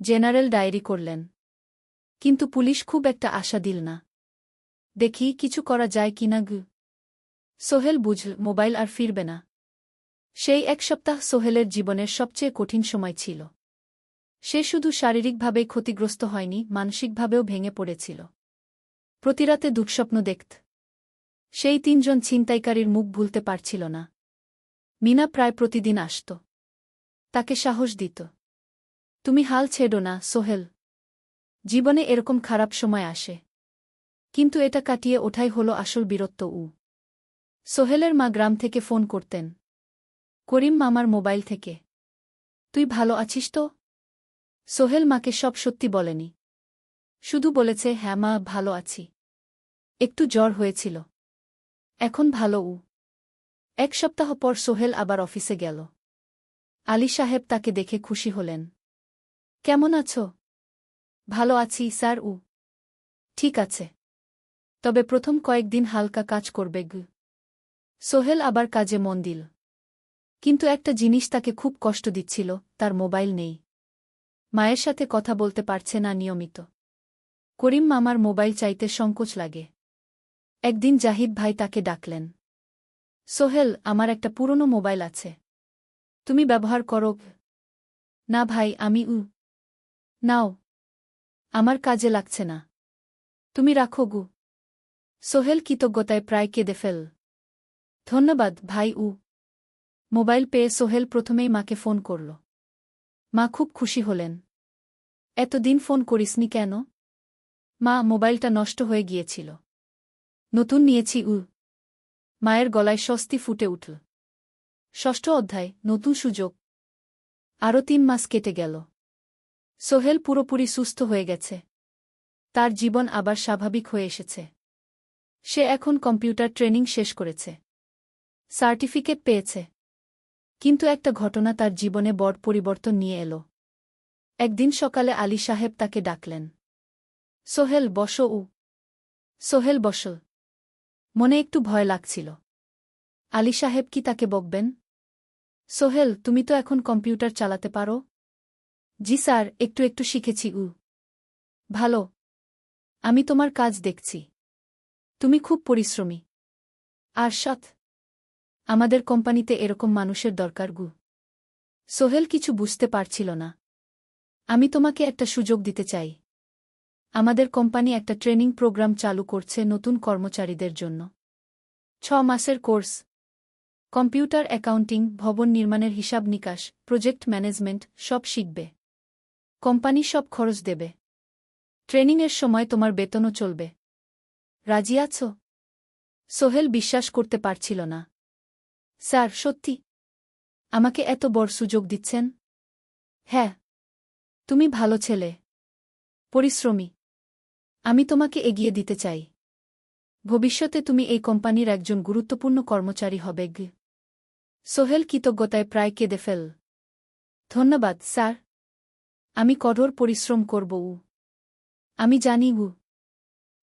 জেনারেল ডায়েরি করলেন। কিন্তু পুলিশ খুব একটা আশা দিল না। দেখি কিছু করা যায় কিনা গু। সোহেল বুঝল মোবাইল আর ফিরবে না। সেই এক সপ্তাহ সোহেলের জীবনের সবচেয়ে কঠিন সময় ছিল। সে শুধু শারীরিকভাবেই ক্ষতিগ্রস্ত হয়নি, মানসিকভাবেও ভেঙে পড়েছিল। প্রতিরাতে দুঃস্বপ্ন দেখত। সেই ৩ জন ছিনতাইকারীর মুখ ভুলতে পারছিল না। মিনা প্রায় প্রতিদিন আসত। তাকে সাহস দিত। তুমি হাল ছেড়ো না সোহেল। জীবনে এরকম খারাপ সময় আসে। কিন্তু এটা কাটিয়ে ওঠাই হলো আসল বীরত্ব। সোহেলের মা গ্রাম থেকে ফোন করতেন। করিম মামার মোবাইল থেকে। তুই ভালো আছিস তো? সোহেল মাকে সব সত্যি বলেনি। শুধু বলেছে, হ্যাঁ মা, ভালো আছি। একটু জ্বর হয়েছিল। এখন ভালো। ১ সপ্তাহ পর সোহেল আবার অফিসে গেল। আলী সাহেব তাকে দেখে খুশি হলেন। কেমন আছো? ভালো আছি স্যার। ঠিক আছে। তবে প্রথম কয়েকদিন হালকা কাজ করবে গু। সোহেল আবার কাজে মন দিল। কিন্তু একটা জিনিস তাকে খুব কষ্ট দিচ্ছিল, তার মোবাইল নেই। মায়ের সাথে কথা বলতে পারছে না নিয়মিত। করিম মামার মোবাইল চাইতে সংকোচ লাগে। একদিন জাহিদ ভাই তাকে ডাকলেন। সোহেল, আমার একটা পুরনো মোবাইল আছে। তুমি ব্যবহার করো? না ভাই, আমি নাও। আমার কাজে লাগছে না। তুমি রাখো গু। সোহেল কৃতজ্ঞতায় প্রায় কেঁদে ফেল। ধন্যবাদ ভাই। মোবাইল পেয়ে সোহেল প্রথমেই মাকে ফোন করল। মা খুব খুশি হলেন। এতদিন ফোন করিসনি কেন? মা, মোবাইলটা নষ্ট হয়ে গিয়েছিল। নতুন নিয়েছি। মায়ের গলায় স্বস্তি ফুটে উঠল। ৬ষ্ঠ অধ্যায়, নতুন সুযোগ। আরও ৩ মাস কেটে গেল। সোহেল পুরোপুরি সুস্থ হয়ে গেছে। তার জীবন আবার স্বাভাবিক হয়ে এসেছে। সে এখন কম্পিউটার ট্রেনিং শেষ করেছে। সার্টিফিকেট পেয়েছে। কিন্তু একটা ঘটনা তার জীবনে বড় পরিবর্তন নিয়ে এল। একদিন সকালে আলী সাহেব তাকে ডাকলেন। সোহেল, বসো। সোহেল বসল। মনে একটু ভয় লাগছিল। আলী সাহেব কি তাকে বকবেন? সোহেল, তুমি তো এখন কম্পিউটার চালাতে পারো? জি স্যার, একটু একটু শিখেছি। ভালো। আমি তোমার কাজ দেখছি। তুমি খুব পরিশ্রমী আর সৎ। আমাদের কোম্পানিতে এরকম মানুষের দরকার গু। সোহেল কিছু বুঝতে পারছিল না। আমি তোমাকে একটা সুযোগ দিতে চাই। আমাদের কোম্পানি একটা ট্রেনিং প্রোগ্রাম চালু করছে নতুন কর্মচারীদের জন্য। ৬ মাসের কোর্স। কম্পিউটার, অ্যাকাউন্টিং, ভবন নির্মাণের হিসাব নিকাশ, প্রজেক্ট ম্যানেজমেন্ট সব শিখবে। কোম্পানি সব খরচ দেবে। ট্রেনিংয়ের সময় তোমার বেতনও চলবে। রাজি আছো? সোহেল বিশ্বাস করতে পারছিল না। স্যার, সত্যি? আমাকে এত বড় সুযোগ দিচ্ছেন? হ্যাঁ। তুমি ভালো ছেলে, পরিশ্রমী। আমি তোমাকে এগিয়ে দিতে চাই। ভবিষ্যতে তুমি এই কোম্পানির একজন গুরুত্বপূর্ণ কর্মচারী হবে। সোহেল কৃতজ্ঞতায় প্রায় কেঁদে ফেল। ধন্যবাদ স্যার। আমি কঠোর পরিশ্রম করব। আমি জানি।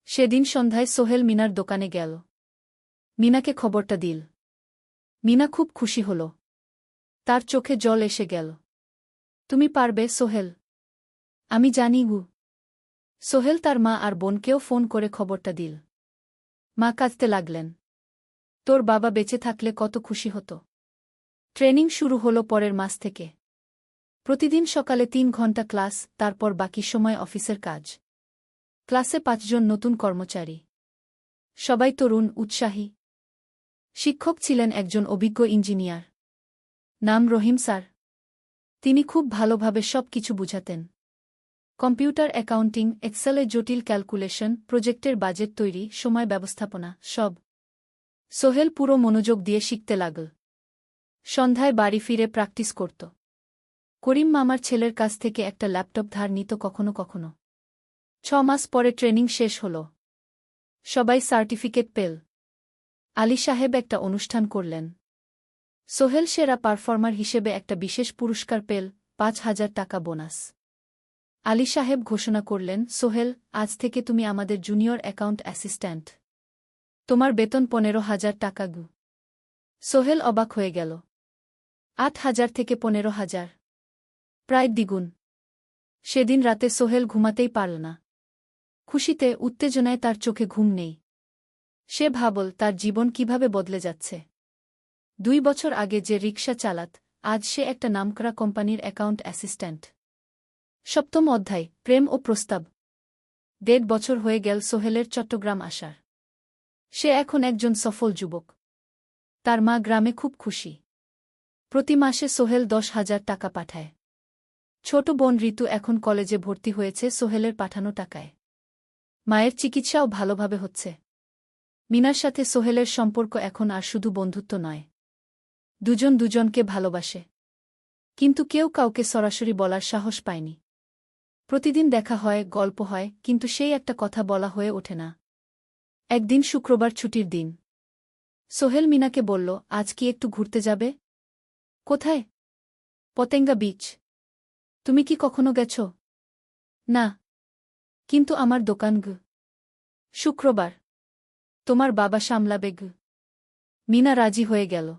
সেদিন সন্ধ্যায় সোহেল মিনার দোকানে গেল। মিনাকে খবরটা দিল। মিনা খুব খুশি হল। তার চোখে জল এসে গেল। তুমি পারবে সোহেল। আমি জানি। সোহেল তার মা আর বোনকেও ফোন করে খবরটা দিল। মা কাঁদতে লাগলেন। তোর বাবা বেঁচে থাকলে কত খুশি হতো। ট্রেনিং শুরু হলো পরের মাস থেকে। প্রতিদিন সকালে ৩ ঘন্টা ক্লাস, তারপর বাকি সময় অফিসের কাজ। ক্লাসে ৫ জন নতুন কর্মচারী। সবাই তরুণ, উৎসাহী। শিক্ষক ছিলেন একজন অভিজ্ঞ ইঞ্জিনিয়ার। নাম রহিম স্যার। তিনি খুব ভালোভাবে সব কিছু বুঝাতেন। কম্পিউটার, অ্যাকাউন্টিং, এক্সেলে জটিল ক্যালকুলেশন, প্রজেক্টের বাজেট তৈরি, সময় ব্যবস্থাপনা সব। সোহেল পুরো মনোযোগ দিয়ে শিখতে লাগল। সন্ধ্যায় বাড়ি ফিরে প্র্যাকটিস করত। করিম মামার ছেলের কাছ থেকে একটা ল্যাপটপ ধার নিত কখনো কখনো। ৬ মাস পরে ট্রেনিং শেষ হল। সবাই সার্টিফিকেট পেল। আলী সাহেব একটা অনুষ্ঠান করলেন। সোহেল সেরা পারফর্মার হিসেবে একটা বিশেষ পুরস্কার পেল, ৫,০০০ টাকা বোনাস। আলী সাহেব ঘোষণা করলেন, সোহেল, আজ থেকে তুমি আমাদের জুনিয়র অ্যাকাউন্ট অ্যাসিস্ট্যান্ট। তোমার বেতন ১৫,০০০ টাকা। সোহেল অবাক হয়ে গেল। ৮,০০০ থেকে ১৫,০০০, প্রায় দ্বিগুণ। সেদিন রাতে সোহেল ঘুমাতেই পারল না। খুশিতে, উত্তেজনায় তার চোখে ঘুম নেই। সে ভাবল তার জীবন কিভাবে বদলে যাচ্ছে। ২ বছর আগে যে রিকশা চালাত, আজ সে একটা নামকরা কোম্পানির অ্যাকাউন্ট অ্যাসিস্ট্যান্ট। ৭ম অধ্যায়, প্রেম ও প্রস্তাব। ১.৫ বছর হয়ে গেল সোহেলের চট্টগ্রাম আসার। সে এখন একজন সফল যুবক। তার মা গ্রামে খুব খুশি। প্রতি মাসে সোহেল ১০,০০০ টাকা পাঠায়। ছোট বোন ঋতু এখন কলেজে ভর্তি হয়েছে সোহেলের পাঠানো টাকায়। মায়ের চিকিৎসাও ভালোভাবে হচ্ছে। মিনার সাথে সোহেলের সম্পর্ক এখন আর শুধু বন্ধুত্ব নয়। দুজন দুজনকে ভালোবাসে। কিন্তু কেউ কাউকে সরাসরি বলার সাহস পায়নি। প্রতিদিন দেখা হয়, গল্প হয়, কিন্তু সেই একটা কথা বলা হয়ে ওঠে না। একদিন শুক্রবার ছুটির দিন। সোহেল মিনাকে বলল, আজ কি একটু ঘুরতে যাবে? কোথায়? পতেঙ্গা বিচ। তুমি কি কখনো গেছ? না। কিন্তু আমার দোকান গ। শুক্রবার। তোমার বাবা সামলাবে গ। মিনা রাজি হয়ে গেল।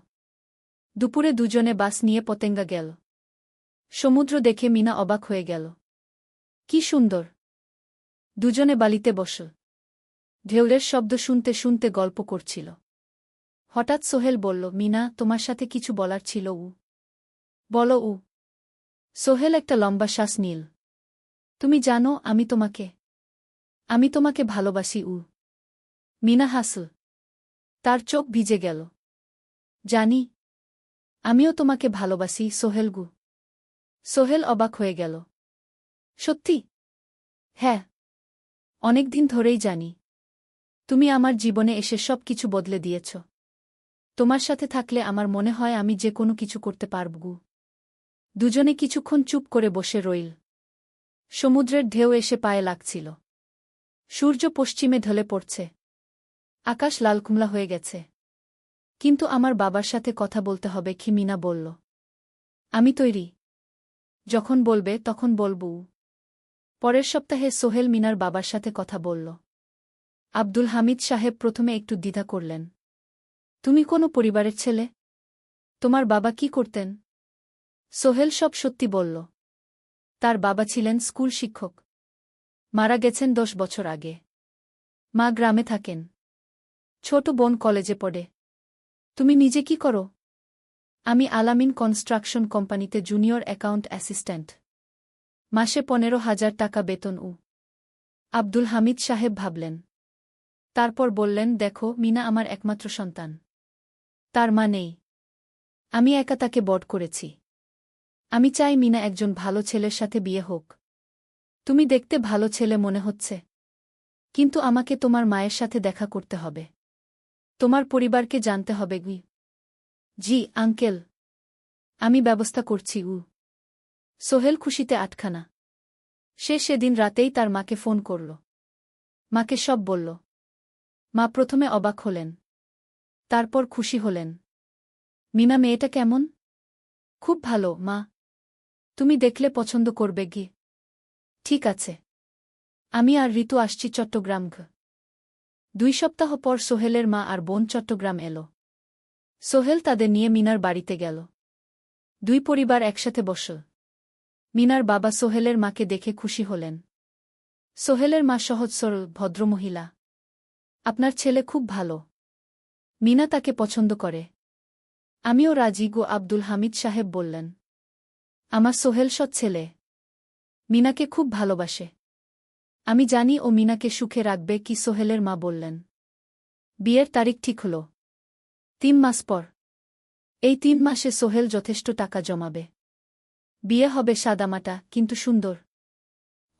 দুপুরে দুজনে বাস নিয়ে পতেঙ্গা গেল। সমুদ্র দেখে মিনা অবাক হয়ে গেল। কি সুন্দর! দুজনে বালিতে বসল। ঢেউয়ের শব্দ শুনতে শুনতে গল্প করছিল। হঠাৎ সোহেল বলল, মিনা, তোমার সাথে কিছু বলার ছিল। বলো। সোহেল একটা লম্বা শ্বাস নিল। তুমি জানো আমি তোমাকে ভালোবাসি। মিনা হাসল। তার চোখ ভিজে গেল। জানি। আমিও তোমাকে ভালোবাসি সোহেল। সোহেল অবাক হয়ে গেল। সত্যি? হ্যাঁ। অনেকদিন ধরেই জানি। তুমি আমার জীবনে এসে সব কিছু বদলে দিয়েছ। তোমার সাথে থাকলে আমার মনে হয় আমি যে কোনো কিছু করতে পারব। দুজনে কিছুক্ষণ চুপ করে বসে রইল। সমুদ্রের ঢেউ এসে পায়ে লাগছিল। সূর্য পশ্চিমে ঢলে পড়ছে। আকাশ লালকুমলা হয়ে গেছে। কিন্তু আমার বাবার সাথে কথা বলতে হবে কি? মিনা বলল। আমি তৈরি। যখন বলবে তখন বলবো। পরের সপ্তাহে সোহেল মিনার বাবার সাথে কথা বলল। আব্দুল হামিদ সাহেব প্রথমে একটু দ্বিধা করলেন। তুমি কোনো পরিবারের ছেলে? তোমার বাবা কি করতেন? সোহেল সব সত্যি বলল। তার বাবা ছিলেন স্কুল শিক্ষক। মারা গেছেন ১০ বছর আগে। মা গ্রামে থাকেন। ছোট বোন কলেজে পড়ে। তুমি নিজে কি করো? আমি আলামিন কনস্ট্রাকশন কোম্পানিতে জুনিয়র অ্যাকাউন্ট অ্যাসিস্ট্যান্ট। মাসে ১৫,০০০ টাকা বেতন। আব্দুল হামিদ সাহেব ভাবলেন। তারপর বললেন, দেখো, মিনা আমার একমাত্র সন্তান। তার মা নেই। আমি একা তাকে বড় করেছি। আমি চাই মিনা একজন ভালো ছেলের সাথে বিয়ে হোক। তুমি দেখতে ভালো ছেলে মনে হচ্ছে। কিন্তু আমাকে তোমার মায়ের সাথে দেখা করতে হবে। তোমার পরিবারকে জানতে হবে। জি আঙ্কেল। আমি ব্যবস্থা করছি। সোহেল খুশিতে আটখানা। সে সেদিন রাতেই তার মাকে ফোন করল। মাকে সব বলল। মা প্রথমে অবাক হলেন। তারপর খুশি হলেন। মিনা মেয়েটা কেমন? খুব ভালো মা। তুমি দেখলে পছন্দ করবে। ঠিক আছে। আমি আর ঋতু আসছি চট্টগ্রাম। ২ সপ্তাহ পর সোহেলের মা আর বোন চট্টগ্রাম এল। সোহেল তাদের নিয়ে মিনার বাড়িতে গেল। ২ পরিবার একসাথে বসল। মিনার বাবা সোহেলের মাকে দেখে খুশি হলেন। সোহেলের মা সহজ সরল ভদ্রমহিলা। আপনার ছেলে খুব ভালো। মিনা তাকে পছন্দ করে। আমিও রাজি। আব্দুল হামিদ সাহেব বললেন। আমার সোহেল সৎ ছেলে। মিনাকে খুব ভালোবাসে। আমি জানি ও মিনাকে সুখে রাখবে। কি? সোহেলের মা বললেন। বিয়ের তারিখ ঠিক হল ৩ মাস পর। এই ৩ মাসে সোহেল যথেষ্ট টাকা জমাবে। বিয়ে হবে সাদামাটা কিন্তু সুন্দর।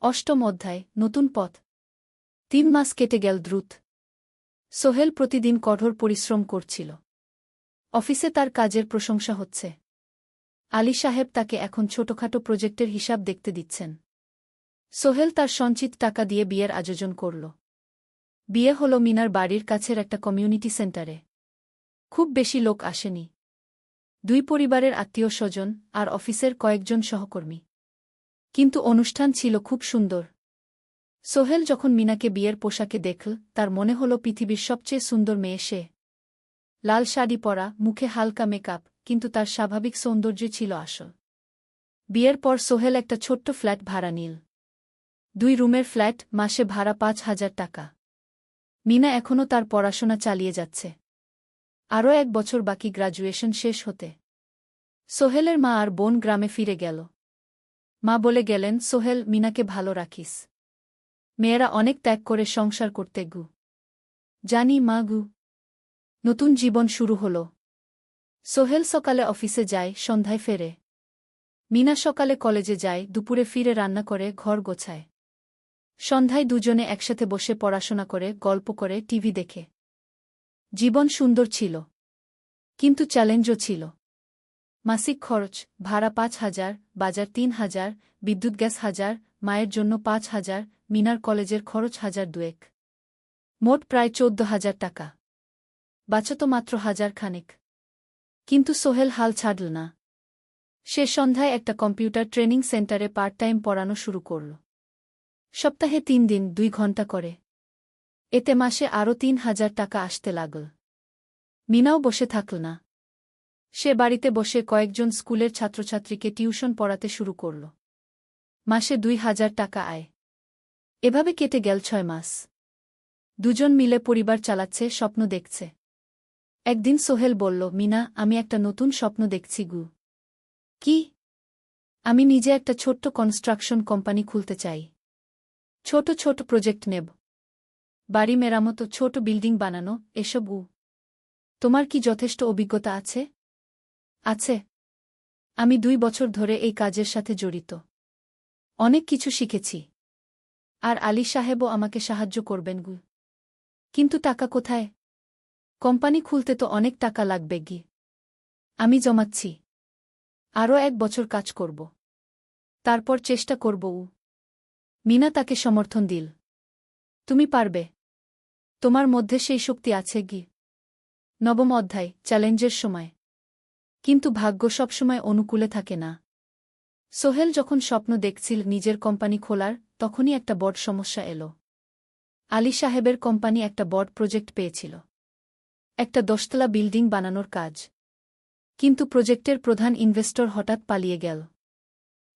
৮ম অধ্যায়, নতুন পথ। ৩ মাস কেটে গেল দ্রুত। সোহেল প্রতিদিন কঠোর পরিশ্রম করছিল। অফিসে তার কাজের প্রশংসা হচ্ছে। আলী সাহেব তাকে এখন ছোটখাটো প্রজেক্টের হিসাব দেখতে দিচ্ছেন। সোহেল তার সঞ্চিত টাকা দিয়ে বিয়ের আয়োজন করল। বিয়ে হল মিনার বাড়ির কাছের একটা কমিউনিটি সেন্টারে। খুব বেশি লোক আসেনি। ২ পরিবারের আত্মীয়-স্বজন আর অফিসের কয়েকজন সহকর্মী। কিন্তু অনুষ্ঠান ছিল খুব সুন্দর। সোহেল যখন মিনাকে বিয়ের পোশাকে দেখল, তার মনে হল পৃথিবীর সবচেয়ে সুন্দর মেয়ে সে। লাল শাড়ি পরা, মুখে হালকা মেকআপ, কিন্তু তার স্বাভাবিক সৌন্দর্য ছিল আসল। বিয়ের পর সোহেল একটা ছোট্ট ফ্ল্যাট ভাড়া নিল। 2 রুমের ফ্ল্যাট, মাসে ভাড়া 5,000 টাকা। মিনা এখনও তার পড়াশোনা চালিয়ে যাচ্ছে। আরও 1 বছর বাকি গ্র্যাজুয়েশন শেষ হতে। সোহেলের মা আর বোন গ্রামে ফিরে গেল। মা বলে গেলেন, সোহেল, মিনাকে ভালো রাখিস। মেয়েরা অনেক ত্যাগ করে সংসার করতে গু। জানি মা গু। নতুন জীবন শুরু হল। সোহেল সকালে অফিসে যায়, সন্ধ্যায় ফেরে। মিনা সকালে কলেজে যায়, দুপুরে ফিরে রান্না করে, ঘর গোছায়। সন্ধ্যায় দুজনে একসাথে বসে পড়াশোনা করে, গল্প করে, টিভি দেখে। জীবন সুন্দর ছিল। কিন্তু চ্যালেঞ্জও ছিল। মাসিক খরচ, ভাড়া 5,000, বাজার 3,000, বিদ্যুৎ গ্যাস 1,000, মায়ের জন্য 5,000, মিনার কলেজের খরচ 1,200। মোট প্রায় 14,000 টাকা। বাঁচত মাত্র 1,000 খানেক। কিন্তু সোহেল হাল ছাড়ল না। সে সন্ধ্যায় একটা কম্পিউটার ট্রেনিং সেন্টারে পার্ট টাইম পড়ানো শুরু করল। সপ্তাহে 3 দিন 2 ঘন্টা করে। এতে মাসে আরও 3,000 টাকা আসতে লাগল। মিনাও বসে থাকল না। সে বাড়িতে বসে কয়েকজন স্কুলের ছাত্রছাত্রীকে টিউশন পড়াতে শুরু করল। মাসে 2,000 টাকা আয়। এভাবে কেটে গেল 6 মাস। দুজন মিলে পরিবার চালাচ্ছে, স্বপ্ন দেখছে। একদিন সোহেল বলল, মিনা, আমি একটা নতুন স্বপ্ন দেখছি গু। কি? আমি নিজে একটা ছোট্ট কনস্ট্রাকশন কোম্পানি খুলতে চাই। ছোট ছোট প্রজেক্ট নেব। বাড়ি মেরামত, ছোট বিল্ডিং বানানো, এসব। তোমার কি যথেষ্ট অভিজ্ঞতা আছে? আছে। আমি 2 বছর ধরে এই কাজের সাথে জড়িত। অনেক কিছু শিখেছি। আর আলী সাহেবও আমাকে সাহায্য করবেন গু। কিন্তু টাকা কোথায়? কোম্পানি খুলতে তো অনেক টাকা লাগবে গি। আমি জমাচ্ছি। আরও 1 বছর কাজ করব। তারপর চেষ্টা করব। মিনা তাকে সমর্থন দিল। তুমি পারবে। তোমার মধ্যে সেই শক্তি আছে গি। 9ম অধ্যায়, চ্যালেঞ্জের সময়। কিন্তু ভাগ্য সবসময় অনুকূলে থাকে না। সোহেল যখন স্বপ্ন দেখছিল নিজের কোম্পানি খোলার, তখনই একটা বড় সমস্যা এল। আলী সাহেবের কোম্পানি একটা বড় প্রজেক্ট পেয়েছিল। একটা 10তলা বিল্ডিং বানানোর কাজ। কিন্তু প্রজেক্টের প্রধান ইনভেস্টর হঠাৎ পালিয়ে গেল।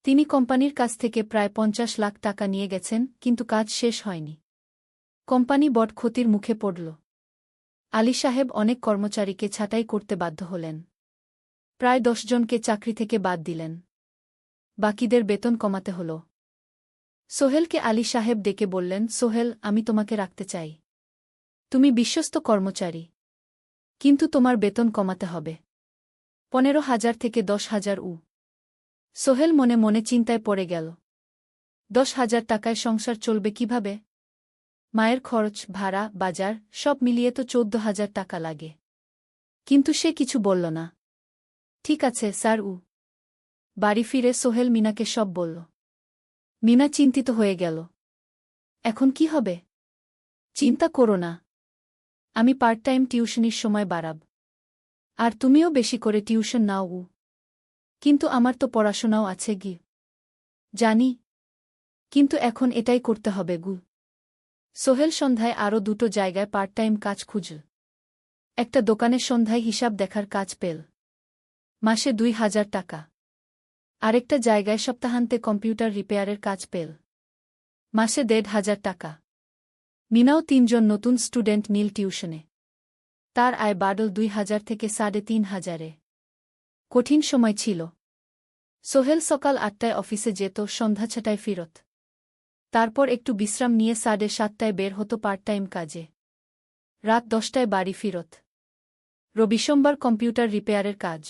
তিনি কোম্পানির কাছ থেকে প্রায় 50 লাখ টাকা নিয়ে গেছেন, কিন্তু কাজ শেষ হয়নি। কোম্পানি বড় ক্ষতির মুখে পড়ল। আলী সাহেব অনেক কর্মচারীকে ছাঁটাই করতে বাধ্য হলেন। প্রায় 10 জনকে চাকরি থেকে বাদ দিলেন। বাকিদের বেতন কমাতে হল। সোহেলকে আলী সাহেব ডেকে বললেন, সোহেল, আমি তোমাকে রাখতে চাই। তুমি বিশ্বস্ত কর্মচারী। কিন্তু তোমার বেতন কমাতে হবে। 15,000 থেকে 10,000। সোহেল মনে মনে চিন্তায় পড়ে গেল। 10,000 টাকায় সংসার চলবে কিভাবে? মায়ের খরচ, ভাড়া, বাজার সব মিলিয়ে তো 14,000 টাকা লাগে। কিন্তু সে কিছু বলল না। ঠিক আছে স্যার। বাড়ি ফিরে সোহেল মিনাকে সব বলল। মিনা চিন্তিত হয়ে গেল। এখন কি হবে? চিন্তা করো না। আমি পার্ট টাইম টিউশনির সময় বাড়াব। আর তুমিও বেশি করে টিউশন নাও। কিন্তু আমার তো পড়াশোনাও আছে গি। জানি। কিন্তু এখন এটাই করতে হবে গু। সোহেল সন্ধ্যায় আরও 2টো জায়গায় পার্ট টাইম কাজ খুঁজল। একটা দোকানে সন্ধ্যায় হিসাব দেখার কাজ পেল। মাসে 2,000 টাকা। আরেকটা জায়গায় সপ্তাহান্তে কম্পিউটার রিপেয়ারের কাজ পেল। মাসে 1,500 টাকা। মিনাও 3 জন নতুন স্টুডেন্ট নিল টিউশনে। তার আয় বাড়ল 2,000 থেকে 3,500-এ। কঠিন সময় ছিল। সোহেল সকাল 8টায় অফিসে যেত, সন্ধ্যা 6টায় ফিরত। তারপর একটু বিশ্রাম নিয়ে 7:30টায় বের হতো পার্ট টাইম কাজে। রাত 10টায় বাড়ি ফিরত। রবি সোমবার কম্পিউটার রিপেয়ারের কাজ।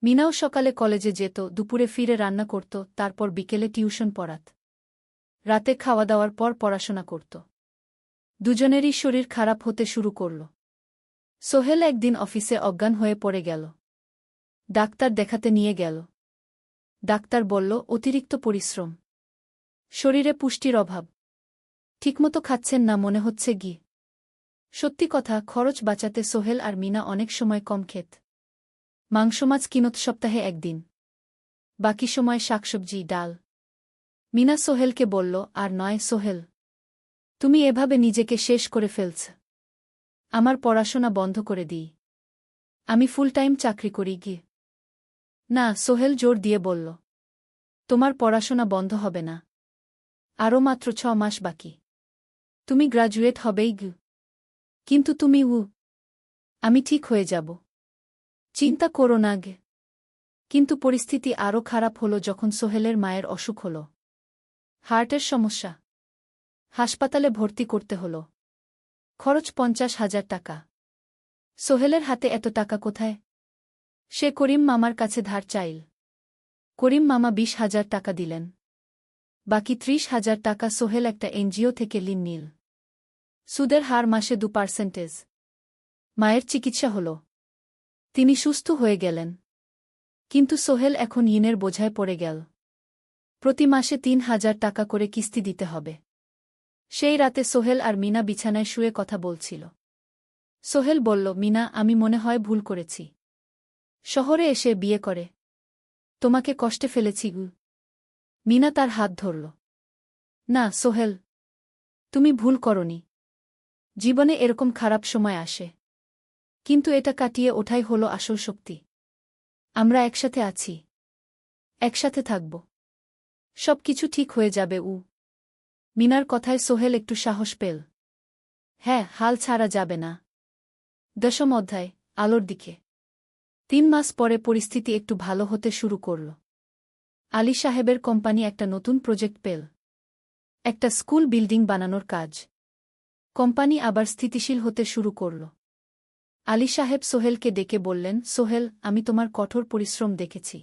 মিনাও সকালে কলেজে যেত, দুপুরে ফিরে রান্না করত, তারপর বিকেলে টিউশন পড়াত। রাতে খাওয়া দাওয়ার পর পড়াশোনা করত। দুজনেরই শরীর খারাপ হতে শুরু করল। সোহেল একদিন অফিসে অজ্ঞান হয়ে পড়ে গেল। ডাক্তার দেখাতে নিয়ে গেল। ডাক্তার বলল, অতিরিক্ত পরিশ্রম। শরীরে পুষ্টির অভাব। ঠিকমতো খাচ্ছেন না মনে হচ্ছে গি। সত্যি কথা, খরচ বাঁচাতে সোহেল আর মিনা অনেক সময় কম খেত। মাংস মাছ কিনত সপ্তাহে 1 দিন। বাকি সময় শাকসবজি, ডাল। মিনা সোহেলকে বলল, আর নয় সোহেল। তুমি এভাবে নিজেকে শেষ করে ফেলছ। আমার পড়াশোনা বন্ধ করে দিই। আমি ফুল টাইম চাকরি করি গিয়ে। না, সোহেল জোর দিয়ে বলল। তোমার পড়াশোনা বন্ধ হবে না। আরও মাত্র 6 মাস বাকি। তুমি গ্রাজুয়েট হবেই গু। কিন্তু তুমি আমি ঠিক হয়ে যাব। চিন্তা করো না গে। কিন্তু পরিস্থিতি আরও খারাপ হলো যখন সোহেলের মায়ের অসুখ হল। হার্টের সমস্যা। হাসপাতালে ভর্তি করতে হল। খরচ 50,000 টাকা। সোহেলের হাতে এত টাকা কোথায়? সে করিম মামার কাছে ধার চাইল। করিম মামা 20,000 টাকা দিলেন। বাকি 30,000 টাকা সোহেল একটা এনজিও থেকে ঋণ নিল। সুদের হার মাসে 2%। মায়ের চিকিৎসা হল। তিনি সুস্থ হয়ে গেলেন। কিন্তু সোহেল এখন ঋণের বোঝায় পড়ে গেল। প্রতি মাসে 3,000 টাকা করে কিস্তি দিতে হবে। সেই রাতে সোহেল আর মিনা বিছানায় শুয়ে কথা বলছিল। সোহেল বলল, মিনা, আমি মনে হয় ভুল করেছি। শহরে এসে বিয়ে করে তোমাকে কষ্টে ফেলেছি গু। মিনা তার হাত ধরল। না সোহেল, তুমি ভুল করনি। জীবনে এরকম খারাপ সময় আসে, কিন্তু এটা কাটিয়ে ওঠাই হলো আসল শক্তি। আমরা একসাথে আছি, একসাথে থাকব। সব কিছু ঠিক হয়ে যাবে। মিনার কথায় সোহেল একটু সাহস পেল। হ্যাঁ, হাল ছাড়া যাবে না। 10ম অধ্যায়, আলোর দিকে। 3 মাস পরে পরিস্থিতি একটু ভালো হতে শুরু করল। আলী সাহেবের কোম্পানি একটা নতুন প্রজেক্ট পেল। একটা স্কুল বিল্ডিং বানানোর কাজ। কোম্পানি আবার স্থিতিশীল হতে শুরু করল। আলী সাহেব সোহেলকে ডেকে বললেন, সোহেল, আমি তোমার কঠোর পরিশ্রম দেখেছি।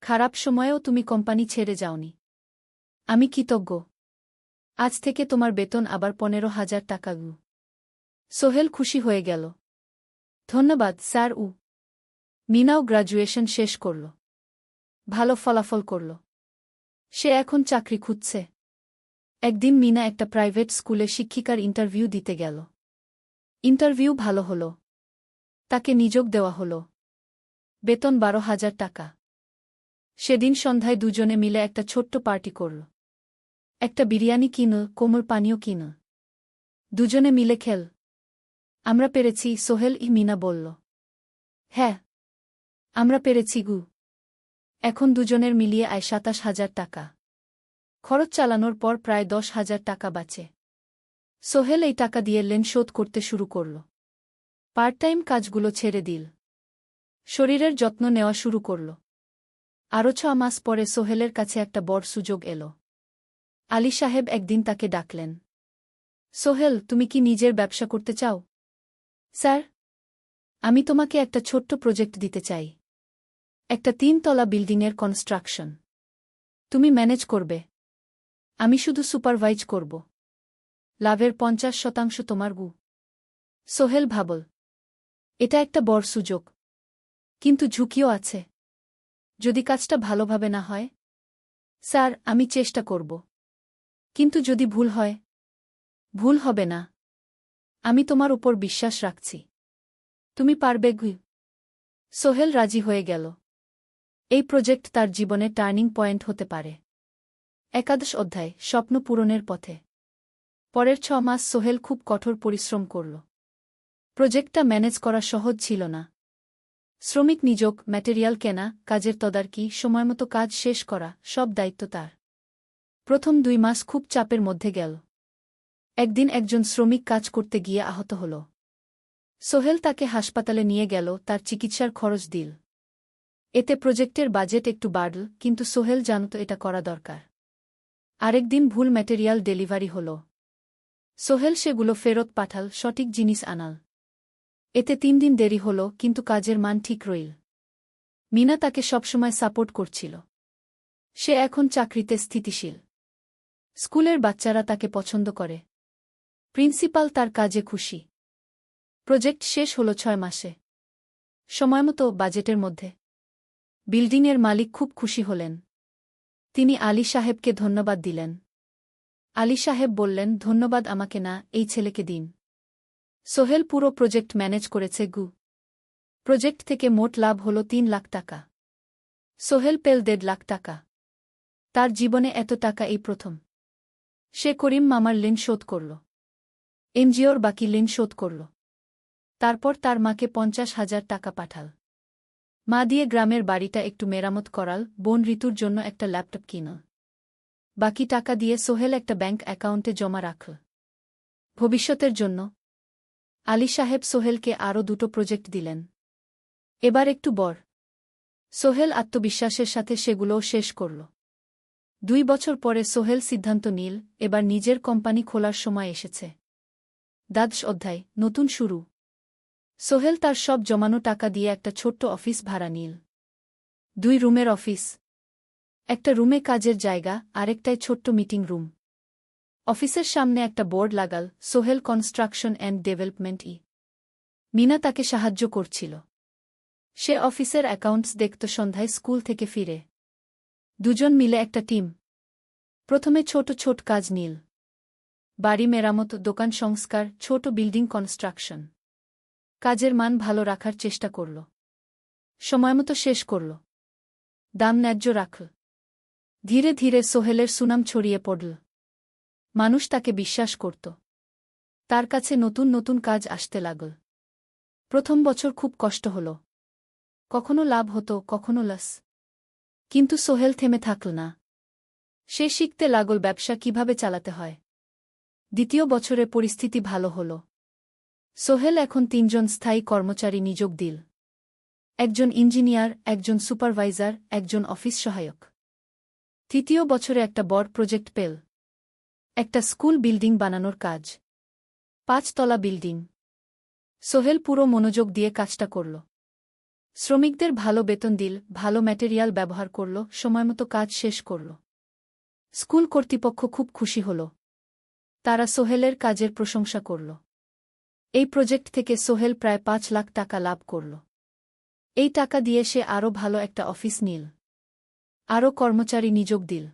খারাপ সময়েও তুমি কোম্পানি ছেড়ে যাওনি। আমি কৃতজ্ঞ। আজ থেকে তোমার বেতন আবার 15,000 টাকা গু। সোহেল খুশি হয়ে গেল। ধন্যবাদ স্যার। মিনাও গ্র্যাজুয়েশন শেষ করল। ভালো ফলাফল করল। সে এখন চাকরি খুঁজছে। একদিন মিনা একটা প্রাইভেট স্কুলে শিক্ষিকার ইন্টারভিউ দিতে গেল। ইন্টারভিউ ভালো হল। তাকে নিযোগ দেওয়া হল। বেতন 12,000 টাকা। সেদিন সন্ধ্যায় দুজনে মিলে একটা ছোট্ট পার্টি করল। একটা বিরিয়ানি কিনল, কোমল পানীয় কিনল। দুজনে মিলে খেল। আমরা পেরেছি, সোহেল মিনা বলল। হ্যাঁ, আমরা পেরেছি গু। এখন দুজনের মিলিয়ে আয় 27,000 টাকা। খরচ চালানোর পর প্রায় 10,000 টাকা বাঁচে। সোহেল এই টাকা দিয়ে লেন শোধ করতে শুরু করল। পার্ট টাইম কাজগুলো ছেড়ে দিল। শরীরের যত্ন নেওয়া শুরু করল। আরও 6 মাস পরে সোহেলের কাছে একটা বড় সুযোগ এল। আলী সাহেব একদিন তাকে ডাকলেন। সোহেল, তুমি কি নিজের ব্যবসা করতে চাও? স্যার, আমি তোমাকে একটা ছোট্ট প্রজেক্ট দিতে চাই। একটা 3 তলা বিল্ডিংয়ের কনস্ট্রাকশন। তুমি ম্যানেজ করবে, আমি শুধু সুপারভাইজ করব। লাভের 50% তোমার গু। সোহেল ভাবল, এটা একটা বড় সুযোগ, কিন্তু ঝুঁকিও আছে। যদি কাজটা ভালোভাবে না হয়? স্যার, আমি চেষ্টা করব। কিন্তু যদি ভুল হয়? ভুল হবে না। আমি তোমার উপর বিশ্বাস রাখছি। তুমি পারবে গু। সোহেল রাজি হয়ে গেল। এই প্রজেক্ট তার জীবনে টার্নিং পয়েন্ট হতে পারে। 11 অধ্যায়, স্বপ্ন পূরণের পথে। পরের 6 মাস সোহেল খুব কঠোর পরিশ্রম করল। প্রজেক্টটা ম্যানেজ করা সহজ ছিল না। শ্রমিক নিযোগ, ম্যাটেরিয়াল কেনা, কাজের তদারকি, সময়মতো কাজ শেষ করা, সব দায়িত্ব তার। প্রথম 2 মাস খুব চাপের মধ্যে গেল। একদিন একজন শ্রমিক কাজ করতে গিয়ে আহত হল। সোহেল তাকে হাসপাতালে নিয়ে গেল, তার চিকিৎসার খরচ দিল। এতে প্রজেক্টের বাজেট একটু বাড়ল, কিন্তু সোহেল জানত এটা করা দরকার। আরেকদিন ভুল ম্যাটেরিয়াল ডেলিভারি হল। সোহেল সেগুলো ফেরত পাঠাল, সঠিক জিনিস আনাল। এতে 3 দিন দেরি হল, কিন্তু কাজের মান ঠিক রইল। মিনা তাকে সবসময় সাপোর্ট করছিল। সে এখন চাকরিতে স্থিতিশীল। স্কুলের বাচ্চারা তাকে পছন্দ করে। প্রিন্সিপাল তার কাজে খুশি। প্রজেক্ট শেষ হল 6 মাসে। সময়মতো, বাজেটের মধ্যে। বিল্ডিংয়ের মালিক খুব খুশি হলেন। তিনি আলী সাহেবকে ধন্যবাদ দিলেন। আলী সাহেব বললেন, ধন্যবাদ আমাকে না, এই ছেলেকে দিন। সোহেল পুরো প্রজেক্ট ম্যানেজ করেছে গু। প্রজেক্ট থেকে মোট লাভ হল 3 লাখ টাকা। সোহেল পেল 1.5 লাখ টাকা। তার জীবনে এত টাকা এই প্রথম। সে করিম মামার ঋণ শোধ করল। এনজিওর বাকি ঋণ শোধ করল। তারপর তার মাকে 50,000 টাকা পাঠাল। মা দিয়ে গ্রামের বাড়িটা একটু মেরামত করাল, বোন ঋতুর জন্য একটা ল্যাপটপ কিনল। বাকি টাকা দিয়ে সোহেল একটা ব্যাংক অ্যাকাউন্টে জমা রাখল ভবিষ্যতের জন্য। আলী সাহেব সোহেলকে আরও 2টো প্রজেক্ট দিলেন। এবার একটু বড়। সোহেল আত্মবিশ্বাসের সাথে সেগুলোও শেষ করল। 2 বছর পরে সোহেল সিদ্ধান্ত নিল, এবার নিজের কোম্পানি খোলার সময় এসেছে। দ্বাদশ অধ্যায়, নতুন শুরু। সোহেল তার সব জমানো টাকা দিয়ে একটা ছোট্ট অফিস ভাড়া নিল। 2 রুমের অফিস। একটা রুমে কাজের জায়গা, আরেকটায় ছোট্ট মিটিং রুম। অফিসের সামনে একটা বোর্ড লাগাল, Sohel construction and development. Mina তাকে সাহায্য করছিল। সে অফিসের অ্যাকাউন্টস দেখত সন্ধ্যায় স্কুল থেকে ফিরে। দুজন মিলে একটা টিম। প্রথমে ছোট ছোট কাজ নিল। বাড়ি মেরামত, দোকান সংস্কার, ছোট বিল্ডিং কনস্ট্রাকশন। কাজের মান ভালো রাখার চেষ্টা করল। সময়মতো শেষ করল। দাম ন্যায্য রাখল। ধীরে ধীরে সোহেলের সুনাম ছড়িয়ে পড়ল। মানুষ তাকে বিশ্বাস করত। তার কাছে নতুন নতুন কাজ আসতে লাগল। প্রথম বছর খুব কষ্ট হল। কখনো লাভ হতো, কখনো লস। কিন্তু সোহেল থেমে থাকল না। সে শিখতে লাগল ব্যবসা কিভাবে চালাতে হয়। দ্বিতীয় বছরে পরিস্থিতি ভালো হল। সোহেল এখন 3 জন স্থায়ী কর্মচারী নিয়োগ দিল। একজন ইঞ্জিনিয়ার, একজন সুপারভাইজার, একজন অফিস সহায়ক। তৃতীয় বছরে একটা বড় প্রজেক্ট পেল। একটা স্কুল বিল্ডিং বানানোর কাজ। 5 তলা বিল্ডিং। সোহেল পুরো মনোযোগ দিয়ে কাজটা করল। শ্রমিকদের ভালো বেতন দিল, ভালো ম্যাটেরিয়াল ব্যবহার করল, সময়মতো কাজ শেষ করল। স্কুল কর্তৃপক্ষ খুব খুশি হল। তারা সোহেলের কাজের প্রশংসা করল। এই প্রজেক্ট থেকে সোহেল প্রায় 5 লাখ টাকা লাভ করল। এই টাকা দিয়ে সে আরও ভালো একটা অফিস নিল। আরও কর্মচারী নিয়োগ দিল।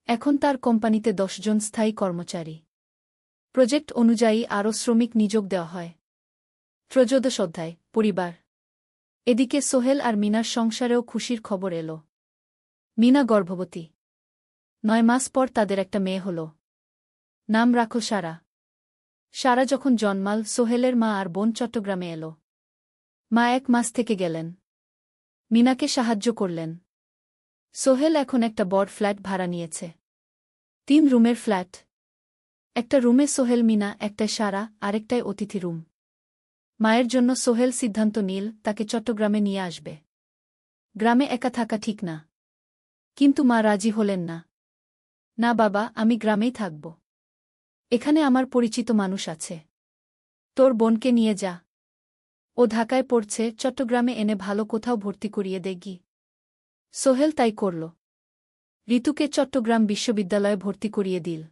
এখন তার কোম্পানিতে 10 জন স্থায়ী কর্মচারী। প্রজেক্ট অনুযায়ী আরও শ্রমিক নিয়োগ দেওয়া হয়। ত্রয়োদশ অধ্যায়, পরিবার। এদিকে সোহেল আর মিনার সংসারেও খুশির খবর এল। মিনা গর্ভবতী। 9 মাস পর তাদের একটা মেয়ে হল। নাম রাখল সারা। সারা যখন জন্মাল, সোহেলের মা আর বোন চট্টগ্রামে এল। মা 1 মাস থেকে গেলেন। মিনাকে সাহায্য করলেন। সোহেল এখন একটা বড় ফ্ল্যাট ভাড়া নিয়েছে। 3 রুমের ফ্ল্যাট। একটা রুমে সোহেল, মিনা, একটায় সারা, আরেকটায় অতিথি রুম। মায়ের জন্য সোহেল সিদ্ধান্ত নিল তাকে চট্টগ্রামে নিয়ে আসবে। গ্রামে একা থাকা ঠিক না। কিন্তু মা রাজি হলেন না। না বাবা, আমি গ্রামেই থাকব। এখানে আমার পরিচিত মানুষ আছে। তোর বোনকে নিয়ে যা। ও ঢাকায় পড়ছে, চট্টগ্রামে এনে ভালো কোথাও ভর্তি করিয়ে দেগি। সোহেল তাই করল। ঋতুকে চট্টগ্রাম বিশ্ববিদ্যালয়ে ভর্তি করিয়ে দিল।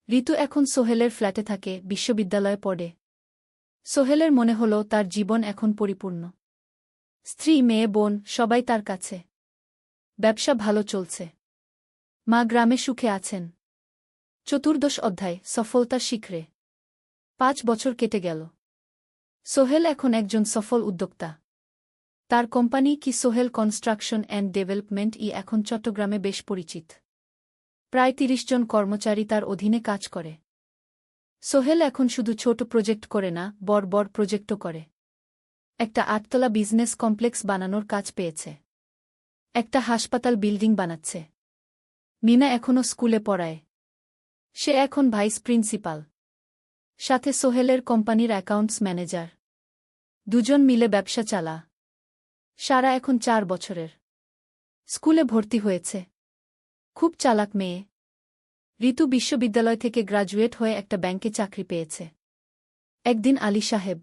ঋতু এখন সোহেলের ফ্ল্যাটে থাকে, বিশ্ববিদ্যালয়ে পড়ে। সোহেলের মনে হল তার জীবন এখন পরিপূর্ণ। স্ত্রী, মেয়ে, বোন সবাই তার কাছে। ব্যবসা ভালো চলছে। মা গ্রামে সুখে আছেন। চতুর্দশ অধ্যায়, সফলতার শিখরে। 5 বছর কেটে গেল। সোহেল এখন একজন সফল উদ্যোক্তা। তার কোম্পানি কি সোহেল কনস্ট্রাকশন অ্যান্ড ডেভেলপমেন্ট এখন চট্টগ্রামে বেশ পরিচিত। প্রায় 30 জন কর্মচারী তার অধীনে কাজ করে। সোহেল এখন শুধু ছোট প্রজেক্ট করে না, বড় বড় প্রজেক্টও করে। একটা 8 তলা বিজনেস কমপ্লেক্স বানানোর কাজ পেয়েছে। একটা হাসপাতাল বিল্ডিং বানাচ্ছে। মিনা এখনও স্কুলে পড়ায়। সে এখন ভাইস প্রিন্সিপাল। সাথে সোহেলের কোম্পানির অ্যাকাউন্টস ম্যানেজার। 2 জন মিলে ব্যবসা চালা। সারা এখন 4 বছরের। স্কুলে ভর্তি হয়েছে। খুব চালাক মেয়ে। ঋতু বিশ্ববিদ্যালয় থেকে গ্রাজুয়েট হয়ে একটা ব্যাংকে চাকরি পেয়েছে। একদিন আলী সাহেব